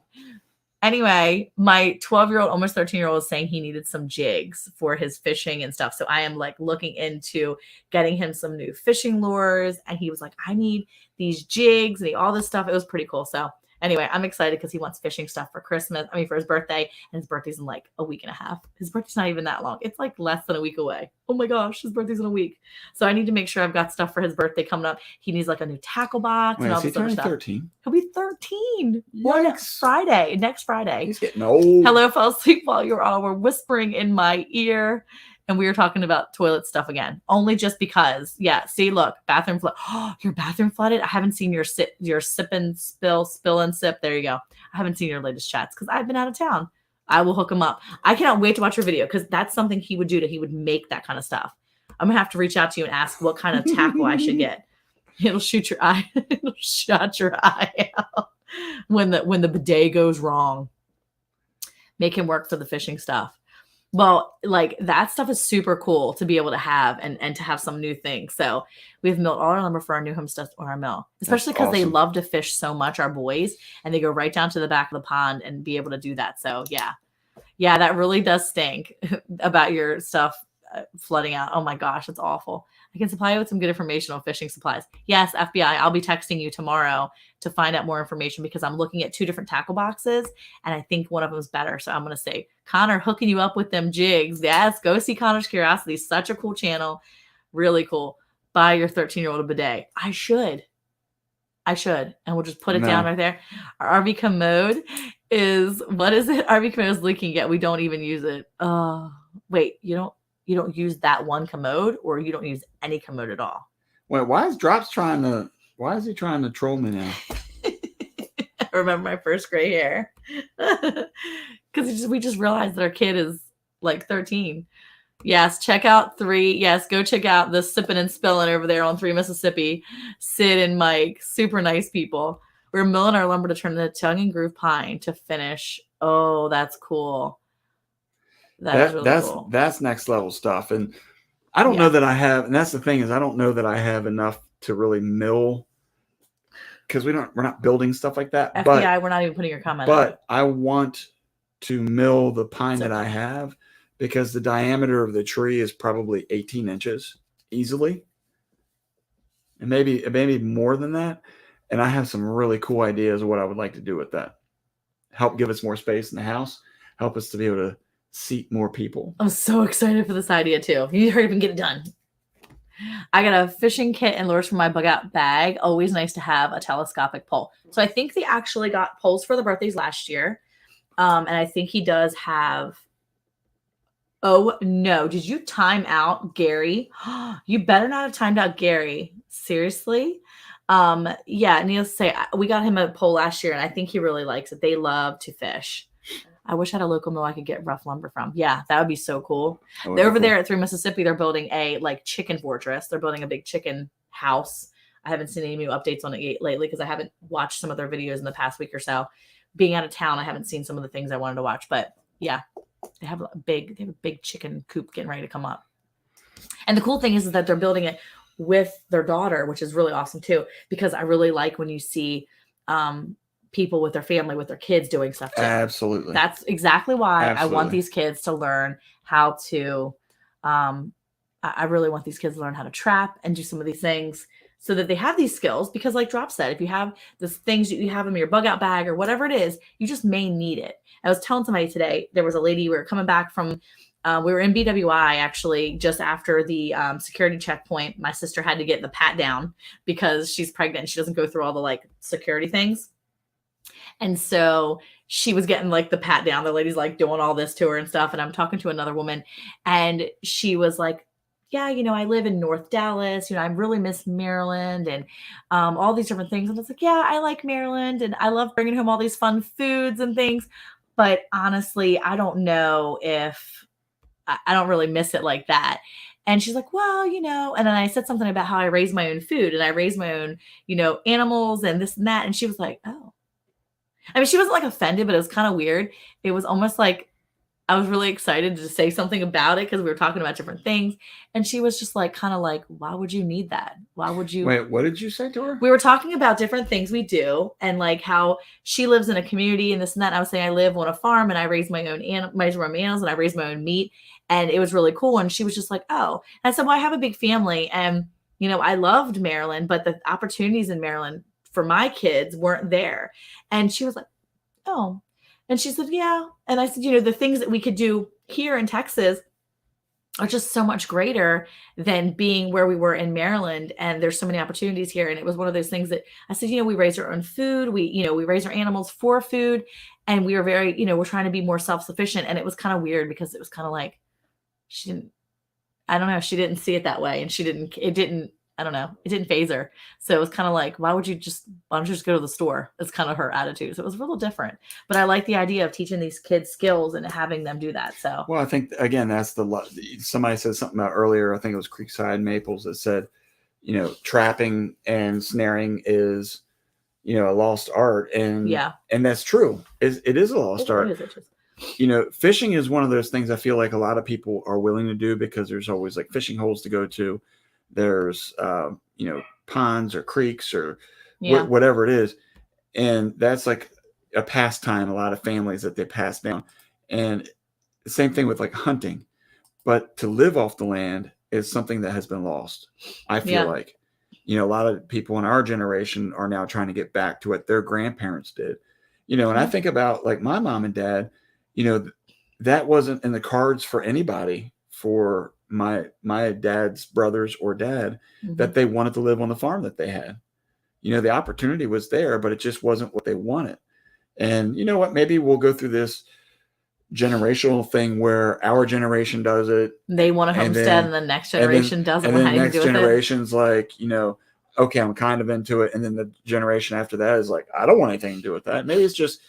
Anyway, my 12-year-old, almost 13-year-old is saying he needed some jigs for his fishing and stuff. So I am like looking into getting him some new fishing lures. And he was like, I need these jigs and all this stuff. It was pretty cool. So anyway, I'm excited because he wants fishing stuff for for his birthday. And his birthday's in like a week and a half. His birthday's not even that long. It's like less than a week away. Oh my gosh, his birthday's in a week. So I need to make sure I've got stuff for his birthday coming up. He needs like a new tackle box and all this other stuff. 13? He'll be 13 next Friday. He's getting old. Hello, fell asleep while you all were whispering in my ear. And we were talking about toilet stuff again, only just because. Yeah, see, look, bathroom flood. Oh, your bathroom flooded? I haven't seen your sip and spill and sip. There you go. I haven't seen your latest chats because I've been out of town. I will hook him up. I cannot wait to watch your video because that's something he would do. He would make that kind of stuff. I'm gonna have to reach out to you and ask what kind of tackle I should get. It'll shoot your eye. It'll shut your eye out when the bidet goes wrong. Make him work for the fishing stuff. Well, like that stuff is super cool to be able to have and to have some new things. So we've milled all our lumber for our new home stuff on our mill, especially because they love to fish so much, our boys, and they go right down to the back of the pond and be able to do that. So yeah, that really does stink about your stuff flooding out. Oh my gosh, it's awful. I can supply you with some good information on fishing supplies. Yes, FBI, I'll be texting you tomorrow to find out more information because I'm looking at 2 different tackle boxes and I think one of them is better. So I'm going to say, Connor, hooking you up with them jigs. Yes, go see Connor's Curiosity. Such a cool channel. Really cool. Buy your 13-year-old a bidet. I should. And we'll just put it down right there. Our RV commode is, what is it? RV commode is leaking yet. We don't even use it. Wait, you don't use that one commode or you don't use any commode at all? Wait, why is he trying to troll me now? I remember my first gray hair. Because we just realized that our kid is like 13. Yes, check out 3. Yes, go check out the Sippin' and Spillin' over there on 3 Mississippi. Sid and Mike, super nice people. We're milling our lumber to turn the tongue and groove pine to finish. Oh, that's cool. That's cool. That's next level stuff. And I don't know that I have, and that's the thing is I don't know that I have enough to really mill because we're not building stuff like that. FBI, we're not even putting your comment. But I want to mill the pine that I have because the diameter of the tree is probably 18 inches easily. And maybe more than that. And I have some really cool ideas of what I would like to do with that. Help give us more space in the house. Help us to be able to seat more people. I'm so excited for this idea too. You hurry up and get it done. I got a fishing kit and lures for my bug out bag. Always nice to have a telescopic pole. So I think they actually got poles for the birthdays last year. And I think he does have. Oh no, did you time out Gary? You better not have timed out Gary. Seriously? Needless to say, we got him a pole last year and I think he really likes it. They love to fish. I wish I had a local mill I could get rough lumber from. Yeah, that would be so cool. They're over there at 3 Mississippi. They're building a chicken fortress. They're building a big chicken house. I haven't seen any new updates on it lately because I haven't watched some of their videos in the past week or so. being out of town, I haven't seen some of the things I wanted to watch, but yeah, they have a big chicken coop getting ready to come up. And the cool thing is that they're building it with their daughter, which is really awesome too, because I really like when you see people with their family, with their kids doing stuff too. Absolutely. That's exactly why Absolutely. I want these kids to learn how to, I really want these kids to learn how to trap and do some of these things so that they have these skills. Because like Drop said, if you have the things that you have in your bug out bag or whatever it is, you just may need it. I was telling somebody today, there was a lady, we were coming back from, we were in BWI actually just after the security checkpoint. My sister had to get the pat down because she's pregnant and she doesn't go through all the like security things. And so she was getting like the pat down. The lady's like doing all this to her and stuff. And I'm talking to another woman and she was like, yeah, I live in North Dallas. I really miss Maryland and all these different things. And it's like, yeah, I like Maryland and I love bringing home all these fun foods and things. But honestly, I don't know if I don't really miss it like that. And she's like, well, and then I said something about how I raise my own food and I raise my own, animals and this and that. And she was like, oh, I mean, she wasn't like offended, but it was kind of weird. It was almost like I was really excited to say something about it because we were talking about different things. And she was just like, kind of like, why would you need that? Why would you? Wait, what did you say to her? We were talking about different things we do and like how she lives in a community and this and that. And I was saying I live on a farm and I raise my own animals and I raise my own meat. And it was really cool. And she was just like, oh, and I said, well, I have a big family and, I loved Maryland, but the opportunities in Maryland for my kids weren't there. And she was like, oh, and she said, yeah. And I said, the things that we could do here in Texas are just so much greater than being where we were in Maryland. And there's so many opportunities here. And it was one of those things that I said, we raise our own food. We raise our animals for food. And we are very, we're trying to be more self-sufficient. And it was kind of weird because it was kind of like, she didn't see it that way. And it didn't phase her. So it was kind of like, why don't you just go to the store? That's kind of her attitude. So it was a little different, but I like the idea of teaching these kids skills and having them do that. So, well, I think again, that's somebody said something about earlier. I think it was Creekside Maples that said, trapping and snaring is, a lost art. And yeah, and that's true. It is a lost art. Fishing is one of those things I feel like a lot of people are willing to do because there's always like fishing holes to go to. There's, ponds or creeks or whatever it is. And that's like a pastime, a lot of families that they pass down. And the same thing with like hunting. But to live off the land is something that has been lost. I feel like, a lot of people in our generation are now trying to get back to what their grandparents did. And I think about like my mom and dad, that wasn't in the cards for anybody, for my dad's brothers or dad, that they wanted to live on the farm that they had. The opportunity was there, but it just wasn't what they wanted. And you know what? Maybe we'll go through this generational thing where our generation does it. They want to homestead and the next generation doesn't. And then the next generation's like, okay, I'm kind of into it. And then the generation after that is like, I don't want anything to do with that. Maybe it's just,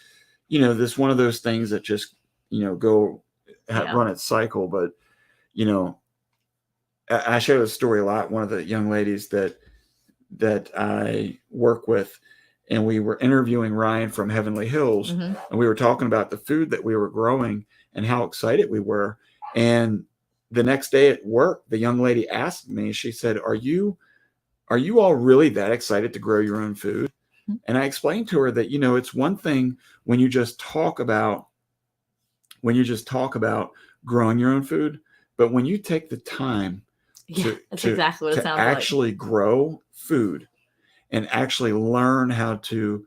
this one of those things that just, run its cycle. But, I share this story a lot. One of the young ladies that I work with, and we were interviewing Ryan from Heavenly Hills, and we were talking about the food that we were growing and how excited we were. And the next day at work, the young lady asked me, she said, are you all really that excited to grow your own food? And I explained to her that, it's one thing when you just talk about growing your own food, but when you take the time that's exactly what it sounds like. Actually grow food and actually learn how to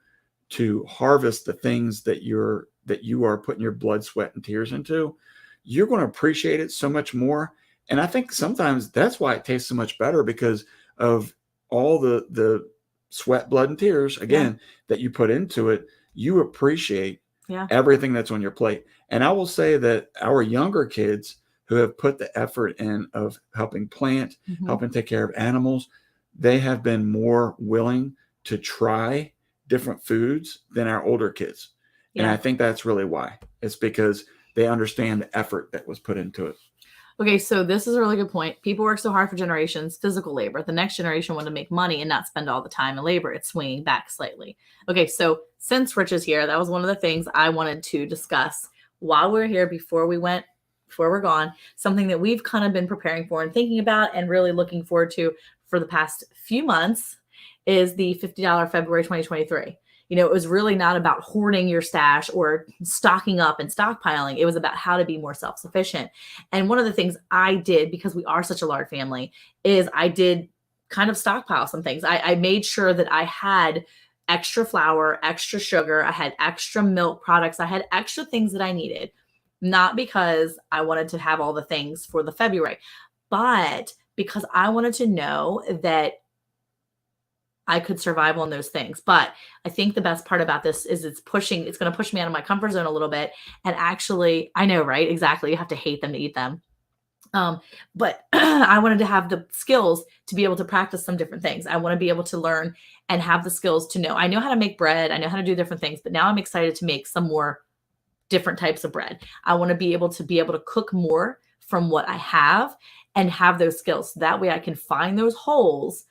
harvest the things that you are putting your blood, sweat, and tears into, you're going to appreciate it so much more. And I think sometimes that's why it tastes so much better, because of all the sweat, blood, and tears, again, that you put into it. You appreciate everything that's on your plate. And I will say that our younger kids who have put the effort in of helping plant, helping take care of animals, they have been more willing to try different foods than our older kids. And I think that's really why. It's because they understand the effort that was put into it. Okay, so this is a really good point. People work so hard for generations, physical labor. The next generation want to make money and not spend all the time and labor. It's swinging back slightly. Okay, so since Rich is here, that was one of the things I wanted to discuss while we're here before we're gone, something that we've kind of been preparing for and thinking about and really looking forward to for the past few months is the $50 February 2023. It was really not about hoarding your stash or stocking up and stockpiling. It was about how to be more self-sufficient. And one of the things I did, because we are such a large family, is I did kind of stockpile some things. I made sure that I had extra flour, extra sugar, I had extra milk products, I had extra things that I needed, not because I wanted to have all the things for the February, but because I wanted to know that I could survive on those things. But I think the best part about this is it's going to push me out of my comfort zone a little bit. And actually, I know, right? Exactly. You have to hate them to eat them. But I wanted to have the skills to be able to practice some different things. I want to be able to learn and have the skills to know. I know how to make bread. I know how to do different things, but now I'm excited to make some more different types of bread. I want to be able to cook more from what I have and have those skills. So that way I can find those holes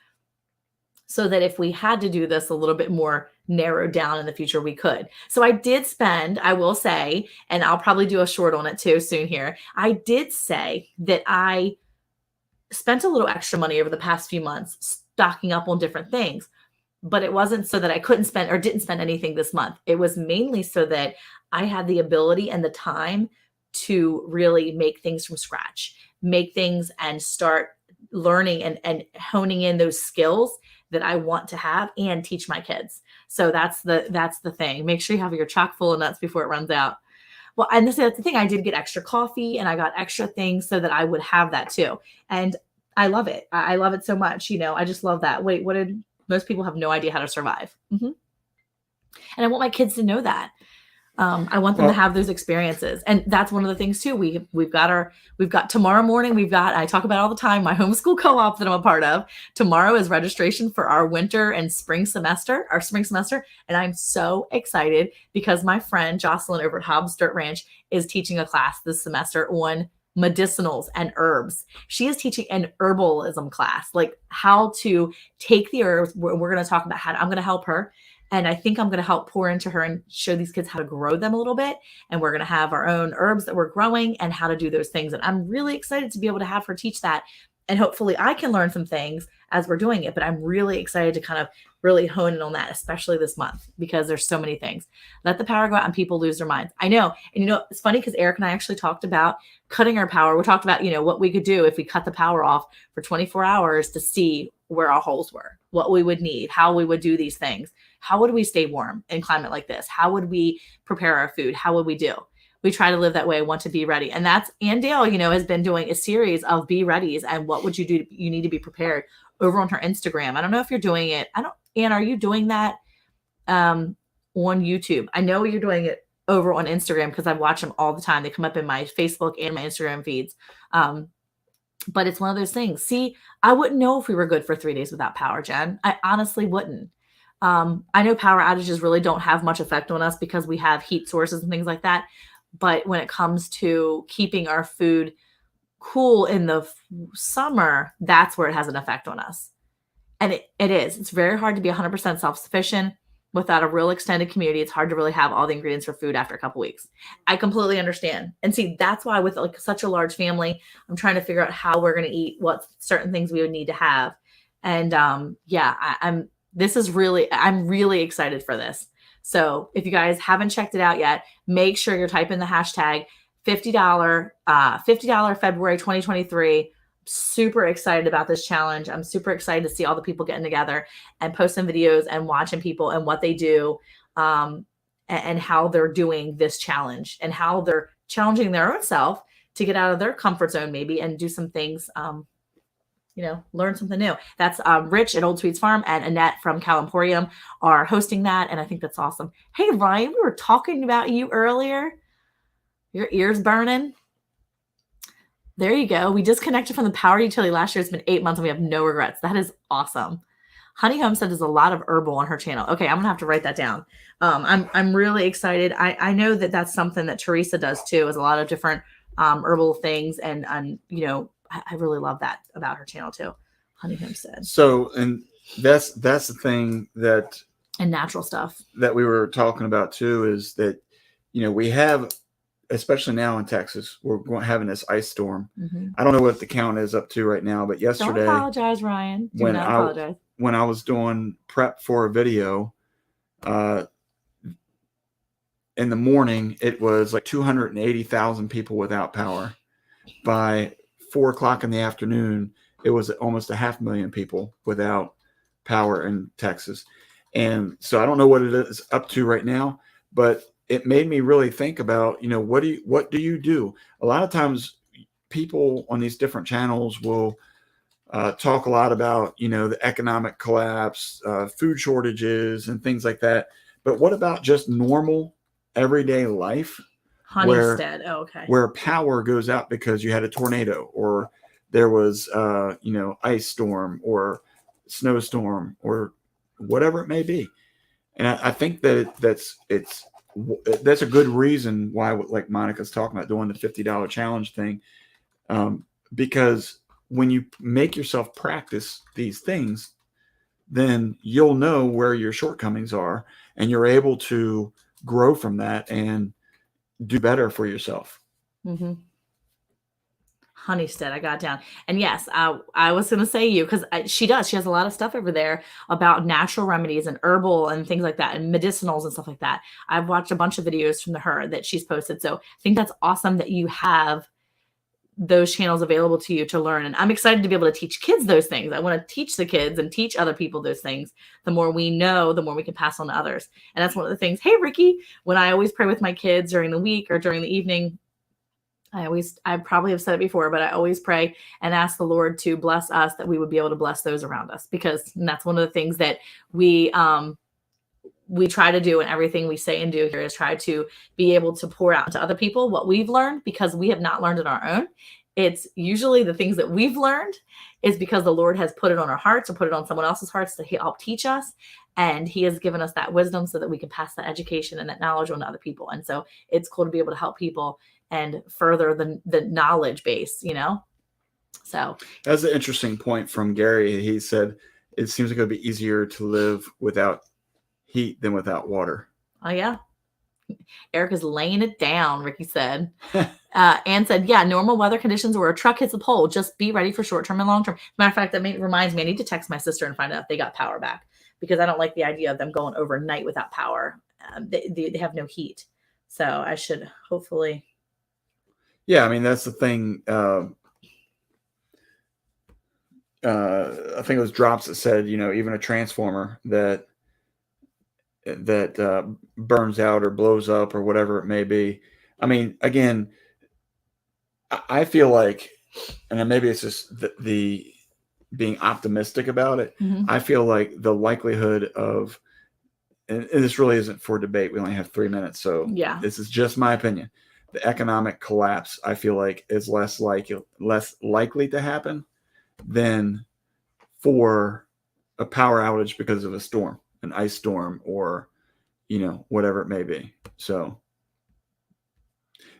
so that if we had to do this a little bit more narrowed down in the future, we could. So I did spend, I will say, and I'll probably do a short on it too soon here. I did say that I spent a little extra money over the past few months stocking up on different things, but it wasn't so that I couldn't spend or didn't spend anything this month. It was mainly so that I had the ability and the time to really make things from scratch, make things and start learning and honing in those skills that I want to have and teach my kids. So that's the thing. Make sure you have your chock full of nuts before it runs out. Well, and that's the thing. I did get extra coffee and I got extra things so that I would have that too. And I love it. I love it so much. I just love that. Wait, most people have no idea how to survive. And I want my kids to know that. I want them to have those experiences. And that's one of the things too. We've got tomorrow morning, I talk about all the time, my homeschool co-op that I'm a part of. Tomorrow is registration for our winter and spring semester. And I'm so excited because my friend Jocelyn over at Hobbs Dirt Ranch is teaching a class this semester on medicinals and herbs. She is teaching an herbalism class, like how to take the herbs. We're going to talk about I'm going to help her. And I think I'm going to help pour into her and show these kids how to grow them a little bit. And we're going to have our own herbs that we're growing and how to do those things. And I'm really excited to be able to have her teach that. And hopefully I can learn some things as we're doing it. But I'm really excited to kind of really hone in on that, especially this month, because there's so many things. Let the power go out and people lose their minds. I know. And it's funny because Eric and I actually talked about cutting our power. We talked about, what we could do if we cut the power off for 24 hours to see where our holes were, what we would need, how we would do these things. How would we stay warm in climate like this? How would we prepare our food? How would we do? We try to live that way, want to be ready. And that's Ann Dale, has been doing a series of be readies and what would you do? You need to be prepared over on her Instagram. I don't know if you're doing it. Ann, are you doing that on YouTube? I know you're doing it over on Instagram because I watch them all the time. They come up in my Facebook and my Instagram feeds. But it's one of those things. See, I wouldn't know if we were good for 3 days without power, Jen. I honestly wouldn't. I know power outages really don't have much effect on us because we have heat sources and things like that. But when it comes to keeping our food cool in the summer, that's where it has an effect on us. And it is. It's very hard to be 100% self-sufficient without a real extended community. It's hard to really have all the ingredients for food after a couple weeks. I completely understand. And see, that's why with like such a large family, I'm trying to figure out how we're going to eat, what certain things we would need to have. And I'm really excited for this. So if you guys haven't checked it out yet, make sure you're typing the hashtag $50 February 2023. Super excited about this challenge. I'm super excited to see all the people getting together and posting videos and watching people and what they do and how they're doing this challenge and how they're challenging their own self to get out of their comfort zone maybe and do some things, learn something new. That's Rich at Old Sweets Farm and Annette from Cal Emporium are hosting that. And I think that's awesome. Hey, Ryan, we were talking about you earlier. Your ears burning. There you go. We disconnected from the power utility last year. It's been 8 months and we have no regrets. That is awesome. Honey Homestead does a lot of herbal on her channel. Okay, I'm gonna have to write that down. I'm really excited. I know that that's something that Teresa does too, is a lot of different herbal things. And you know, I really love that about her channel too. Honey Homestead. So, and that's the thing that And natural stuff that we were talking about too, is that, you know, we have, especially now in Texas, we're having this ice storm. Mm-hmm. I don't know what the count is up to right now, but yesterday, don't apologize, Ryan. Do not apologize. When I was doing prep for a video, in the morning, it was like 280,000 people without power. By 4 o'clock in the afternoon, it was almost 500,000 people without power in Texas. And so I don't know what it is up to right now, but it made me really think about, you know, what do you do? A lot of times people on these different channels will talk a lot about, you know, the economic collapse, food shortages and things like that. But what about just normal everyday life? Honeysted. Where power goes out because you had a tornado, or there was, you know, ice storm or snowstorm or whatever it may be. And I think that that's a good reason why, like Monica's talking about, doing the $50 challenge thing, because when you make yourself practice these things, then you'll know where your shortcomings are, and you're able to grow from that and do better for yourself. Mm-hmm. Honeysted, I got down. And yes, I was going to say you, because she has a lot of stuff over there about natural remedies and herbal and things like that, and medicinals and stuff like that. I've watched a bunch of videos from her that she's posted. So I think that's awesome that you have those channels available to you to learn. And I'm excited to be able to teach kids those things. I want to teach the kids and teach other people those things. The more we know, the more we can pass on to others. And that's one of the things. Hey, Ricky, when I always pray with my kids during the week or during the evening, I probably have said it before, but I always pray and ask the Lord to bless us, that we would be able to bless those around us, because that's one of the things that we try to do, and everything we say and do here is try to be able to pour out to other people what we've learned, because we have not learned it on our own. It's usually the things that we've learned is because the Lord has put it on our hearts or put it on someone else's hearts to help teach us. And he has given us that wisdom so that we can pass that education and that knowledge on to other people. And so it's cool to be able to help people and further the knowledge base, you know? So that's an interesting point from Gary. He said, it seems like it would be easier to live without heat than without water. Oh, yeah. Erica's laying it down, Ricky said. Anne said, yeah, normal weather conditions where a truck hits a pole, just be ready for short-term and long-term. Matter of fact, that reminds me, I need to text my sister and find out if they got power back, because I don't like the idea of them going overnight without power. They have no heat. So I should hopefully. Yeah, I mean, that's the thing. I think it was Drops that said, you know, even a transformer that burns out or blows up or whatever it may be. I mean, again, I feel like, and then maybe it's just the being optimistic about it. Mm-hmm. I feel like the likelihood of, and this really isn't for debate, we only have 3 minutes, so yeah, this is just my opinion. The economic collapse, I feel like, is less likely to happen than for a power outage because of a storm, an ice storm, or, you know, whatever it may be. So,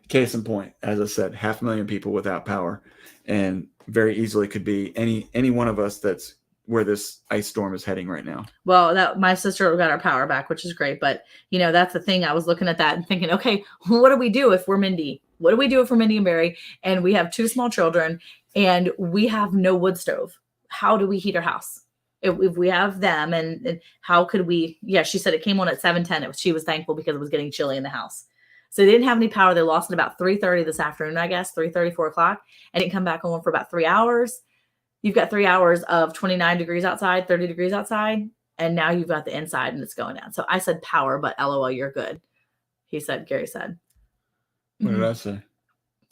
case in point, as I said, 500,000 people without power, and very easily could be any one of us that's where this ice storm is heading right now. Well, my sister got our power back, which is great. But, you know, that's the thing. I was looking at that and thinking, okay, what do we do if we're Mindy? What do we do if we're Mindy and Barry and we have 2 small children and we have no wood stove? How do we heat our house? If we have them, and how could we? Yeah, she said it came on at 7:10. She was thankful because it was getting chilly in the house. So they didn't have any power. They lost it about 3:30 this afternoon, I guess, 3:30, 4 o'clock. And didn't come back on for about 3 hours. You've got 3 hours of 29 degrees outside, 30 degrees outside. And now you've got the inside and it's going down. So I said power, but LOL, you're good. Gary said. What did I say?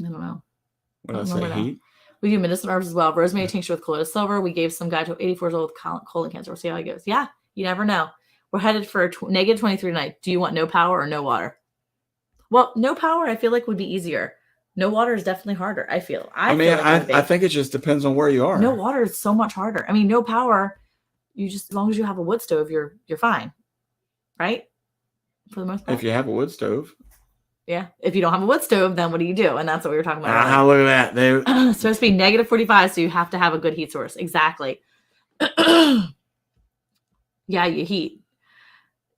I don't know. What did I say? Heat? We do medicinal herbs as well. Rosemary tincture with colloidal silver. We gave some guy to 84 years old with colon cancer. We'll see how he goes. Yeah, you never know. We're headed for negative 23 tonight. Do you want no power or no water? Well, no power, I feel like, would be easier. No water is definitely harder, I feel. I think it just depends on where you are. No water is so much harder. I mean, no power, you just, as long as you have a wood stove, you're fine. Right? For the most part. If you have a wood stove. Yeah. If you don't have a wood stove, then what do you do? And that's what we were talking about. Ah, look at that. It's supposed to be negative 45, so you have to have a good heat source. Exactly. Yeah, you heat.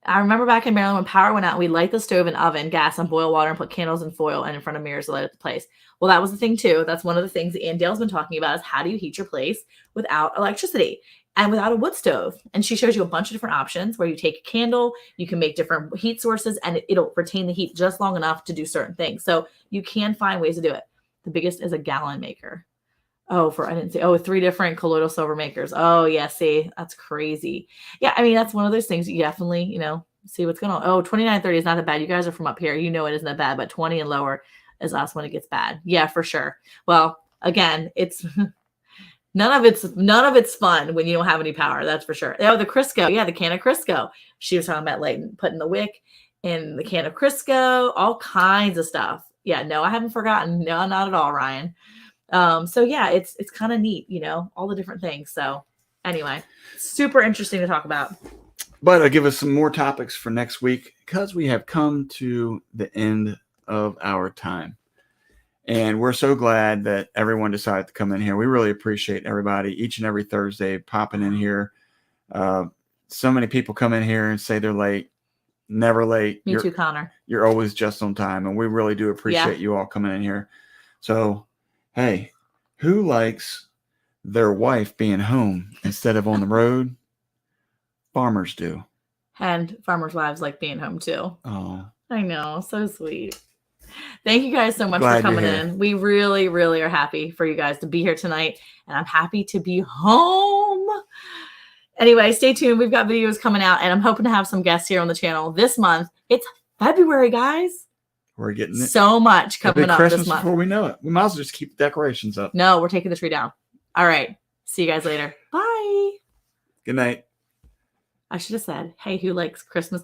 I remember back in Maryland when power went out, we light the stove and oven, gas, and boil water and put candles and foil and in front of mirrors to light up the place. Well, that was the thing too. That's one of the things that Ann Dale's been talking about is how do you heat your place without electricity and without a wood stove? And she shows you a bunch of different options where you take a candle, you can make different heat sources, and it'll retain the heat just long enough to do certain things. So you can find ways to do it. The biggest is a gallon maker. I didn't see. 3 different colloidal silver makers. Oh, yeah. See, that's crazy. Yeah. I mean, that's one of those things you definitely, see what's going on. Oh, 29.30 is not that bad. You guys are from up here. You know, it isn't that bad, but 20 and lower is us when it gets bad. Yeah, for sure. Well, again, it's none of it's fun when you don't have any power. That's for sure. Oh, the Crisco. Yeah. The can of Crisco. She was talking about putting the wick in the can of Crisco, all kinds of stuff. Yeah. No, I haven't forgotten. No, not at all, Ryan. So yeah, it's kind of neat, all the different things. So anyway, super interesting to talk about. But I'll give us some more topics for next week because we have come to the end of our time. And we're so glad that everyone decided to come in here. We really appreciate everybody each and every Thursday popping in here. So many people come in here and say they're late. Never late. Me too, Connor. You're always just on time. And we really do appreciate you all coming in here. So hey, who likes their wife being home instead of on the road? Farmers do. And farmers' wives like being home too. Oh, I know. So sweet. Thank you guys so much for coming in. We really, really are happy for you guys to be here tonight. And I'm happy to be home. Anyway, stay tuned. We've got videos coming out. And I'm hoping to have some guests here on the channel this month. It's February, guys. We're getting it. So much coming up Christmas this month. Before we know it. We might as well just keep the decorations up. No, we're taking the tree down. All right. See you guys later. Bye. Good night. I should have said, hey, who likes Christmas